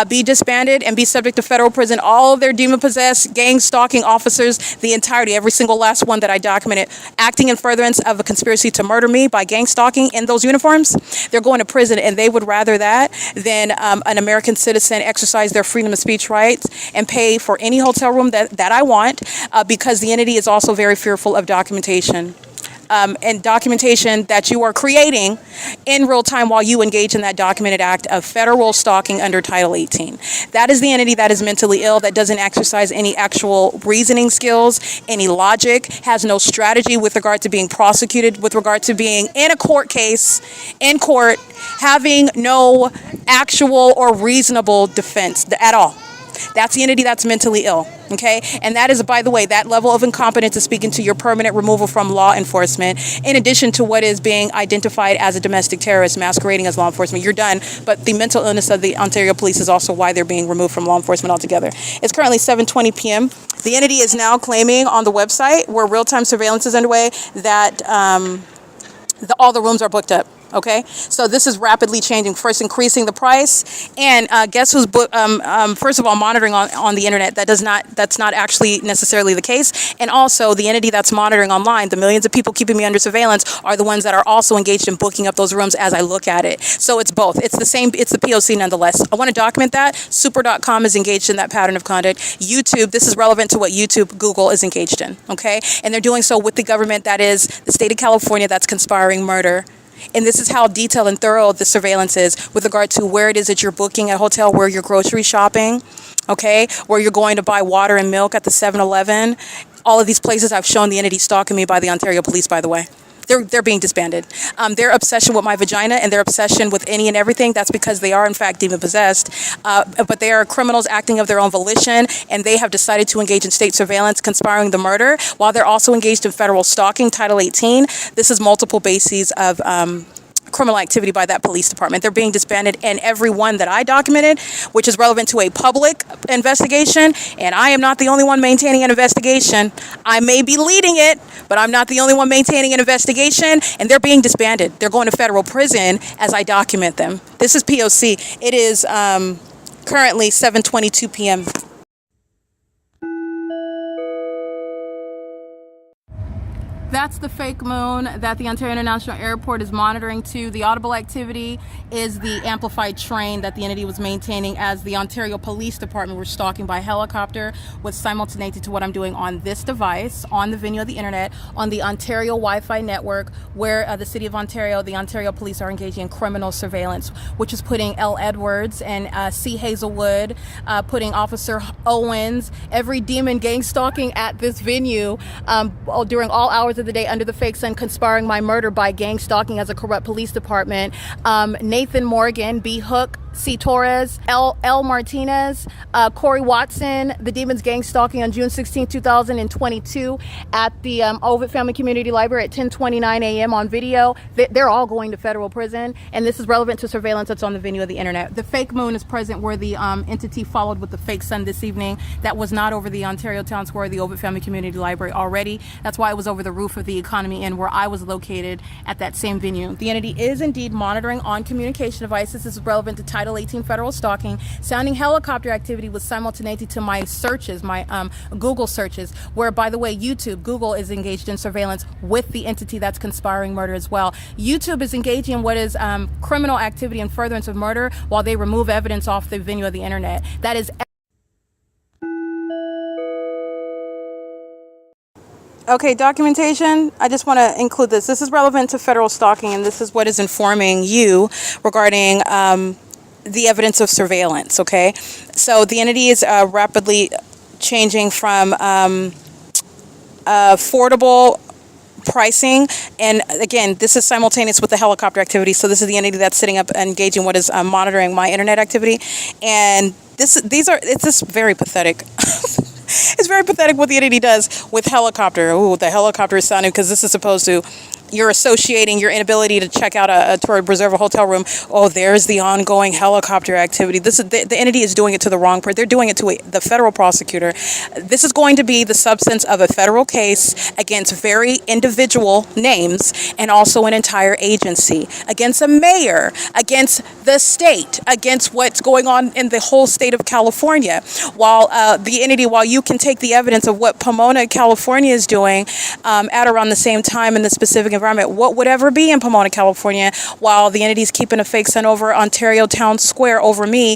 be disbanded and be subject to federal prison. All of their demon-possessed, gang-stalking officers, the entirety, every single last one that I documented, acting in furtherance of a conspiracy to murder me by gang-stalking in those uniforms, they're going to prison, and they would rather that than an American citizen exercise their freedom of speech rights and pay for any hotel room that I want because the entity is also very fearful of documentation. And documentation that you are creating in real time while you engage in that documented act of federal stalking under Title 18. That is the entity that is mentally ill, that doesn't exercise any actual reasoning skills, any logic, has no strategy with regard to being prosecuted, with regard to being in a court case, in court, having no actual or reasonable defense at all. That's the entity that's mentally ill, okay? And that is, by the way, that level of incompetence is speaking to your permanent removal from law enforcement, in addition to what is being identified as a domestic terrorist masquerading as law enforcement. You're done, but the mental illness of the Ontario Police is also why they're being removed from law enforcement altogether. It's currently 7:20 p.m. The entity is now claiming on the website, where real-time surveillance is underway, that all the rooms are booked up. Okay, so this is rapidly changing. First, increasing the price, and guess who's first of all monitoring on the internet? That's not actually necessarily the case. And also, the entity that's monitoring online, the millions of people keeping me under surveillance, are the ones that are also engaged in booking up those rooms as I look at it. So it's both. It's the same. It's the P.O.C. nonetheless. I want to document that. Super.com is engaged in that pattern of conduct. YouTube. This is relevant to what Google is engaged in. Okay, and they're doing so with the government that is the state of California that's conspiring murder. And this is how detailed and thorough the surveillance is with regard to where it is that you're booking a hotel, where you're grocery shopping, okay, where you're going to buy water and milk at the 7-Eleven. All of these places I've shown the entity stalking me by the Ontario Police, by the way. They're being disbanded. Their obsession with my vagina and their obsession with any and everything, that's because they are in fact demon-possessed. But they are criminals acting of their own volition, and they have decided to engage in state surveillance, conspiring the murder, while they're also engaged in federal stalking, Title 18. This is multiple bases of criminal activity by that police department. They're being disbanded, and every one that I documented, which is relevant to a public investigation, and I am not the only one maintaining an investigation. I may be leading it, but I'm not the only one maintaining an investigation, and they're being disbanded. They're going to federal prison as I document them. This is P.O.C. It is currently 7:22 p.m. That's the fake moon that the Ontario International Airport is monitoring to. The audible activity is the amplified train that the entity was maintaining as the Ontario Police Department were stalking by helicopter with simultaneity to what I'm doing on this device, on the venue of the internet, on the Ontario Wi-Fi network, where the City of Ontario, the Ontario Police are engaging in criminal surveillance, which is putting L. Edwards and C. Hazelwood, putting Officer Owens, every demon gang stalking at this venue during all hours of the day under the fake sun, conspiring my murder by gang stalking as a corrupt police department. Nathan Morgan, B. Hook, C. Torres, L. Martinez, Corey Watson, the Demons gang stalking on June 16, 2022 at the OVITT Family Community Library at 10:29 a.m. on video. They're all going to federal prison, and this is relevant to surveillance that's on the venue of the internet. The fake moon is present where the entity followed with the fake sun this evening. That was not over the Ontario Town Square, the OVITT Family Community Library already. That's why it was over the roof of the Economy Inn where I was located at that same venue. The entity is indeed monitoring on communication devices. This is relevant to Title 18 federal stalking. Sounding helicopter activity was simultaneity to my searches, my Google searches, where, by the way, Google is engaged in surveillance with the entity that's conspiring murder as well. YouTube is engaging in what is criminal activity and furtherance of murder while they remove evidence off the venue of the internet. That is okay, documentation. I just want to include this. This is relevant to federal stalking, and this is what is informing you regarding the evidence of surveillance, okay? So the entity is rapidly changing from affordable pricing, and again, this is simultaneous with the helicopter activity. So this is the entity that's sitting up and engaging what is monitoring my internet activity, and it's just very pathetic. It's very pathetic what the entity does with helicopter. Ooh, the helicopter is sounding, because this is supposed to, you're associating your inability to check out to reserve a hotel room. Oh, there's the ongoing helicopter activity. This is the entity is doing it to the wrong person. They're doing it to the federal prosecutor. This is going to be the substance of a federal case against very individual names and also an entire agency, against a mayor, against the state, against what's going on in the whole state of California. While while you can take the evidence of what Pomona, California is doing at around the same time in the specific environment, what would ever be in Pomona, California, while the entity's keeping a fake sun over Ontario Town Square over me,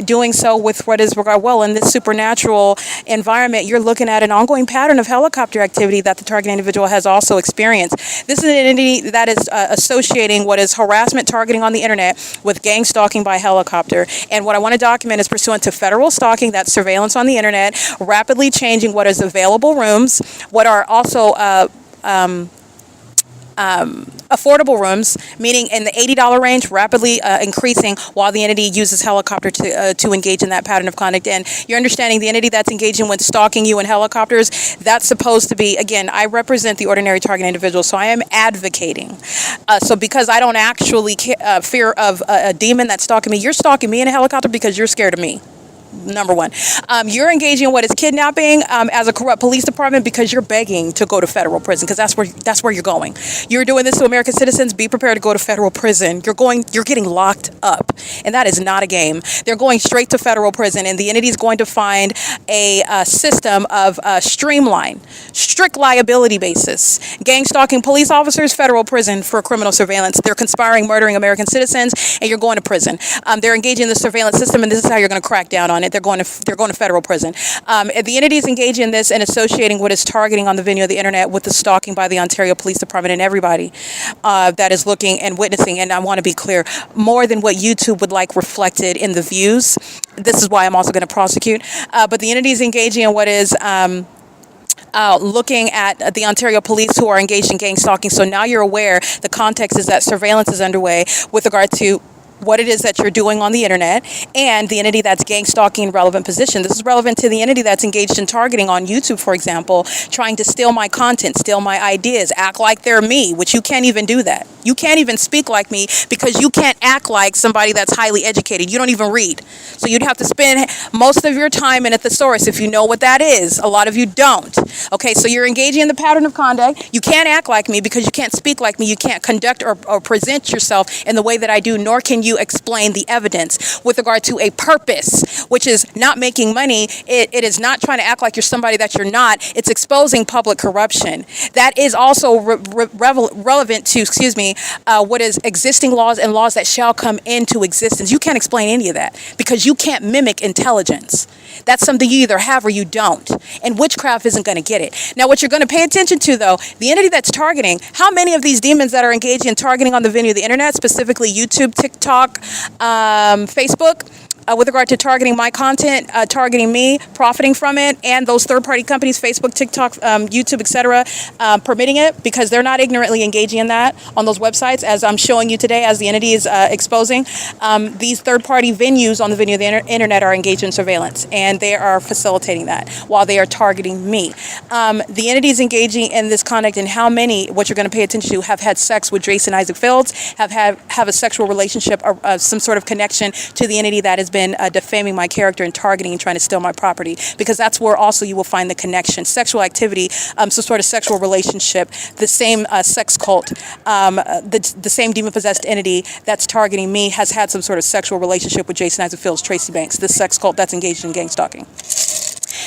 doing so with what is regard, well, in this supernatural environment, you're looking at an ongoing pattern of helicopter activity that the target individual has also experienced. This is an entity that is associating what is harassment targeting on the internet with gang stalking by helicopter. And what I want to document is pursuant to federal stalking, that's surveillance on the internet, rapidly changing what is available rooms, what are also affordable rooms, meaning in the $80 range, rapidly increasing while the entity uses helicopter to engage in that pattern of conduct. And you're understanding the entity that's engaging with stalking you in helicopters, that's supposed to be, again, I represent the ordinary target individual, so I am advocating. So because I don't actually fear of a demon that's stalking me, you're stalking me in a helicopter because you're scared of me. Number one, you're engaging in what is kidnapping as a corrupt police department because you're begging to go to federal prison, because that's where you're going. You're doing this to American citizens. Be prepared to go to federal prison. You're getting locked up, and that is not a game. They're going straight to federal prison, and the entity is going to find a system of streamline, strict liability basis. Gang stalking police officers, federal prison for criminal surveillance. They're conspiring, murdering American citizens, and you're going to prison. They're engaging in the surveillance system, and this is how you're going to crack down on it. They're going to federal prison. The entity is engaging in this and associating what is targeting on the venue of the internet with the stalking by the Ontario Police Department and everybody that is looking and witnessing. And I want to be clear, more than what YouTube would like reflected in the views. This is why I'm also going to prosecute. But the entity is engaging in what is looking at the Ontario police who are engaged in gang stalking. So now you're aware the context is that surveillance is underway with regard to what it is that you're doing on the internet, and the entity that's gang stalking relevant position. This is relevant to the entity that's engaged in targeting on YouTube, for example, trying to steal my content, steal my ideas, act like they're me, which you can't even do that. You can't even speak like me because you can't act like somebody that's highly educated. You don't even read. So you'd have to spend most of your time in a thesaurus if you know what that is. A lot of you don't. Okay, so you're engaging in the pattern of conduct. You can't act like me because you can't speak like me. You can't conduct or present yourself in the way that I do, nor can you explain the evidence with regard to a purpose, which is not making money. It is not trying to act like you're somebody that you're not. It's exposing public corruption. That is also relevant to, what is existing laws and laws that shall come into existence. You can't explain any of that because you can't mimic intelligence. That's something you either have or you don't. And witchcraft isn't going to get it. Now, what you're going to pay attention to, though, the entity that's targeting, how many of these demons that are engaged in targeting on the venue of the internet, specifically YouTube, TikTok, Facebook, with regard to targeting my content, targeting me, profiting from it, and those third-party companies, Facebook, TikTok, YouTube, etc., permitting it because they're not ignorantly engaging in that on those websites, as I'm showing you today, as the entity is exposing. These third-party venues on the venue of the internet are engaged in surveillance, and they are facilitating that while they are targeting me. The entity is engaging in this conduct, and how many, what you're going to pay attention to, have had sex with Jason Isaac Fields, have a sexual relationship or some sort of connection to the entity that has been defaming my character and targeting and trying to steal my property, because that's where also you will find the connection. Sexual activity, some sort of sexual relationship, the same sex cult, the same demon-possessed entity that's targeting me has had some sort of sexual relationship with Jason Isaac Fields, Tracy Banks, this sex cult that's engaged in gang stalking.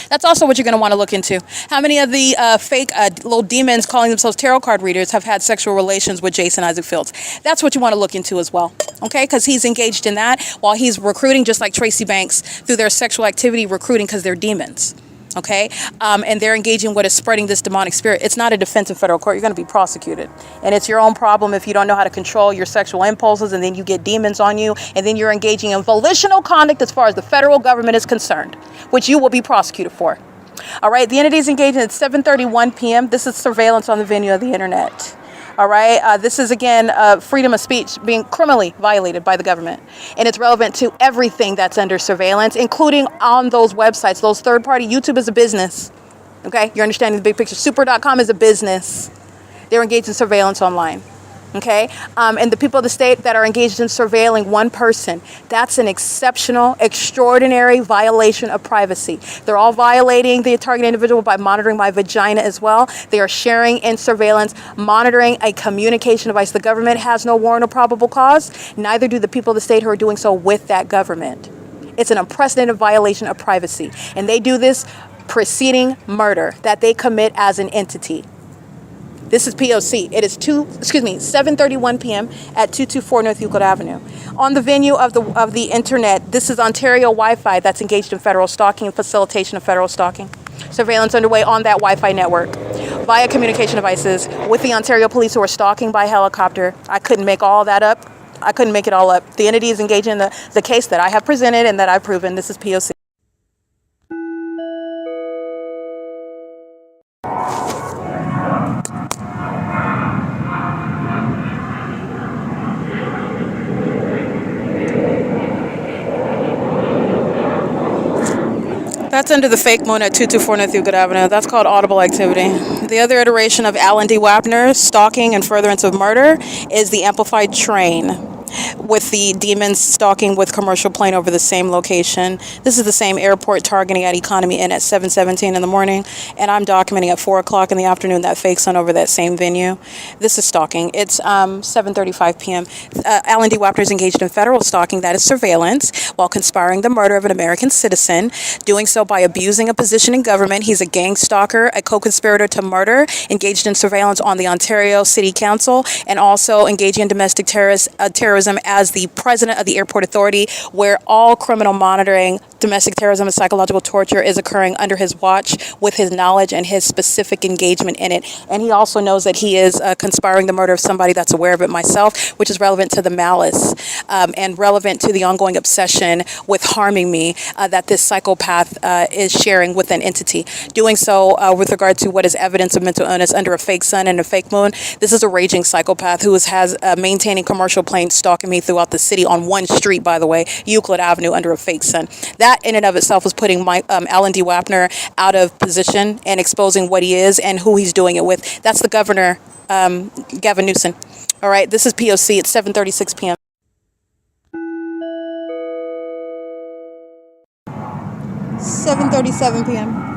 That's also what you're going to want to look into. How many of the fake little demons calling themselves tarot card readers have had sexual relations with Jason Isaac Fields? That's what you want to look into as well, okay? Because he's engaged in that while he's recruiting, just like Tracy Banks, through their sexual activity, recruiting because they're demons, okay? And they're engaging what is spreading this demonic spirit. It's not a defense in federal court. You're going to be prosecuted. And it's your own problem if you don't know how to control your sexual impulses, and then you get demons on you, and then you're engaging in volitional conduct as far as the federal government is concerned, which you will be prosecuted for. All right, the entity is engaging at 7:31 p.m. This is surveillance on the venue of the internet. All right, this is, again, freedom of speech being criminally violated by the government. And it's relevant to everything that's under surveillance, including on those websites, those third-party. YouTube is a business. Okay, you're understanding the big picture. Super.com is a business. They're engaged in surveillance online. Okay, and the people of the state that are engaged in surveilling one person, that's an exceptional, extraordinary violation of privacy. They're all violating the target individual by monitoring my vagina as well. They are sharing in surveillance, monitoring a communication device. The government has no warrant or probable cause. Neither do the people of the state who are doing so with that government. It's an unprecedented violation of privacy. And they do this preceding murder that they commit as an entity. This is P.O.C. It is 7:31 p.m. at 224 North Euclid Avenue. On the venue of the internet, this is Ontario Wi-Fi that's engaged in federal stalking and facilitation of federal stalking. Surveillance underway on that Wi-Fi network via communication devices with the Ontario police who are stalking by helicopter. I couldn't make all that up. I couldn't make it all up. The entity is engaged in the case that I have presented and that I've proven. This is P.O.C. That's under the fake moon at 224 North Euclid Avenue. That's called audible activity. The other iteration of Alan D. WAPNER, stalking and furtherance of murder, is the amplified train, with the demons stalking with commercial plane over the same location. This is the same airport targeting at Economy Inn at 7:17 in the morning, and I'm documenting at 4 o'clock in the afternoon that fake sun over that same venue. This is stalking. It's 7:35 p.m. Alan D. Wapner is engaged in federal stalking, that is surveillance, while conspiring the murder of an American citizen, doing so by abusing a position in government. He's a gang stalker, a co-conspirator to murder, engaged in surveillance on the Ontario City Council, and also engaging in domestic terrorism as the president of the Airport Authority, where all criminal monitoring, domestic terrorism, and psychological torture is occurring under his watch with his knowledge and his specific engagement in it. And he also knows that he is conspiring the murder of somebody that's aware of it, myself, which is relevant to the malice and relevant to the ongoing obsession with harming me that this psychopath is sharing with an entity. Doing so with regard to what is evidence of mental illness under a fake sun and a fake moon. This is a raging psychopath who has maintaining commercial plane stalking stalking me throughout the city on one street, by the way, Euclid Avenue, under a fake sun. That in and of itself was putting Alan D. WAPNER out of position and exposing what he is and who he's doing it with. That's the governor, Gavin Newsom. All right, this is P.O.C. It's 7:36 p.m. 7:37 p.m.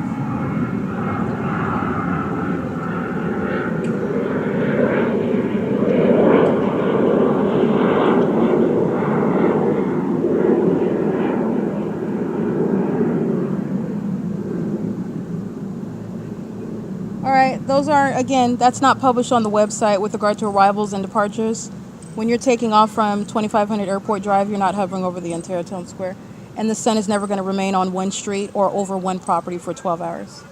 All right, those are, again, that's not published on the website with regard to arrivals and departures. When you're taking off from 2500 Airport Drive, you're not hovering over the entire town square. And the sun is never going to remain on one street or over one property for 12 hours.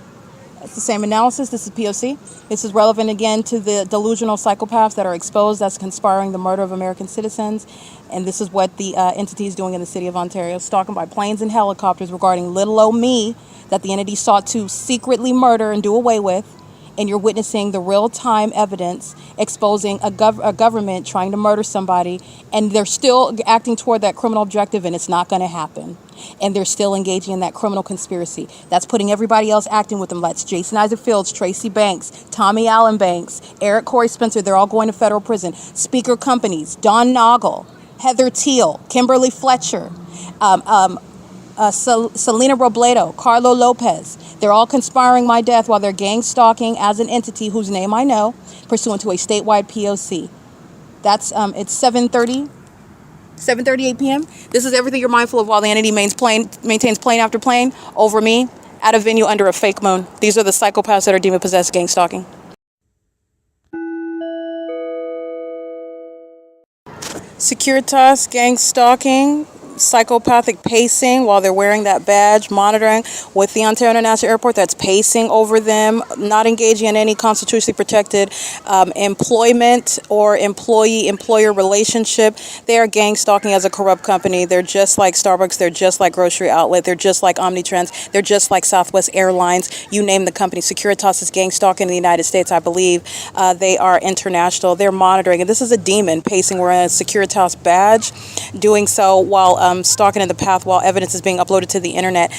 It's the same analysis. This is P.O.C. This is relevant again to the delusional psychopaths that are exposed as conspiring the murder of American citizens. And this is what the entity is doing in the city of Ontario, stalking by planes and helicopters regarding little old me that the entity sought to secretly murder and do away with. And you're witnessing the real-time evidence exposing a government trying to murder somebody, and they're still acting toward that criminal objective, and it's not going to happen. And they're still engaging in that criminal conspiracy. That's putting everybody else acting with them. That's Jason Isaac Fields, Tracy Banks, Tommy Allen Banks, Eric Corey Spencer. They're all going to federal prison. Speaker companies, Don Noggle, Heather Teal, Kimberly Fletcher, Selena Robledo, Carlo Lopez. They're all conspiring my death while they're gang stalking as an entity whose name I know, pursuant to a statewide P.O.C. That's it's 7:38 p.m. This is everything you're mindful of while the entity maintains plane after plane over me at a venue under a fake moon. These are the psychopaths that are demon possessed gang stalking. Securitas gang stalking, psychopathic pacing while they're wearing that badge, monitoring with the Ontario International Airport. That's pacing over them, not engaging in any constitutionally protected employment or employee-employer relationship. They are gang stalking as a corrupt company. They're just like Starbucks. They're just like Grocery Outlet. They're just like OMNITRANS. They're just like Southwest Airlines. You name the company. Securitas is gang stalking in the United States, I believe. They are international. They're monitoring. And this is a demon pacing wearing a Securitas badge, doing so while stalking in the path while evidence is being uploaded to the internet.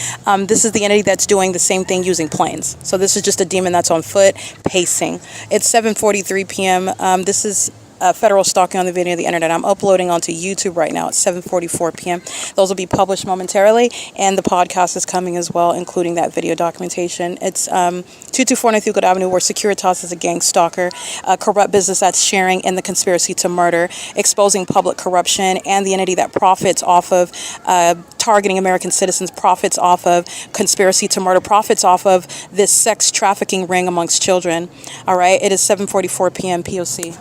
This is the entity that's doing the same thing using planes. So this is just a demon that's on foot, pacing. It's 7:43 p.m. This is federal stalking on the video of the internet. I'm uploading onto YouTube right now at 7:44 p.m. Those will be published momentarily, and the podcast is coming as well, including that video documentation. It's 224 North Euclid Avenue, where Securitas is a gang stalker, a corrupt business that's sharing in the conspiracy to murder, exposing public corruption, and the entity that profits off of targeting American citizens, profits off of conspiracy to murder, profits off of this sex trafficking ring amongst children. All right, it is 7:44 p.m. P.O.C.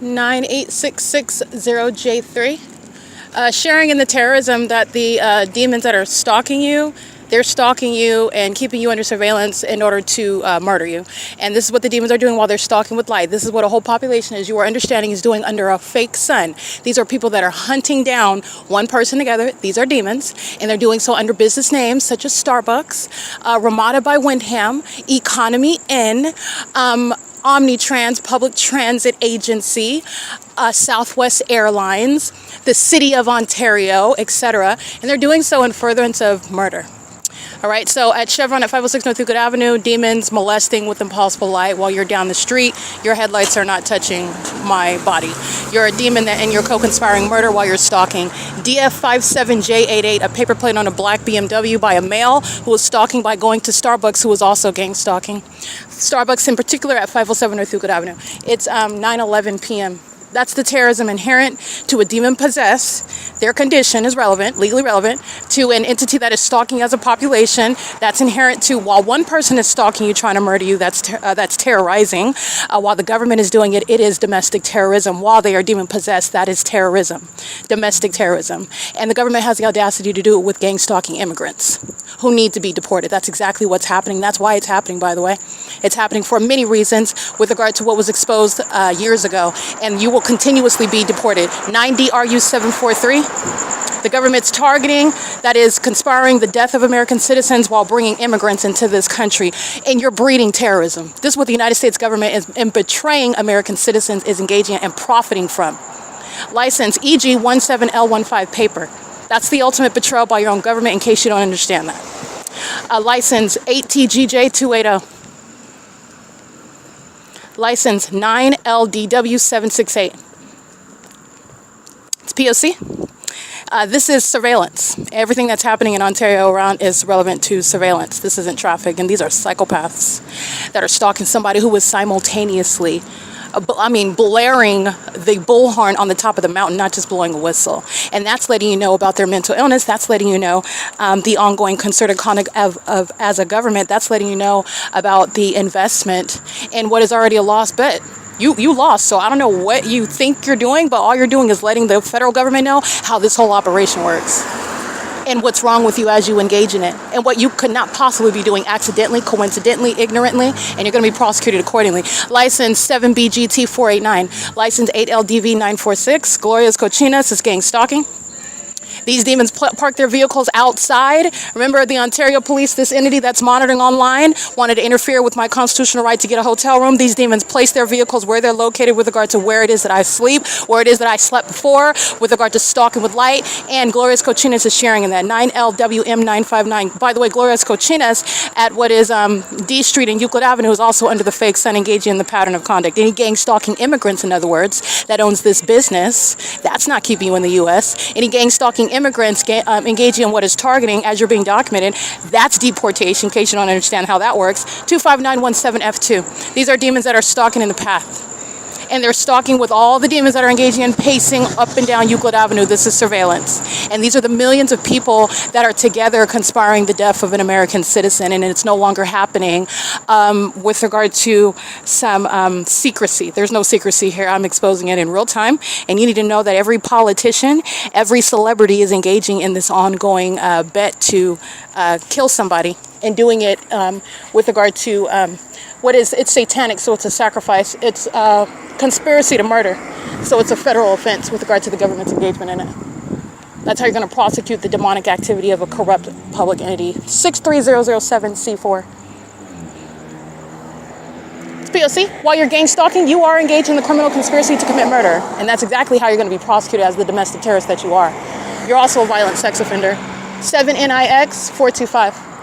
98660J3. Sharing in the terrorism that the demons that are stalking you, they're stalking you and keeping you under surveillance in order to murder you. And this is what the demons are doing while they're stalking with light. This is what a whole population, as you are understanding, is doing under a fake sun. These are people that are hunting down one person together. These are demons, and they're doing so under business names such as Starbucks, Ramada by Windham, Economy Inn, OMNITRANS, Public Transit Agency, Southwest Airlines, the City of Ontario, etc. And they're doing so in furtherance of murder. All right, so at Chevron at 506 North Euclid Avenue, demons molesting with impossible light while you're down the street. Your headlights are not touching my body. You're a demon and you're co-conspiring murder while you're stalking. DF57J88, a paper plate on a black BMW by a male who was stalking by going to Starbucks, who was also gang stalking. Starbucks in particular at 507 North Euclid Avenue. It's 9:11 p.m. That's the terrorism inherent to a demon possessed. Their condition is relevant, legally relevant, to an entity that is stalking as a population. That's inherent to, while one person is stalking you, trying to murder you, that's terrorizing. While the government is doing it, it is domestic terrorism. While they are demon possessed, that is terrorism, domestic terrorism. And the government has the audacity to do it with gang stalking immigrants who need to be deported. That's exactly what's happening. That's why it's happening, by the way. It's happening for many reasons with regard to what was exposed years ago. And you will continuously be deported. 9DRU743. The government's targeting, that is conspiring the death of American citizens while bringing immigrants into this country. And you're breeding terrorism. This is what the United States government is, in betraying American citizens, is engaging in and profiting from. License EG17L15 paper. That's the ultimate betrayal by your own government, in case you don't understand that. License 8TGJ280. License 9LDW768. It's P.O.C. This is surveillance. Everything that's happening in Ontario around is relevant to surveillance. This isn't traffic, and these are psychopaths that are stalking somebody who was simultaneously blaring the bullhorn on the top of the mountain, not just blowing a whistle. And that's letting you know about their mental illness. That's letting you know the ongoing concerted conduct of as a government. That's letting you know about the investment in what is already a lost bet. You lost, so I don't know what you think you're doing, but all you're doing is letting the federal government know how this whole operation works and what's wrong with you as you engage in it, and what you could not possibly be doing accidentally, coincidentally, ignorantly, and you're going to be prosecuted accordingly. License 7BGT489, license 8LDV946, GLORIA'S COCINA, is gang stalking. These demons park their vehicles outside. Remember, the Ontario Police, this entity that's monitoring online, wanted to interfere with my constitutional right to get a hotel room. These demons place their vehicles where they're located with regard to where it is that I sleep, where it is that I slept before, with regard to stalking with light, and GLORIA'S COCINA is sharing in that. 9LWM959. By the way, GLORIA'S COCINA at what is D Street and Euclid Avenue is also under the fake sun, engaging in the pattern of conduct. Any gang stalking immigrants, in other words, that owns this business, that's not keeping you in the U.S. Any gang stalking immigrants engaging in what is targeting as you're being documented, that's deportation, in case you don't understand how that works. 25917F2. These are demons that are stalking in the path. And they're stalking with all the demons that are engaging in pacing up and down Euclid Avenue. This is surveillance. And these are the millions of people that are together conspiring the death of an American citizen. And it's no longer happening with regard to some secrecy. There's no secrecy here. I'm exposing it in real time. And you need to know that every politician, every celebrity is engaging in this ongoing bet to kill somebody, and doing it with regard to it's satanic, so it's a sacrifice. It's conspiracy to murder, so it's a federal offense with regard to the government's engagement in it. That's how you're going to prosecute the demonic activity of a corrupt public entity. 63007C4. It's P.O.C. While you're gang stalking, you are engaged in the criminal conspiracy to commit murder, and that's exactly how you're going to be prosecuted as the domestic terrorist that you are. You're also a violent sex offender. 7NIX425.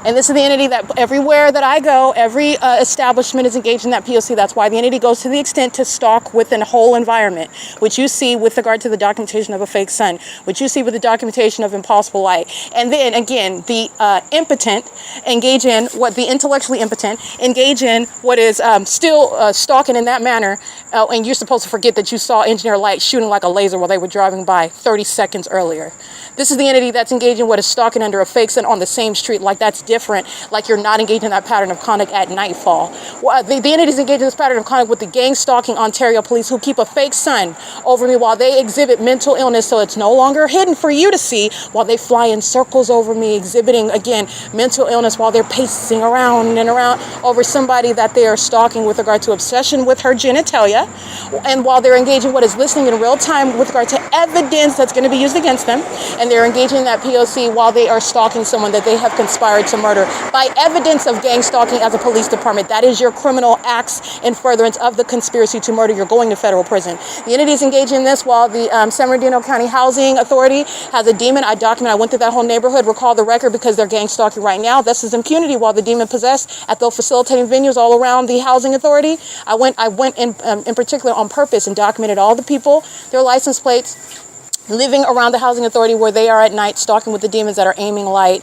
And this is the entity that everywhere that I go, every establishment is engaged in that P.O.C. That's why the entity goes to the extent to stalk within a whole environment, which you see with regard to the documentation of a fake sun, which you see with the documentation of impossible light. And then again, the impotent engage in what the intellectually impotent engage in what is still stalking in that manner. And you're supposed to forget that you saw engineer light shooting like a laser while they were driving by 30 seconds earlier. This is the entity that's engaged in what is stalking under a fake sun on the same street, like that's different, like you're not engaged in that pattern of conduct at nightfall. Well, the entities engaged in this pattern of conduct with the gang stalking Ontario police, who keep a fake sun over me while they exhibit mental illness, so it's no longer hidden for you to see, while they fly in circles over me, exhibiting, again, mental illness while they're pacing around and around over somebody that they are stalking with regard to obsession with her genitalia, and while they're engaging what is listening in real time with regard to evidence that's going to be used against them, and they're engaging in that P.O.C. while they are stalking someone that they have conspired to murder by evidence of gang stalking as a police department. That is your criminal acts in furtherance of the conspiracy to murder. You're going to federal prison. The entity is engaging in this while the San Bernardino County Housing Authority has a demon. I went through that whole neighborhood, recall the record, because they're gang stalking right now. This is impunity while the demon possessed at those facilitating venues all around the housing authority. I went in particular on purpose and documented all the people, their license plates, living around the housing authority where they are at night, stalking with the demons that are aiming light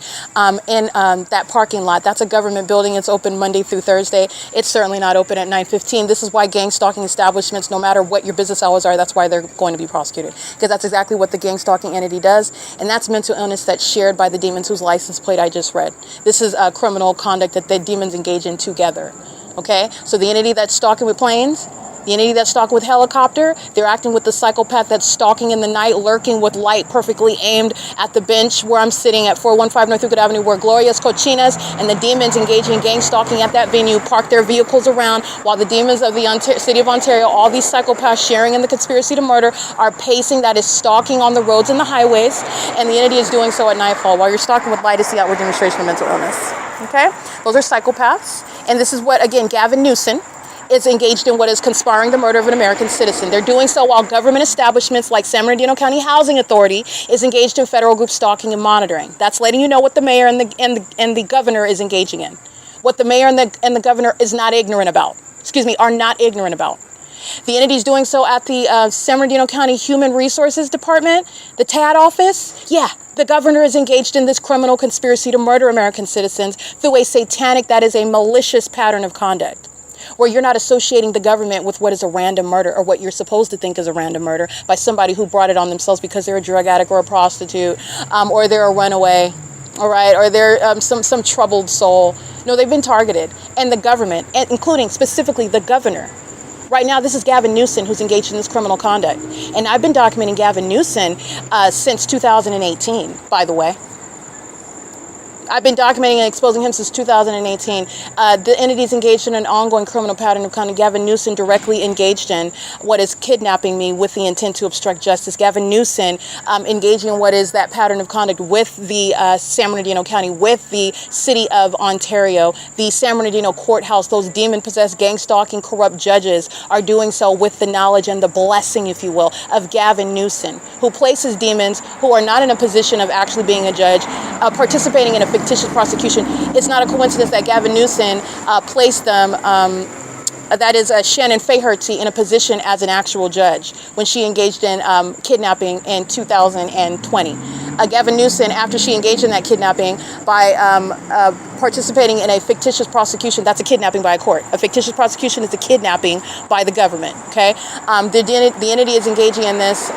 in that parking lot. That's a government building. It's open Monday through Thursday. It's certainly not open at 9:15. This is why gang stalking establishments, no matter what your business hours are, that's why they're going to be prosecuted, because that's exactly what the gang stalking entity does. And that's mental illness that's shared by the demons whose license plate I just read. This is criminal conduct that the demons engage in together. Okay, so the entity that's stalking with planes, The entity that's stalking with helicopter, they're acting with the psychopath that's stalking in the night, lurking with light perfectly aimed at the bench where I'm sitting at 415 North Euclid Avenue, where GLORIA'S, COCINA's, and the demons engaging in gang stalking at that venue park their vehicles around, while the demons of the city of Ontario, all these psychopaths sharing in the conspiracy to murder, are pacing, that is stalking on the roads and the highways, and the entity is doing so at nightfall. While you're stalking with light is the outward demonstration of mental illness. Okay? Those are psychopaths, and this is what, again, Gavin Newsom is engaged in, what is conspiring the murder of an American citizen. They're doing so while government establishments like San Bernardino County Housing Authority is engaged in federal group stalking and monitoring. That's letting you know what the mayor and the governor is engaging in. What the mayor and the governor is not ignorant about. Are not ignorant about. The entity is doing so at the San Bernardino County Human Resources Department, the TAD office. Yeah, the governor is engaged in this criminal conspiracy to murder American citizens through a satanic, that is a malicious pattern of conduct, where you're not associating the government with what is a random murder, or what you're supposed to think is a random murder, by somebody who brought it on themselves because they're a drug addict or a prostitute, or they're a runaway, all right, or they're some troubled soul. No, they've been targeted. And the government, and including specifically the governor. Right now, this is Gavin Newsom who's engaged in this criminal conduct. And I've been documenting Gavin Newsom since 2018, by the way. I've been documenting and exposing him since 2018. The entities engaged in an ongoing criminal pattern of conduct. Gavin Newsom directly engaged in what is kidnapping me with the intent to obstruct justice. Gavin Newsom engaging in what is that pattern of conduct with the San Bernardino County, with the city of Ontario, the San Bernardino courthouse. Those demon-possessed, gang-stalking, corrupt judges are doing so with the knowledge and the blessing, if you will, of Gavin Newsom, who places demons who are not in a position of actually being a judge, participating in a fictitious prosecution. It's not a coincidence that Gavin Newsom placed them, that is Shannon Faherty, in a position as an actual judge when she engaged in kidnapping in 2020. Gavin Newsom, after she engaged in that kidnapping by participating in a fictitious prosecution, that's a kidnapping by a court. A fictitious prosecution is a kidnapping by the government, okay? The entity is engaging in this,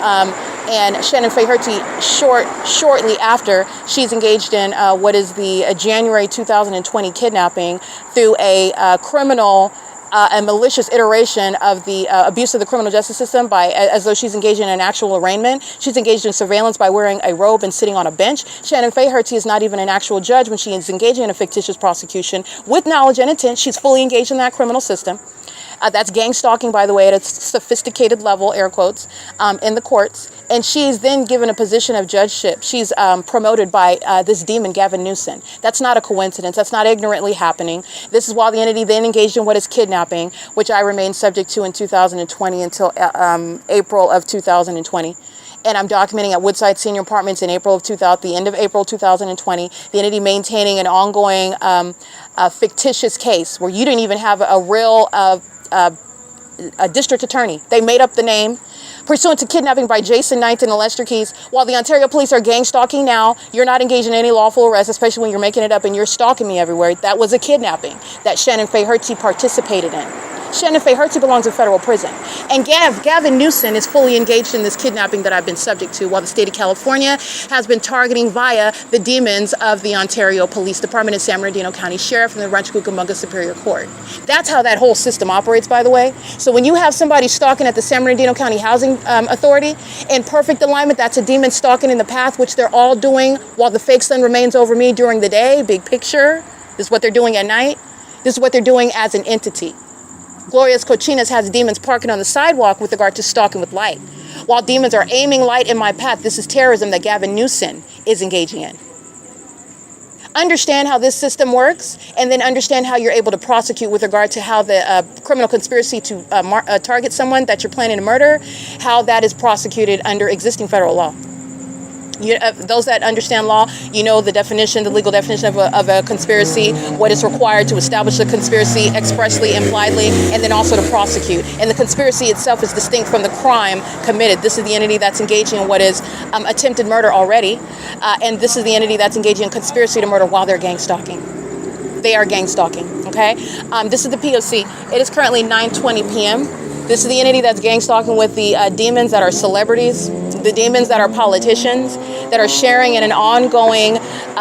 and Shannon Faherty, shortly after, she's engaged in what is the January 2020 kidnapping through a criminal a malicious iteration of the abuse of the criminal justice system, by as though she's engaged in an actual arraignment. She's engaged in surveillance by wearing a robe and sitting on a bench. Shannon Faherty is not even an actual judge when she is engaging in a fictitious prosecution with knowledge and intent. She's fully engaged in that criminal system. That's gang stalking, by the way, at a sophisticated level, air quotes, in the courts. And she's then given a position of judgeship. She's promoted by this demon, Gavin Newsom. That's not a coincidence. That's not ignorantly happening. This is while the entity then engaged in what is kidnapping, which I remained subject to in 2020 until April of 2020. And I'm documenting at Woodside Senior Apartments in the end of April 2020, the entity maintaining an ongoing fictitious case where you didn't even have a real a district attorney. They made up the name pursuant to kidnapping by Jason Knight and Lester Keys. While the Ontario police are gang stalking now, you're not engaged in any lawful arrest, especially when you're making it up and you're stalking me everywhere. That was a kidnapping that Shannon Faherty participated in. Shannon Faherty belongs in federal prison. And Gavin Newsom is fully engaged in this kidnapping that I've been subject to, while the state of California has been targeting via the demons of the Ontario Police Department and San Bernardino County Sheriff and the Rancho Cucamonga Superior Court. That's how that whole system operates, by the way. So when you have somebody stalking at the San Bernardino County Housing Authority, in perfect alignment, that's a demon stalking in the path, which they're all doing while the fake sun remains over me during the day. Big picture. This is what they're doing at night. This is what they're doing as an entity. GLORIA'S COCINA's has demons parking on the sidewalk with regard to stalking with light. While demons are aiming light in my path, this is terrorism that Gavin Newsom is engaging in. Understand how this system works, and then understand how you're able to prosecute with regard to how the criminal conspiracy to target someone that you're planning to murder, how that is prosecuted under existing federal law. Those that understand law, you know the definition, the legal definition of a conspiracy, what is required to establish a conspiracy expressly, impliedly, and then also to prosecute. And the conspiracy itself is distinct from the crime committed. This is the entity that's engaging in what is attempted murder already, and this is the entity that's engaging in conspiracy to murder while they're gang stalking. They are gang stalking, okay? This is the P.O.C. It is currently 9:20 p.m. This is the entity that's gang stalking with the demons that are celebrities, the demons that are politicians, that are sharing in an ongoing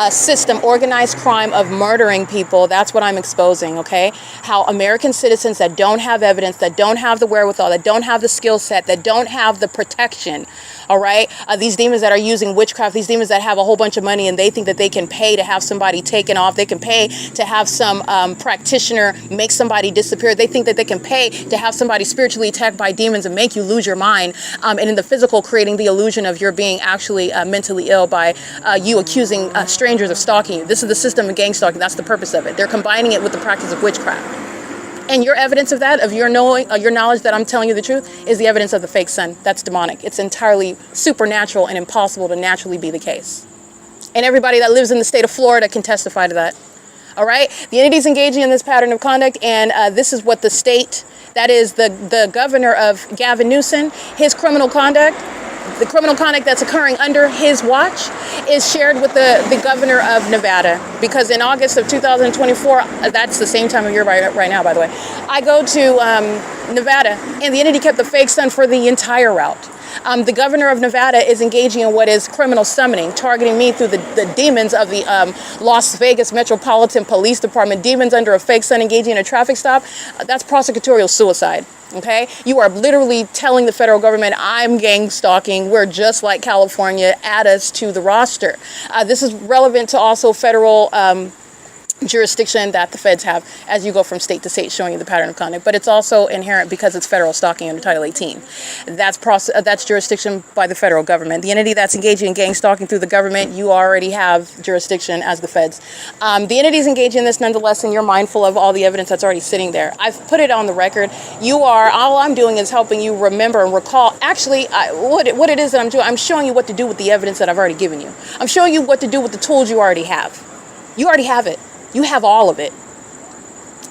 system, organized crime of murdering people. That's what I'm exposing, okay? How American citizens that don't have evidence, that don't have the wherewithal, that don't have the skill set, that don't have the protection, all right? These demons that are using witchcraft, these demons that have a whole bunch of money and they think that they can pay to have somebody taken off. They can pay to have some practitioner make somebody disappear. They think that they can pay to have somebody spiritually attacked by demons and make you lose your mind. And in the physical, creating the illusion of your being actually mentally ill by you accusing strangers of stalking you. This is the system of gang stalking. That's the purpose of it. They're combining it with the practice of witchcraft. And your evidence of that, of your knowing, your knowledge that I'm telling you the truth, is the evidence of the fake sun. That's demonic. It's entirely supernatural and impossible to naturally be the case. And everybody that lives in the state of Florida can testify to that. All right? The entity's engaging in this pattern of conduct, and this is what the state, that is the governor of Gavin Newsom, his criminal conduct, the criminal conduct that's occurring under his watch is shared with the governor of Nevada. Because in August of 2024, that's the same time of year right now, by the way, I go to Nevada, and the entity kept the fake sun for the entire route. The governor of Nevada is engaging in what is criminal summoning, targeting me through the demons of the Las Vegas Metropolitan Police Department, demons under a fake sun engaging in a traffic stop. That's prosecutorial suicide. Okay, you are literally telling the federal government, I'm gang stalking. We're just like California. Add us to the roster. This is relevant to also federal jurisdiction that the feds have as you go from state to state, showing you the pattern of conduct. But it's also inherent because it's federal stalking under Title 18. That's jurisdiction by the federal government. The entity that's engaging in gang stalking through the government, you already have jurisdiction as the feds. The entity's engaging in this nonetheless, and you're mindful of all the evidence that's already sitting there. I've put it on the record. All I'm doing is helping you remember and recall. Actually, what it is that I'm doing, I'm showing you what to do with the evidence that I've already given you. I'm showing you what to do with the tools you already have. You already have it. You have all of it.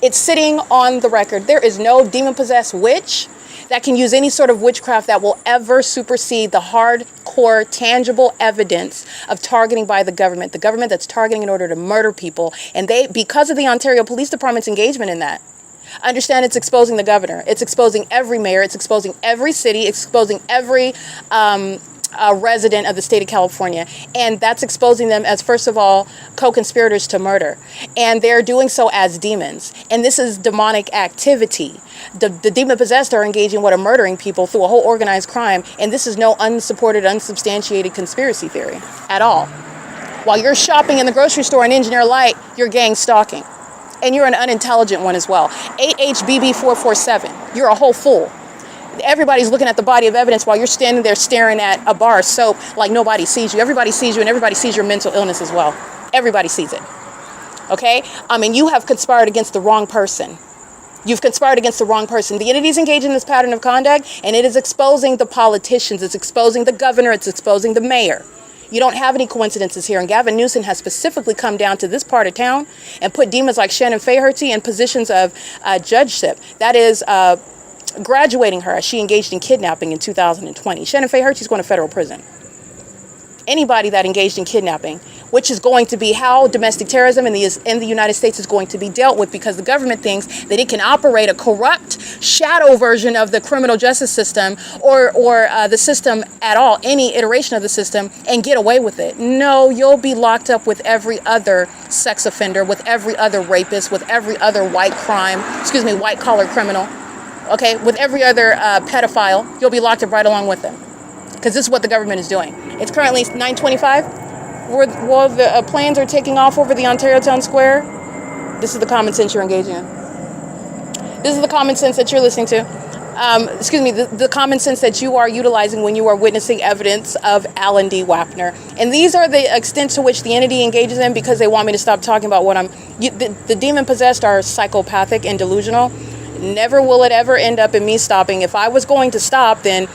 It's sitting on the record. There is no demon-possessed witch that can use any sort of witchcraft that will ever supersede the hardcore, tangible evidence of targeting by the government that's targeting in order to murder people. And because of the Ontario Police Department's engagement in that, understand it's exposing the governor. It's exposing every mayor. It's exposing every city. It's exposing every resident of the state of California. And that's exposing them as, first of all, co-conspirators to murder. And they're doing so as demons. And this is demonic activity. The demon-possessed are engaging what are murdering people through a whole organized crime. And this is no unsupported, unsubstantiated conspiracy theory at all. While you're shopping in the grocery store in Engineer Light, you're gang stalking. And you're an unintelligent one as well. 8HBB447. You're a whole fool. Everybody's looking at the body of evidence while you're standing there staring at a bar of soap like nobody sees you. Everybody sees you, and everybody sees your mental illness as well. Everybody sees it. Okay? And you have conspired against the wrong person. You've conspired against the wrong person. The entity's engaged in this pattern of conduct, and it is exposing the politicians. It's exposing the governor. It's exposing the mayor. You don't have any coincidences here. And Gavin Newsom has specifically come down to this part of town and put demons like Shannon Faherty in positions of judgeship. That is graduating her as she engaged in kidnapping in 2020. Shannon Faherty's going to federal prison. Anybody that engaged in kidnapping, which is going to be how domestic terrorism in the United States is going to be dealt with, because the government thinks that it can operate a corrupt shadow version of the criminal justice system or the system at all, any iteration of the system, and get away with it. No, you'll be locked up with every other sex offender, with every other rapist, with every other white collar criminal. Okay, with every other pedophile, you'll be locked up right along with them. Because this is what the government is doing. It's currently 9:25. While the planes are taking off over the Ontario Town Square, this is the common sense you're engaging in. This is the common sense that you're listening to. The common sense that you are utilizing when you are witnessing evidence of Alan D. Wapner. And these are the extent to which the entity engages in, because they want me to stop talking about what the demon-possessed are psychopathic and delusional. Never will it ever end up in me stopping. If I was going to stop, then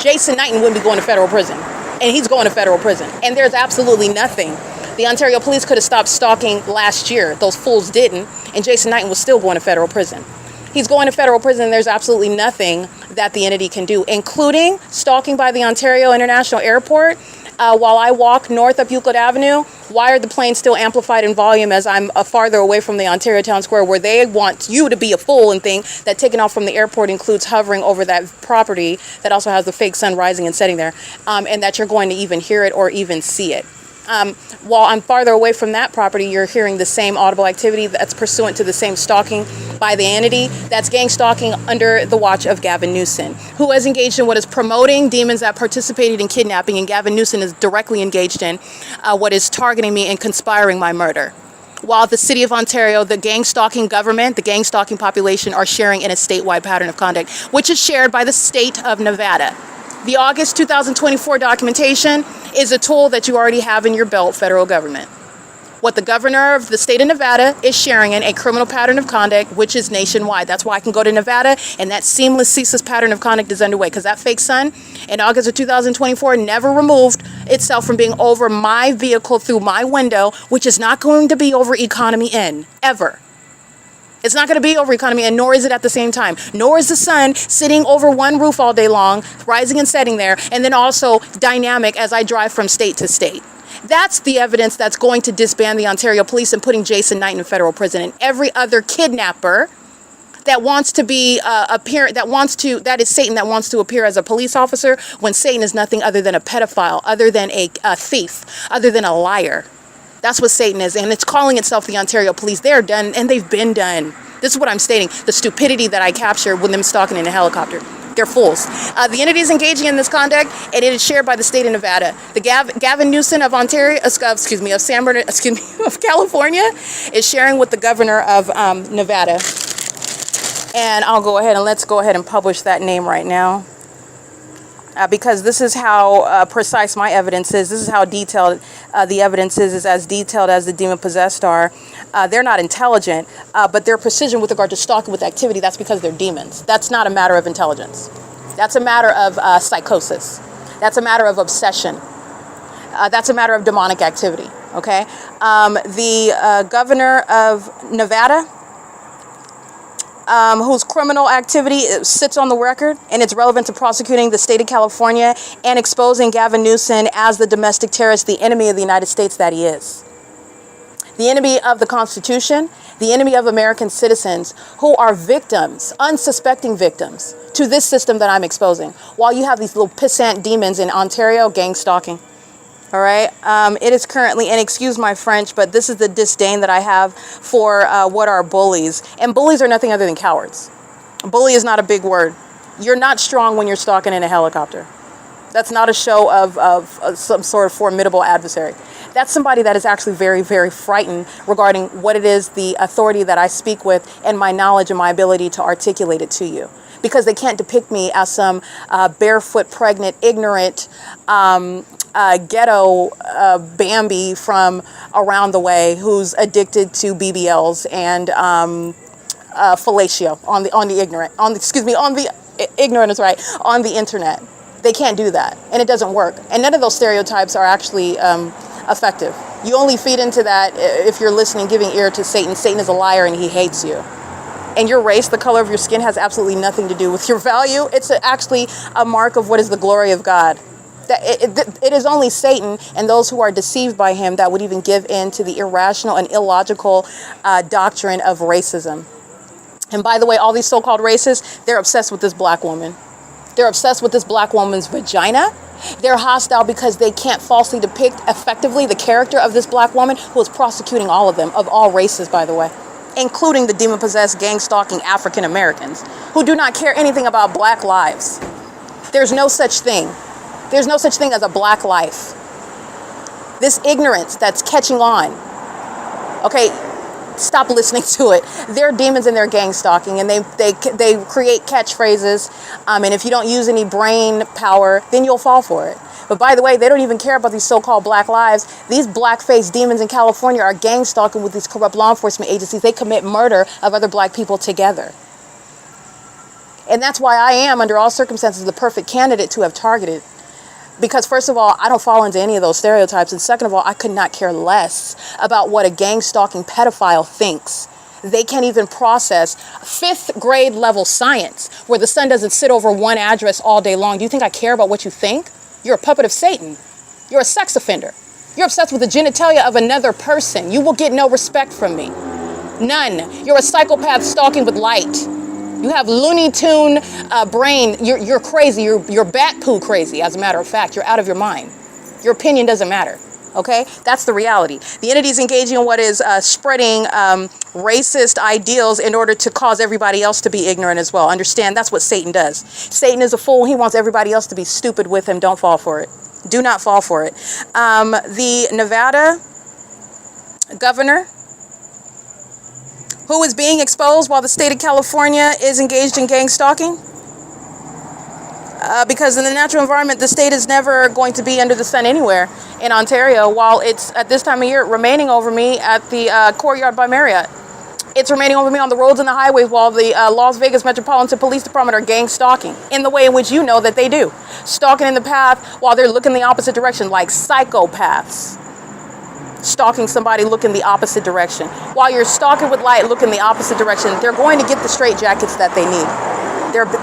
Jason Knighton wouldn't be going to federal prison. And he's going to federal prison. And there's absolutely nothing. The Ontario police could have stopped stalking last year. Those fools didn't. And Jason Knighton was still going to federal prison. He's going to federal prison. There's absolutely nothing that the entity can do, including stalking by the Ontario International Airport. While I walk north up Euclid Avenue, why are the planes still amplified in volume as I'm farther away from the Ontario Town Square, where they want you to be a fool and think that taking off from the airport includes hovering over that property that also has the fake sun rising and setting there, and that you're going to even hear it or even see it. While I'm farther away from that property, you're hearing the same audible activity that's pursuant to the same stalking by the entity. That's gang stalking under the watch of Gavin Newsom, who has engaged in what is promoting demons that participated in kidnapping, and Gavin Newsom is directly engaged in what is targeting me and conspiring my murder. While the city of Ontario, the gang stalking government, the gang stalking population are sharing in a statewide pattern of conduct, which is shared by the state of Nevada. The August 2024 documentation is a tool that you already have in your belt, federal government. What the governor of the state of Nevada is sharing in a criminal pattern of conduct, which is nationwide. That's why I can go to Nevada and that seamless, ceaseless pattern of conduct is underway, because that fake sun in August of 2024 never removed itself from being over my vehicle through my window, which is not going to be over Economy Inn, ever. It's not going to be over Economy, and nor is it at the same time. Nor is the sun sitting over one roof all day long, rising and setting there, and then also dynamic as I drive from state to state. That's the evidence that's going to disband the Ontario police and putting Jason Knight in federal prison, and every other kidnapper that wants to be that is Satan, that wants to appear as a police officer when Satan is nothing other than a pedophile, other than a thief, other than a liar. That's what Satan is, and it's calling itself the Ontario Police. They're done, and they've been done. This is what I'm stating, the stupidity that I capture with them stalking in a helicopter. They're fools. The entity is engaging in this conduct, and it is shared by the state of Nevada. The Gavin Newsom of Ontario, of California, is sharing with the governor of Nevada. And I'll go ahead and let's go ahead and publish that name right now. Because this is how precise my evidence is. This is how detailed the evidence is as detailed as the demon-possessed are. They're not intelligent, but their precision with regard to stalking with activity, that's because they're demons. That's not a matter of intelligence. That's a matter of psychosis. That's a matter of obsession. That's a matter of demonic activity, okay? The governor of Nevada, whose criminal activity sits on the record, and it's relevant to prosecuting the state of California and exposing Gavin Newsom as the domestic terrorist, the enemy of the United States that he is. The enemy of the Constitution, the enemy of American citizens who are victims, unsuspecting victims, to this system that I'm exposing. While you have these little pissant demons in Ontario gang stalking. All right. It is currently, and excuse my French, but this is the disdain that I have for what are bullies. And bullies are nothing other than cowards. Bully is not a big word. You're not strong when you're stalking in a helicopter. That's not a show of some sort of formidable adversary. That's somebody that is actually very, very frightened regarding what it is, the authority that I speak with, and my knowledge and my ability to articulate it to you. Because they can't depict me as some barefoot, pregnant, ignorant, ghetto Bambi from around the way who's addicted to BBLs and fellatio on the internet. They can't do that, and it doesn't work. And none of those stereotypes are actually effective. You only feed into that if you're listening, giving ear to Satan. Satan is a liar, and he hates you. And your race, the color of your skin, has absolutely nothing to do with your value. It's actually a mark of what is the glory of God. It is only Satan and those who are deceived by him that would even give in to the irrational and illogical doctrine of racism. And by the way, all these so-called racists, they're obsessed with this black woman. They're obsessed with this black woman's vagina. They're hostile because they can't falsely depict effectively the character of this black woman who is prosecuting all of them, of all races, by the way, including the demon-possessed, gang-stalking African Americans who do not care anything about black lives. There's no such thing. There's no such thing as a black life. This ignorance that's catching on, okay, stop listening to it. They're demons and they're gang stalking, and they create catchphrases, and if you don't use any brain power, then you'll fall for it. But by the way, they don't even care about these so-called black lives. These black-faced demons in California are gang stalking with these corrupt law enforcement agencies. They commit murder of other black people together. And that's why I am, under all circumstances, the perfect candidate to have targeted. Because first of all, I don't fall into any of those stereotypes. And second of all, I could not care less about what a gang-stalking pedophile thinks. They can't even process 5th grade level science where the sun doesn't sit over one address all day long. Do you think I care about what you think? You're a puppet of Satan. You're a sex offender. You're obsessed with the genitalia of another person. You will get no respect from me. None. You're a psychopath stalking with light. You have Looney Tune brain. You're crazy. You're bat poo crazy, as a matter of fact. You're out of your mind. Your opinion doesn't matter. Okay? That's the reality. The entity is engaging in what is spreading racist ideals in order to cause everybody else to be ignorant as well. Understand? That's what Satan does. Satan is a fool. He wants everybody else to be stupid with him. Don't fall for it. Do not fall for it. The Nevada governor, who is being exposed while the state of California is engaged in gang stalking, because in the natural environment, the state is never going to be under the sun anywhere in Ontario, while it's at this time of year remaining over me at the Courtyard by Marriott. It's remaining over me on the roads and the highways while the Las Vegas Metropolitan Police Department are gang stalking in the way in which you know that they do. Stalking in the path while they're looking the opposite direction, like psychopaths. Stalking somebody looking the opposite direction. While you're stalking with light looking the opposite direction, they're going to get the straitjackets that they need.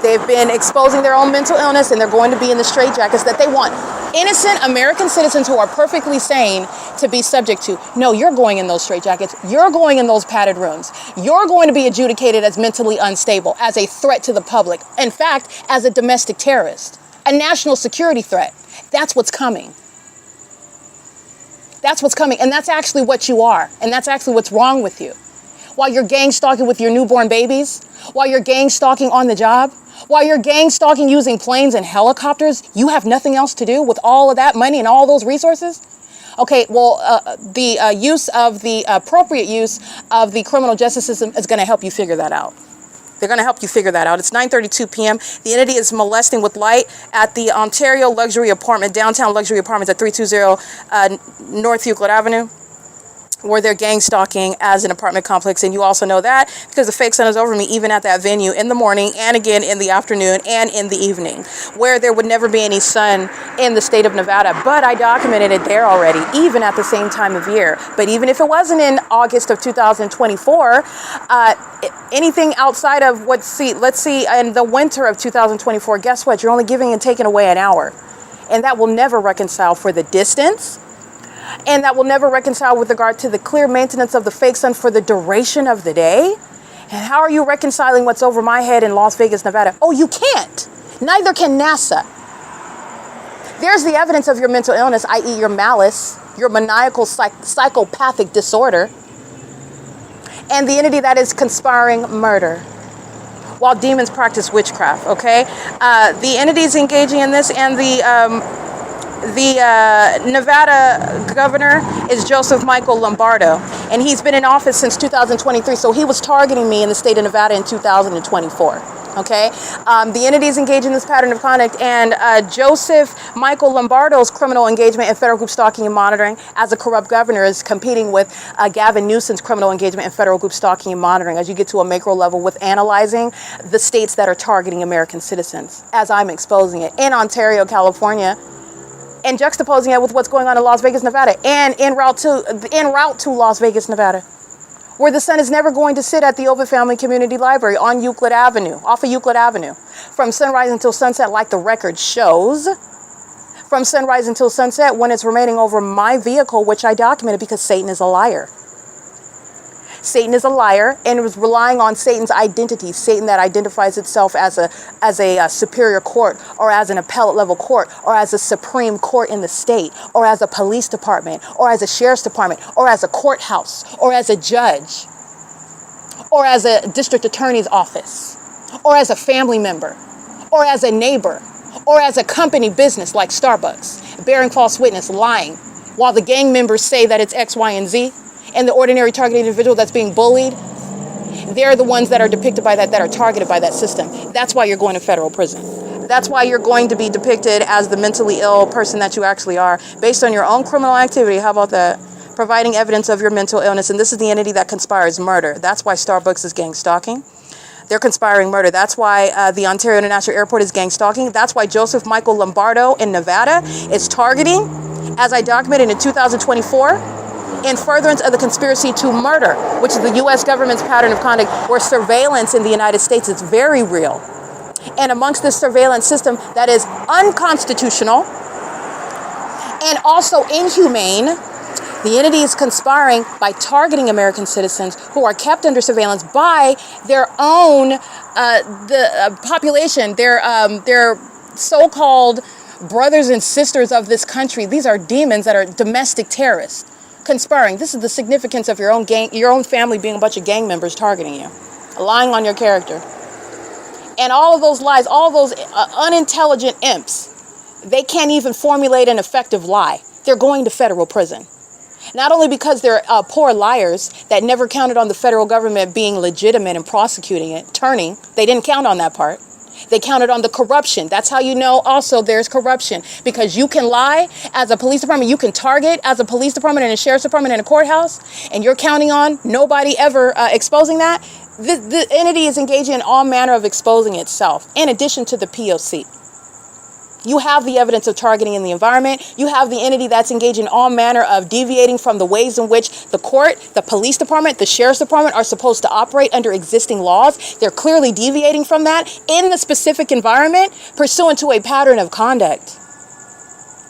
They've been exposing their own mental illness, and they're going to be in the straitjackets that they want innocent American citizens who are perfectly sane to be subject to. No, you're going in those straitjackets. You're going in those padded rooms. You're going to be adjudicated as mentally unstable, as a threat to the public. In fact, as a domestic terrorist, a national security threat. That's what's coming. That's what's coming. And that's actually what you are. And that's actually what's wrong with you. While you're gang stalking with your newborn babies, while you're gang stalking on the job, while you're gang stalking using planes and helicopters, you have nothing else to do with all of that money and all those resources? Okay, well, the appropriate use of the criminal justice system is going to help you figure that out. They're going to help you figure that out. It's 9:32 p.m. The entity is molesting with light at the Ontario Luxury Apartment, downtown luxury apartments at 320 North Euclid Avenue, where they're gang stalking as an apartment complex. And you also know that because the fake sun is over me, even at that venue in the morning and again in the afternoon and in the evening, where there would never be any sun in the state of Nevada. But I documented it there already, even at the same time of year. But even if it wasn't in August of 2024, anything outside of let's see, in the winter of 2024, guess what? You're only giving and taking away an hour. And that will never reconcile for the distance. And that will never reconcile with regard to the clear maintenance of the fake sun for the duration of the day. And how are you reconciling what's over my head in Las Vegas, Nevada? Oh, you can't. Neither can NASA. There's the evidence of your mental illness, i.e. your malice, your maniacal psychopathic disorder, and the entity that is conspiring murder while demons practice witchcraft, okay? The entity is engaging in this, and the Nevada governor is Joseph Michael Lombardo, and he's been in office since 2023, so he was targeting me in the state of Nevada in 2024, okay? The entity is engaged in this pattern of conduct, and Joseph Michael Lombardo's criminal engagement in federal group stalking and monitoring as a corrupt governor is competing with Gavin Newsom's criminal engagement in federal group stalking and monitoring as you get to a macro level with analyzing the states that are targeting American citizens, as I'm exposing it in Ontario, California, and juxtaposing it with what's going on in Las Vegas, Nevada, and en route to Las Vegas, Nevada, where the sun is never going to sit at the OVITT Family Community Library on Euclid Avenue, off of Euclid Avenue, from sunrise until sunset, like the record shows, from sunrise until sunset when it's remaining over my vehicle, which I documented because Satan is a liar. Satan is a liar, and it was relying on Satan's identity, Satan that identifies itself as a superior court, or as an appellate level court, or as a supreme court in the state, or as a police department, or as a sheriff's department, or as a courthouse, or as a judge, or as a district attorney's office, or as a family member, or as a neighbor, or as a company business like Starbucks, bearing false witness, lying, while the gang members say that it's X, Y, and Z. And the ordinary targeted individual that's being bullied, they're the ones that are depicted by that are targeted by that system. That's why you're going to federal prison. That's why you're going to be depicted as the mentally ill person that you actually are, based on your own criminal activity. How about that? Providing evidence of your mental illness. And this is the entity that conspires murder. That's why Starbucks is gang stalking. They're conspiring murder. That's why the Ontario International Airport is gang stalking. That's why Joseph Michael Lombardo in Nevada is targeting, as I documented in 2024, in furtherance of the conspiracy to murder, which is the U.S. government's pattern of conduct, where surveillance in the United States is very real. And amongst this surveillance system that is unconstitutional and also inhumane. The entity is conspiring by targeting American citizens who are kept under surveillance by their own population, their so-called brothers and sisters of this country. These are demons that are domestic terrorists conspiring. This is the significance of your own family being a bunch of gang members targeting you, lying on your character. And all of those lies, all those unintelligent imps, they can't even formulate an effective lie. They're going to federal prison. Not only because they're poor liars that never counted on the federal government being legitimate and prosecuting it, they didn't count on that part. They counted on the corruption. That's how you know also there's corruption. Because you can lie as a police department, you can target as a police department and a sheriff's department and a courthouse, and you're counting on nobody ever exposing that. The entity is engaging in all manner of exposing itself, in addition to the P.O.C. You have the evidence of targeting in the environment. You have the entity that's engaged in all manner of deviating from the ways in which the court, the police department, the sheriff's department are supposed to operate under existing laws. They're clearly deviating from that in the specific environment, pursuant to a pattern of conduct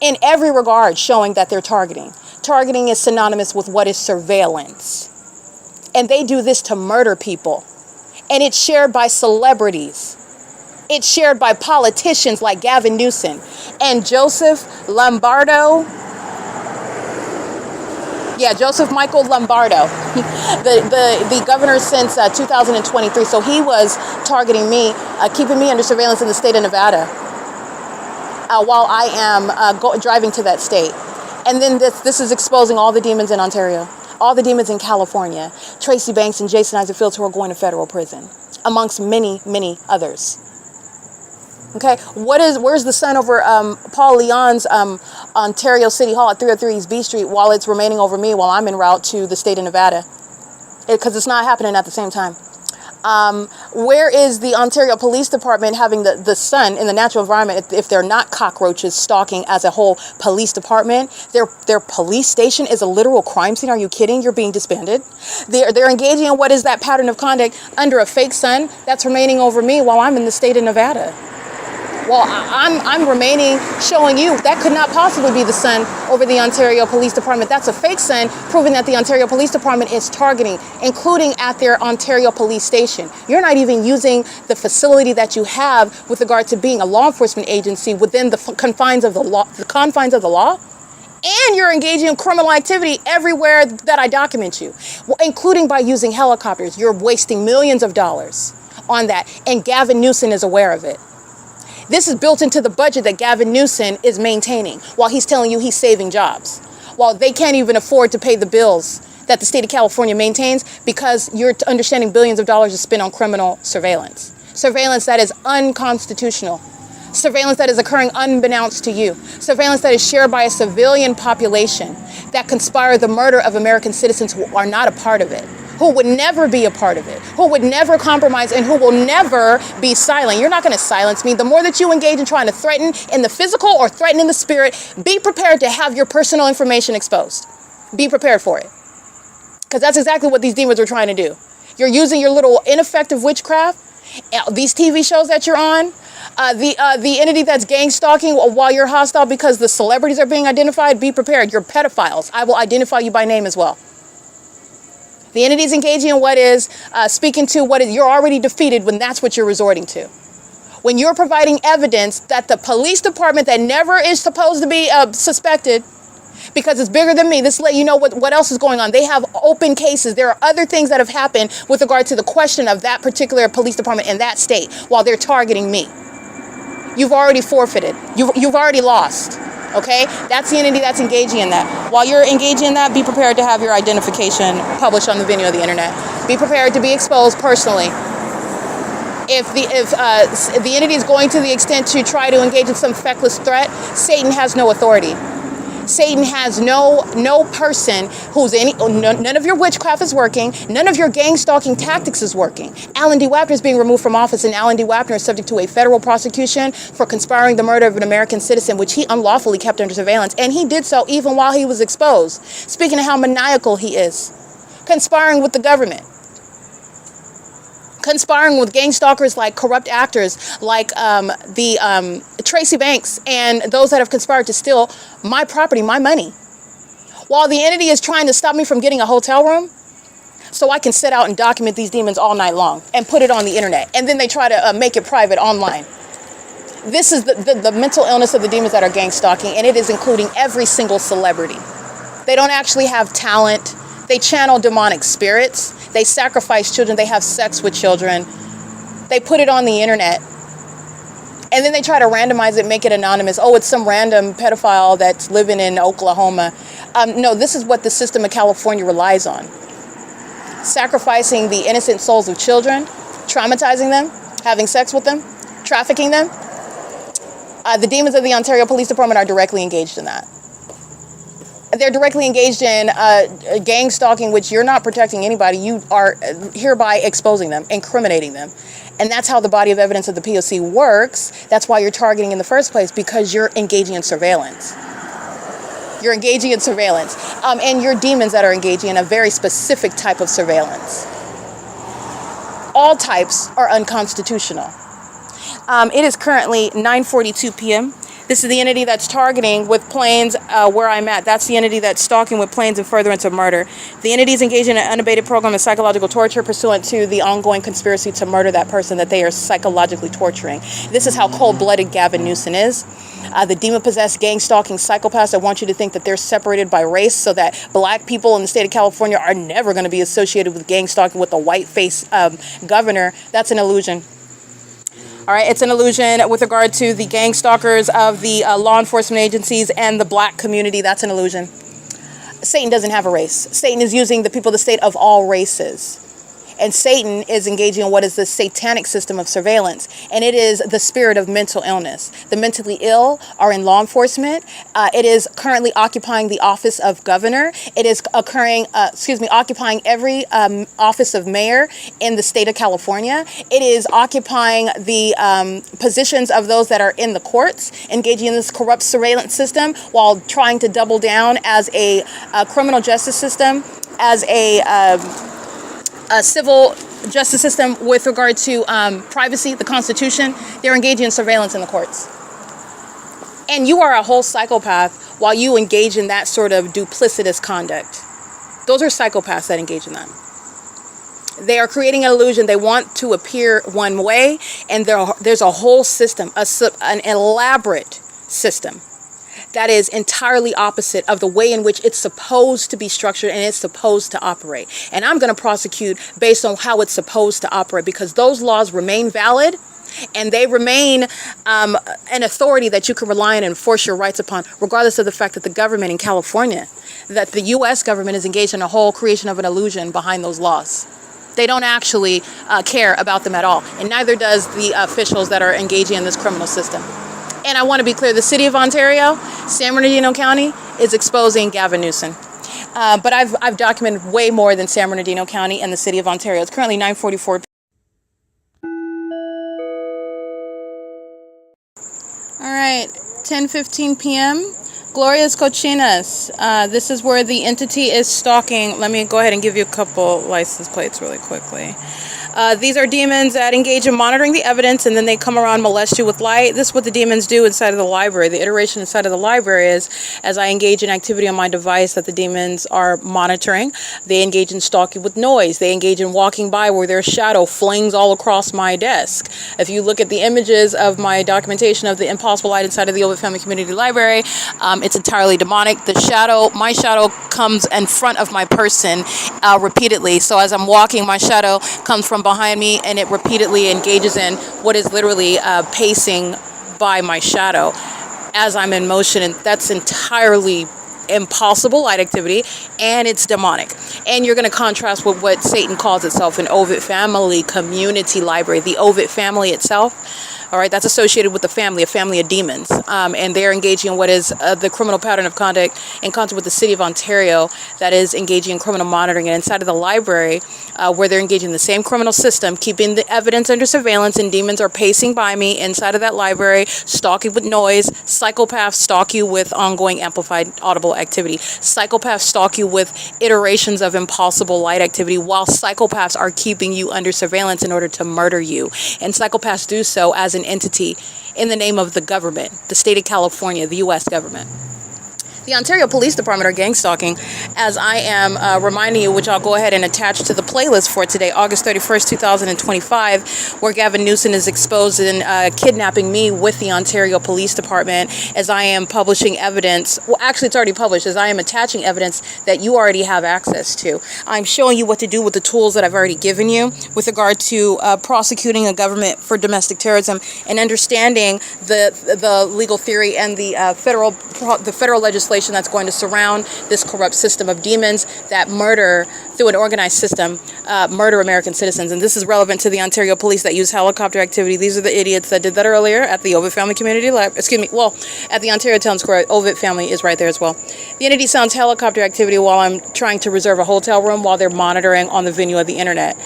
in every regard, showing that they're targeting. Targeting is synonymous with what is surveillance. And they do this to murder people. And it's shared by celebrities. It's shared by politicians like Gavin Newsom and Joseph Lombardo. Yeah, Joseph Michael Lombardo, the governor since 2023. So he was targeting me, keeping me under surveillance in the state of Nevada while I am driving to that state. And then this is exposing all the demons in Ontario, all the demons in California, Tracy Banks and Jason Isaac Fields, who are going to federal prison, amongst many, many others. Okay, where's the sun over Paul Leon's Ontario City Hall at 303 East B Street while it's remaining over me while I'm en route to the state of Nevada? Because it's not happening at the same time. Where is the Ontario Police Department having the sun in the natural environment if they're not cockroaches stalking as a whole police department? Their police station is a literal crime scene. Are you kidding? You're being disbanded. They're engaging in what is that pattern of conduct under a fake sun that's remaining over me while I'm in the state of Nevada. Well, I'm remaining showing you that could not possibly be the sun over the Ontario Police Department. That's a fake sun, proving that the Ontario Police Department is targeting, including at their Ontario Police Station. You're not even using the facility that you have with regard to being a law enforcement agency within the confines of the law. And you're engaging in criminal activity everywhere that I document you, including by using helicopters. You're wasting millions of dollars on that, and Gavin Newsom is aware of it. This is built into the budget that Gavin Newsom is maintaining while he's telling you he's saving jobs, while they can't even afford to pay the bills that the state of California maintains because you're understanding billions of dollars is spent on criminal surveillance. Surveillance that is unconstitutional. Surveillance that is occurring unbeknownst to you. Surveillance that is shared by a civilian population that conspire the murder of American citizens who are not a part of it, who would never be a part of it, who would never compromise, and who will never be silent. You're not going to silence me. The more that you engage in trying to threaten in the physical or threaten in the spirit, be prepared to have your personal information exposed. Be prepared for it. Because that's exactly what these demons are trying to do. You're using your little ineffective witchcraft, these TV shows that you're on, the entity that's gang stalking while you're hostile because the celebrities are being identified. Be prepared. You're pedophiles. I will identify you by name as well. The entity is engaging in what is speaking to what is, you're already defeated when that's what you're resorting to. When you're providing evidence that the police department that never is supposed to be suspected because it's bigger than me, this let you know what else is going on. They have open cases. There are other things that have happened with regard to the question of that particular police department in that state while they're targeting me. You've already forfeited. You've already lost. Okay, that's the entity that's engaging in that. While you're engaging in that, be prepared to have your identification published on the video of the internet. Be prepared to be exposed personally. If the entity is going to the extent to try to engage in some feckless threat, Satan has no authority. Satan has no person who's none of your witchcraft is working. None of your gang stalking tactics is working. Alan D. Wapner is being removed from office, and Alan D. Wapner is subject to a federal prosecution for conspiring the murder of an American citizen, which he unlawfully kept under surveillance. And he did so even while he was exposed. Speaking of how maniacal he is, conspiring with the government. Conspiring with gang stalkers like corrupt actors like the Tracy Banks and those that have conspired to steal my property, my money, while the entity is trying to stop me from getting a hotel room so I can sit out and document these demons all night long and put it on the internet. And then they try to make it private online. This is the mental illness of the demons that are gang stalking, and it is including every single celebrity. They don't actually have talent. They channel demonic spirits. They sacrifice children. They have sex with children. They put it on the internet. And then they try to randomize it, make it anonymous. Oh, it's some random pedophile that's living in Oklahoma. No, this is what the system of California relies on. Sacrificing the innocent souls of children, traumatizing them, having sex with them, trafficking them. The demons of the Ontario Police Department are directly engaged in that. They're directly engaged in gang stalking, which you're not protecting anybody. You are hereby exposing them, incriminating them. And that's how the body of evidence of the P.O.C. works. That's why you're targeting in the first place, because you're engaging in surveillance. You're engaging in surveillance. And you're demons that are engaging in a very specific type of surveillance. All types are unconstitutional. It is currently 9:42 p.m. This is the entity that's targeting with planes where I'm at. That's the entity that's stalking with planes in furtherance of murder. The entity is engaged in an unabated program of psychological torture pursuant to the ongoing conspiracy to murder that person that they are psychologically torturing. This is how cold-blooded Gavin Newsom is. The demon-possessed gang-stalking psychopaths that want you to think that they're separated by race so that black people in the state of California are never going to be associated with gang-stalking with a white-faced governor. That's an illusion. All right, it's an illusion with regard to the gang stalkers of the law enforcement agencies and the black community. That's an illusion. Satan doesn't have a race. Satan is using the people of the state of all races. And Satan is engaging in what is the satanic system of surveillance. And it is the spirit of mental illness. The mentally ill are in law enforcement. It is currently occupying the office of governor. It is occupying every office of mayor in the state of California. It is occupying the positions of those that are in the courts, engaging in this corrupt surveillance system while trying to double down as a criminal justice system, as a civil justice system with regard to privacy, the Constitution. They're engaging in surveillance in the courts. And you are a whole psychopath while you engage in that sort of duplicitous conduct. Those are psychopaths that engage in that. They are creating an illusion. They want to appear one way, and there's a whole system, an elaborate system that is entirely opposite of the way in which it's supposed to be structured and it's supposed to operate. And I'm going to prosecute based on how it's supposed to operate, because those laws remain valid and they remain an authority that you can rely on and enforce your rights upon, regardless of the fact that the government in California, that the U.S. government is engaged in a whole creation of an illusion behind those laws. They don't actually care about them at all, and neither does the officials that are engaging in this criminal system. And I want to be clear, the city of Ontario, San Bernardino County, is exposing Gavin Newsom. But I've documented way more than San Bernardino County and the city of Ontario. It's currently 9:44. All right, 10:15 p.m. GLORIA'S COCINA's. This is where the entity is stalking. Let me go ahead and give you a couple license plates really quickly. These are demons that engage in monitoring the evidence, and then they come around, molest you with light. This is what the demons do inside of the library. The iteration inside of the library is, as I engage in activity on my device that the demons are monitoring, they engage in stalking with noise. They engage in walking by where their shadow flings all across my desk. If you look at the images of my documentation of the impossible light inside of the OVITT Family Community Library, it's entirely demonic. My shadow comes in front of my person repeatedly. So as I'm walking, my shadow comes from behind me, and it repeatedly engages in what is literally pacing by my shadow as I'm in motion, and that's entirely impossible light activity, and it's demonic. And you're going to contrast with what Satan calls itself, an OVITT Family Community Library. The OVITT family itself, all right, that's associated with a family of demons, and they're engaging in what is the criminal pattern of conduct in concert with the city of Ontario that is engaging in criminal monitoring. And inside of the library, where they're engaging in the same criminal system, keeping the evidence under surveillance, and demons are pacing by me inside of that library, stalking with noise. Psychopaths stalk you with ongoing amplified audible activity. Psychopaths stalk you with iterations of impossible light activity, while psychopaths are keeping you under surveillance in order to murder you. And psychopaths do so as an an entity in the name of the government, the state of California, the U.S. government. The Ontario Police Department are gang stalking, as I am reminding you, which I'll go ahead and attach to the playlist for today, August 31st, 2025, where Gavin Newsom is exposed in kidnapping me with the Ontario Police Department, as I am publishing evidence. Well, actually, it's already published, as I am attaching evidence that you already have access to. I'm showing you what to do with the tools that I've already given you with regard to prosecuting a government for domestic terrorism and understanding the legal theory and the federal legislation that's going to surround this corrupt system of demons that murder through an organized system, murder American citizens. And this is relevant to the Ontario police that use helicopter activity. These are the idiots that did that earlier at the OVITT Family Community Lab. At the Ontario Town Square. OVITT Family is right there as well. The entity sounds helicopter activity while I'm trying to reserve a hotel room while they're monitoring on the venue of the internet.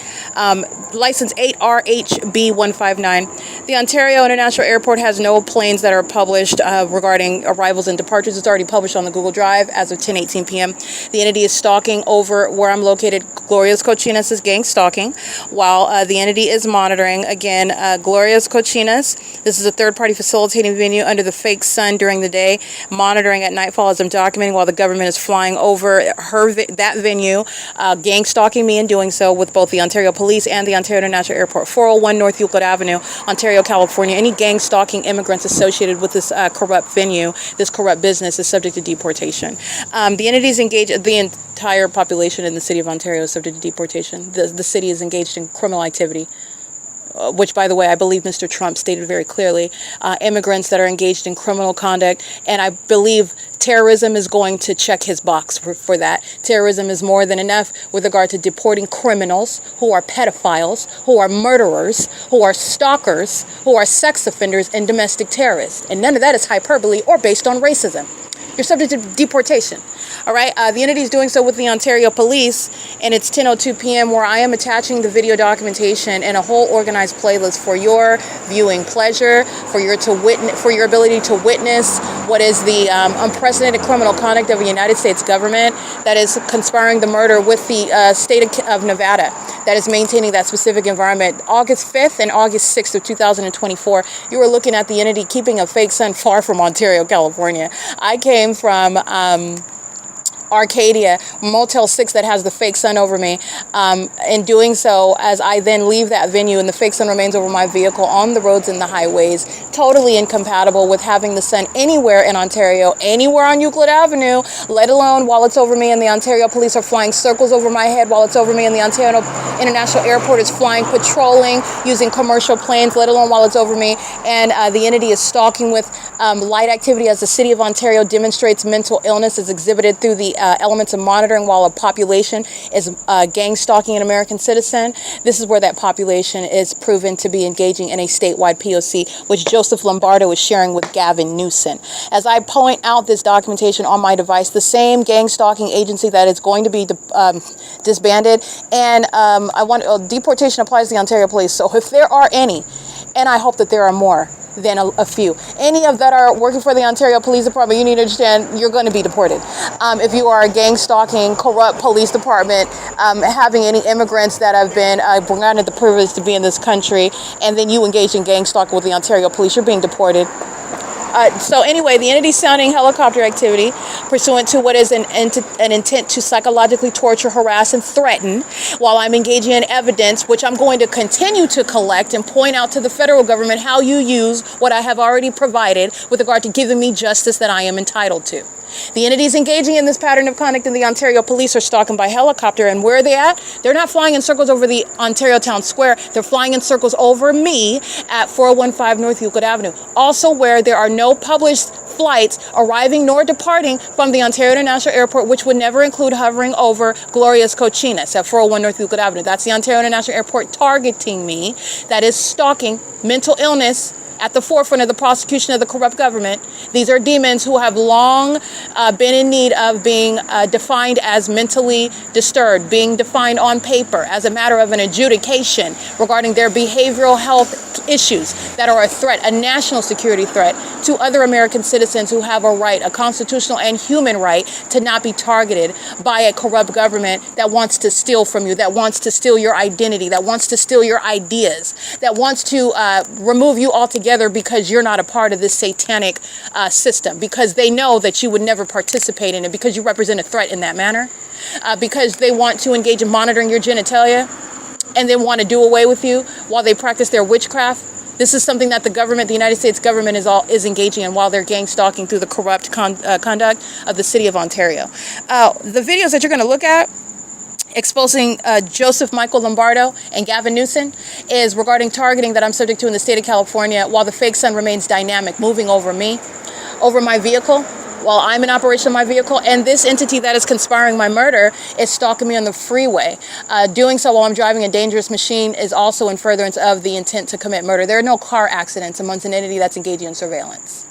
License 8RHB159. The Ontario International Airport has no planes that are published regarding arrivals and departures. It's already published on the Google Drive as of 10:18 p.m. The entity is stalking over where I'm located. GLORIA'S COCINA's is gang stalking, while the entity is monitoring. Again, GLORIA'S COCINA's. This is a third-party facilitating venue under the fake sun during the day, monitoring at nightfall as I'm documenting while the government is flying over that venue, gang stalking me in doing so with both the Ontario Police and the Ontario International Airport, 401 North Euclid Avenue, Ontario, California. Any gang stalking immigrants associated with this corrupt venue, this corrupt business, is subject to deportation. The entities engaged, the entire population in the city of Ontario is subject to deportation. The city is engaged in criminal activity, which, by the way, I believe Mr. Trump stated very clearly, immigrants that are engaged in criminal conduct, and I believe terrorism is going to check his box for that. Terrorism is more than enough with regard to deporting criminals who are pedophiles, who are murderers, who are stalkers, who are sex offenders, and domestic terrorists. And none of that is hyperbole or based on racism. You're subject to deportation. All right. The entity is doing so with the Ontario Police, and it's 10:02 p.m. where I am attaching the video documentation and a whole organized playlist for your viewing pleasure, for your ability to witness what is the unprecedented criminal conduct of the United States government that is conspiring the murder with the state of Nevada, that is maintaining that specific environment. August 5th and August 6th of 2024, you were looking at the entity keeping a fake sun far from Ontario, California. I came from Arcadia, Motel 6, that has the fake sun over me. In doing so, as I then leave that venue and the fake sun remains over my vehicle on the roads and the highways, totally incompatible with having the sun anywhere in Ontario, anywhere on Euclid Avenue, let alone while it's over me and the Ontario police are flying circles over my head while it's over me and the Ontario International Airport is flying, patrolling, using commercial planes, let alone while it's over me, and the entity is stalking with light activity as the city of Ontario demonstrates mental illness is exhibited through the elements of monitoring while a population is gang stalking an American citizen. This is where that population is proven to be engaging in a statewide P.O.C, which Joseph Lombardo is sharing with Gavin Newsom. As I point out this documentation on my device, the same gang stalking agency that is going to be disbanded, and deportation applies to the Ontario Police. So if there are any, and I hope that there are more than a few, any of that are working for the Ontario Police Department, you need to understand you're going to be deported. If you are a gang stalking, corrupt police department, having any immigrants that have been granted the privilege to be in this country, and then you engage in gang stalking with the Ontario Police, you're being deported. So anyway, the entity sounding helicopter activity pursuant to what is an intent to psychologically torture, harass, and threaten while I'm engaging in evidence, which I'm going to continue to collect and point out to the federal government how you use what I have already provided with regard to giving me justice that I am entitled to. The entities engaging in this pattern of conduct in the Ontario Police are stalking by helicopter. And where are they at? They're not flying in circles over the Ontario Town Square. They're flying in circles over me at 4015 North Euclid Avenue. Also where there are no published flights arriving nor departing from the Ontario International Airport, which would never include hovering over GLORIA'S COCINA's at 401 North Euclid Avenue. That's the Ontario International Airport targeting me. That is stalking mental illness at the forefront of the prosecution of the corrupt government. These are demons who have long been in need of being defined as mentally disturbed, being defined on paper as a matter of an adjudication regarding their behavioral health issues that are a threat, a national security threat to other American citizens who have a right, a constitutional and human right, to not be targeted by a corrupt government that wants to steal from you, that wants to steal your identity, that wants to steal your ideas, that wants to remove you altogether together because you're not a part of this satanic system, because they know that you would never participate in it, because you represent a threat in that manner, because they want to engage in monitoring your genitalia and they want to do away with you while they practice their witchcraft. This is something that the government, the United States government, is engaging in while they're gang stalking through the corrupt conduct of the city of Ontario. The videos that you're going to look at exposing Joseph Michael Lombardo and Gavin Newsom is regarding targeting that I'm subject to in the state of California while the fake sun remains dynamic, moving over me, over my vehicle, while I'm in operation of my vehicle. And this entity that is conspiring my murder is stalking me on the freeway. Doing so while I'm driving a dangerous machine is also in furtherance of the intent to commit murder. There are no car accidents amongst an entity that's engaging in surveillance.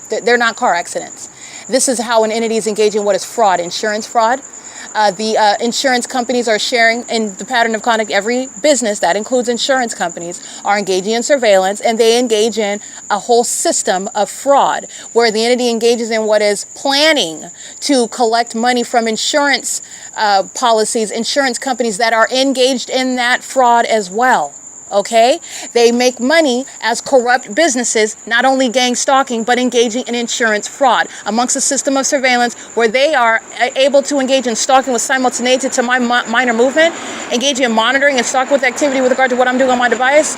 They're not car accidents. This is how an entity is engaging in what is fraud, insurance fraud. The insurance companies are sharing in the pattern of conduct. Every business, that includes insurance companies, are engaging in surveillance, and they engage in a whole system of fraud where the entity engages in what is planning to collect money from insurance policies, insurance companies that are engaged in that fraud as well. Okay, they make money as corrupt businesses, not only gang stalking, but engaging in insurance fraud amongst a system of surveillance where they are able to engage in stalking with simultaneity to my minor movement, engaging in monitoring and stalking with activity with regard to what I'm doing on my device.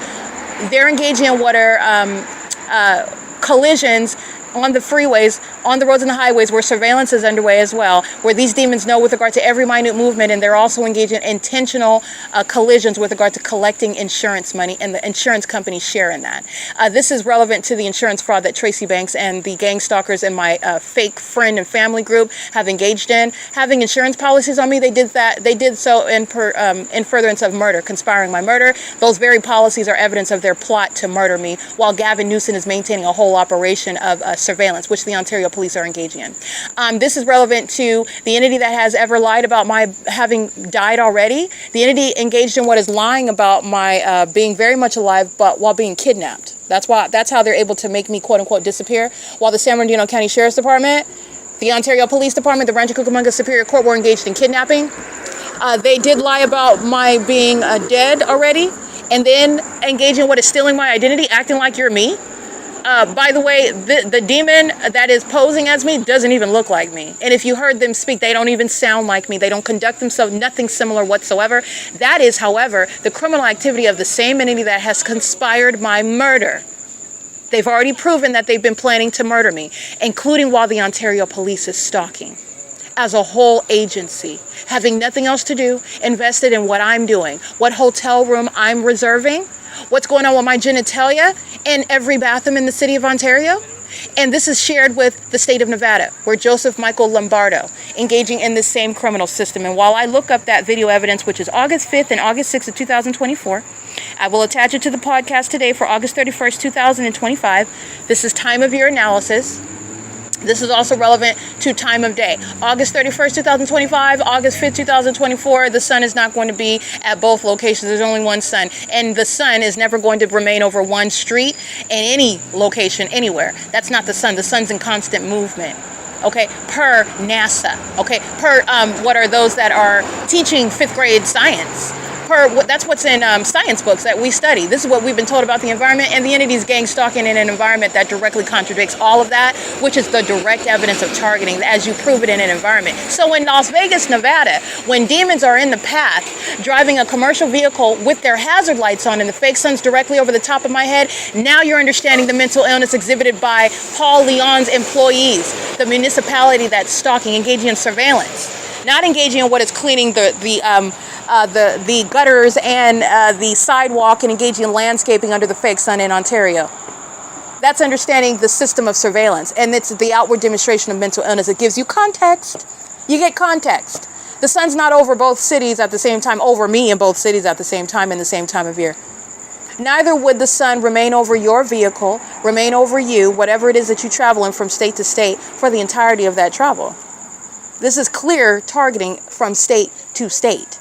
They're engaging in what are collisions on the freeways, on the roads and the highways where surveillance is underway as well, where these demons know with regard to every minute movement, and they're also engaging in intentional collisions with regard to collecting insurance money, and the insurance companies share in that. This is relevant to the insurance fraud that Tracy Banks and the gang stalkers in my fake friend and family group have engaged in. Having insurance policies on me, they did so in furtherance of murder, conspiring my murder. Those very policies are evidence of their plot to murder me, while Gavin Newsom is maintaining a whole operation of surveillance, which the Ontario police are engaging in. This is relevant to the entity that has ever lied about my having died already. The entity engaged in what is lying about my being very much alive, but while being kidnapped. That's how they're able to make me quote unquote disappear. While the San Bernardino County Sheriff's Department, the Ontario Police Department, the Rancho Cucamonga Superior Court were engaged in kidnapping. They did lie about my being dead already, and then engage in what is stealing my identity, acting like you're me. By the way, the demon that is posing as me doesn't even look like me. And if you heard them speak, they don't even sound like me. They don't conduct themselves, nothing similar whatsoever. That is, however, the criminal activity of the same entity that has conspired my murder. They've already proven that they've been planning to murder me, including while the Ontario police is stalking. As a whole agency, having nothing else to do, invested in what I'm doing, what hotel room I'm reserving, what's going on with my genitalia in every bathroom in the city of Ontario. And this is shared with the state of Nevada, where Joseph Michael Lombardo engaging in the same criminal system. And while I look up that video evidence, which is August 5th and August 6th of 2024, I will attach it to the podcast today for August 31st, 2025. This is time of year analysis. This is also relevant to time of day. August 31st, 2025, August 5th, 2024, the sun is not going to be at both locations. There's only one sun. And the sun is never going to remain over one street in any location, anywhere. That's not the sun. The sun's in constant movement. Okay, per NASA. Okay, per what are those that are teaching 5th grade science? That's what's in science books that we study. This is what we've been told about the environment, and the entity's gang stalking in an environment that directly contradicts all of that, which is the direct evidence of targeting as you prove it in an environment. So in Las Vegas, Nevada, when demons are in the path, driving a commercial vehicle with their hazard lights on and the fake sun's directly over the top of my head, now you're understanding the mental illness exhibited by Paul Leon's employees, the municipality that's stalking, engaging in surveillance, not engaging in what is cleaning the gutters and the sidewalk and engaging in landscaping under the fake sun in Ontario. That's understanding the system of surveillance, and it's the outward demonstration of mental illness. It gives you context. You get context. The sun's not over both cities at the same time, over me in both cities at the same time in the same time of year. Neither would the sun remain over your vehicle, remain over you, whatever it is that you travel in from state to state for the entirety of that travel. This is clear targeting from state to state,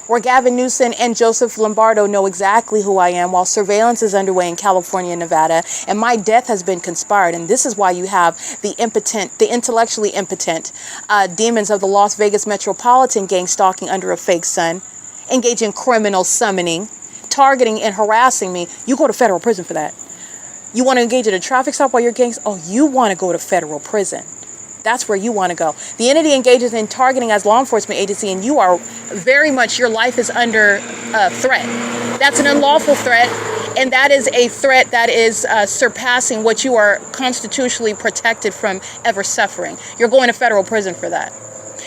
where Gavin Newsom and Joseph Lombardo know exactly who I am while surveillance is underway in California and Nevada, and my death has been conspired. And this is why you have the intellectually impotent demons of the Las Vegas metropolitan gang stalking under a fake sun, engaging in criminal summoning, targeting and harassing me. You go to federal prison for that. You want to engage in a traffic stop while you're gangs? Oh, you want to go to federal prison. That's where you want to go. The entity engages in targeting as law enforcement agency, and you are very much, your life is under threat. That's an unlawful threat, and that is a threat that is surpassing what you are constitutionally protected from ever suffering. You're going to federal prison for that.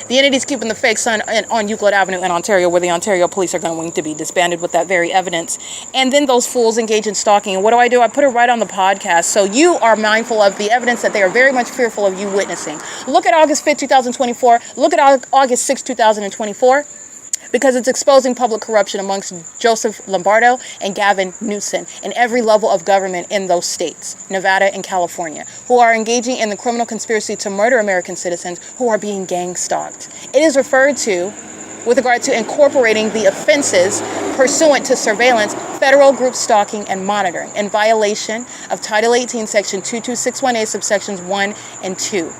The entity's keeping the fake sun on Euclid Avenue in Ontario, where the Ontario police are going to be disbanded with that very evidence. And then those fools engage in stalking. And what do? I put it right on the podcast, so you are mindful of the evidence that they are very much fearful of you witnessing. Look at August 5th, 2024. Look at August 6th, 2024. Because it's exposing public corruption amongst Joseph Lombardo and Gavin Newsom in every level of government in those states, Nevada and California, who are engaging in the criminal conspiracy to murder American citizens who are being gang stalked. It is referred to, with regard to incorporating the offenses pursuant to surveillance, federal group stalking and monitoring in violation of Title 18, Section 2261A, subsections 1 and 2.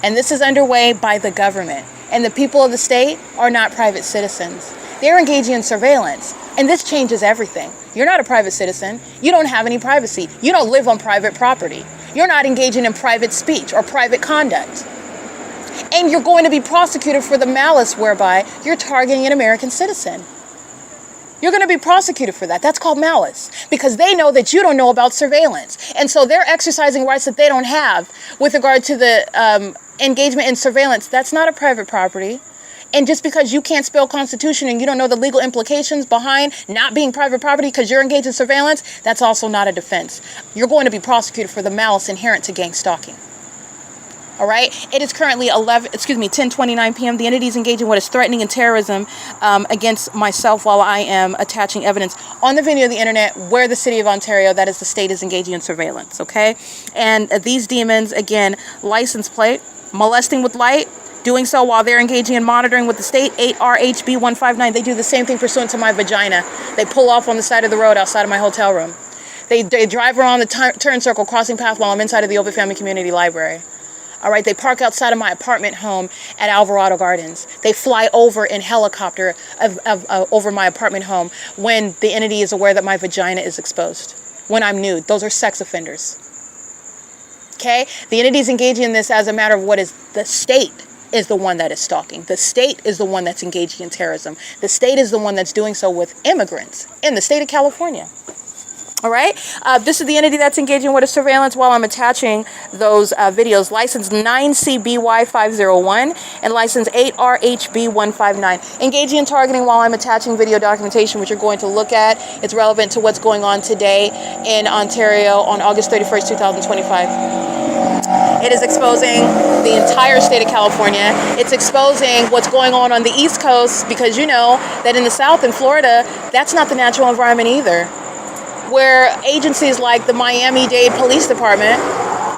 And this is underway by the government. And the people of the state are not private citizens. They're engaging in surveillance. And this changes everything. You're not a private citizen. You don't have any privacy. You don't live on private property. You're not engaging in private speech or private conduct. And you're going to be prosecuted for the malice whereby you're targeting an American citizen. You're going to be prosecuted for that. That's called malice, because they know that you don't know about surveillance. And so they're exercising rights that they don't have with regard to the engagement in surveillance. That's not a private property. And just because you can't spell Constitution and you don't know the legal implications behind not being private property because you're engaged in surveillance, that's also not a defense. You're going to be prosecuted for the malice inherent to gang stalking. All right. It is currently 10:29 p.m. The entity is engaging what is threatening and terrorism against myself while I am attaching evidence on the video of the internet where the city of Ontario, that is the state, is engaging in surveillance. Okay. And these demons, again, license plate, molesting with light, doing so while they're engaging in monitoring with the state, 8RHB 159. They do the same thing pursuant to my vagina. They pull off on the side of the road outside of my hotel room. They drive around the turn circle crossing path while I'm inside of the OVITT Family Community Library. All right, they park outside of my apartment home at Alvarado Gardens. They fly over in helicopter over my apartment home when the entity is aware that my vagina is exposed, when I'm nude. Those are sex offenders. Okay? The entity is engaging in this as a matter of what is the state is the one that is stalking. The state is the one that's engaging in terrorism. The state is the one that's doing so with immigrants in the state of California. All right. This is the entity that's engaging with a surveillance while I'm attaching those videos. License 9CBY501 and license 8RHB159. Engaging in targeting while I'm attaching video documentation, which you're going to look at. It's relevant to what's going on today in Ontario on August 31st, 2025. It is exposing the entire state of California. It's exposing what's going on the East Coast, because you know that in the South, in Florida, that's not the natural environment either, where agencies like the Miami-Dade Police Department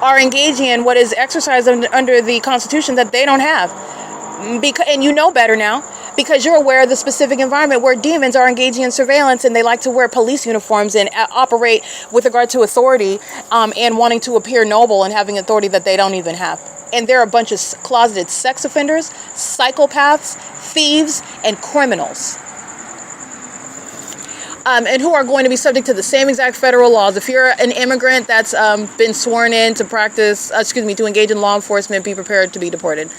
are engaging in what is exercised under the Constitution that they don't have. And you know better now, because you're aware of the specific environment where demons are engaging in surveillance, and they like to wear police uniforms and operate with regard to authority and wanting to appear noble and having authority that they don't even have. And they're a bunch of closeted sex offenders, psychopaths, thieves, and criminals. And who are going to be subject to the same exact federal laws. If you're an immigrant that's been sworn in to to engage in law enforcement, be prepared to be deported.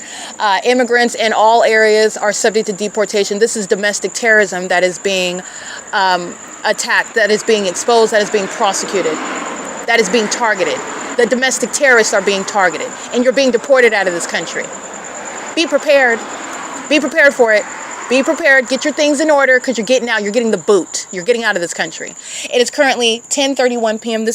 Immigrants in all areas are subject to deportation. This is domestic terrorism that is being attacked, that is being exposed, that is being prosecuted, that is being targeted. The domestic terrorists are being targeted, and you're being deported out of this country. Be prepared. Be prepared for it. Be prepared. Get your things in order, because you're getting out. You're getting the boot. You're getting out of this country. It is currently 10:31 p.m.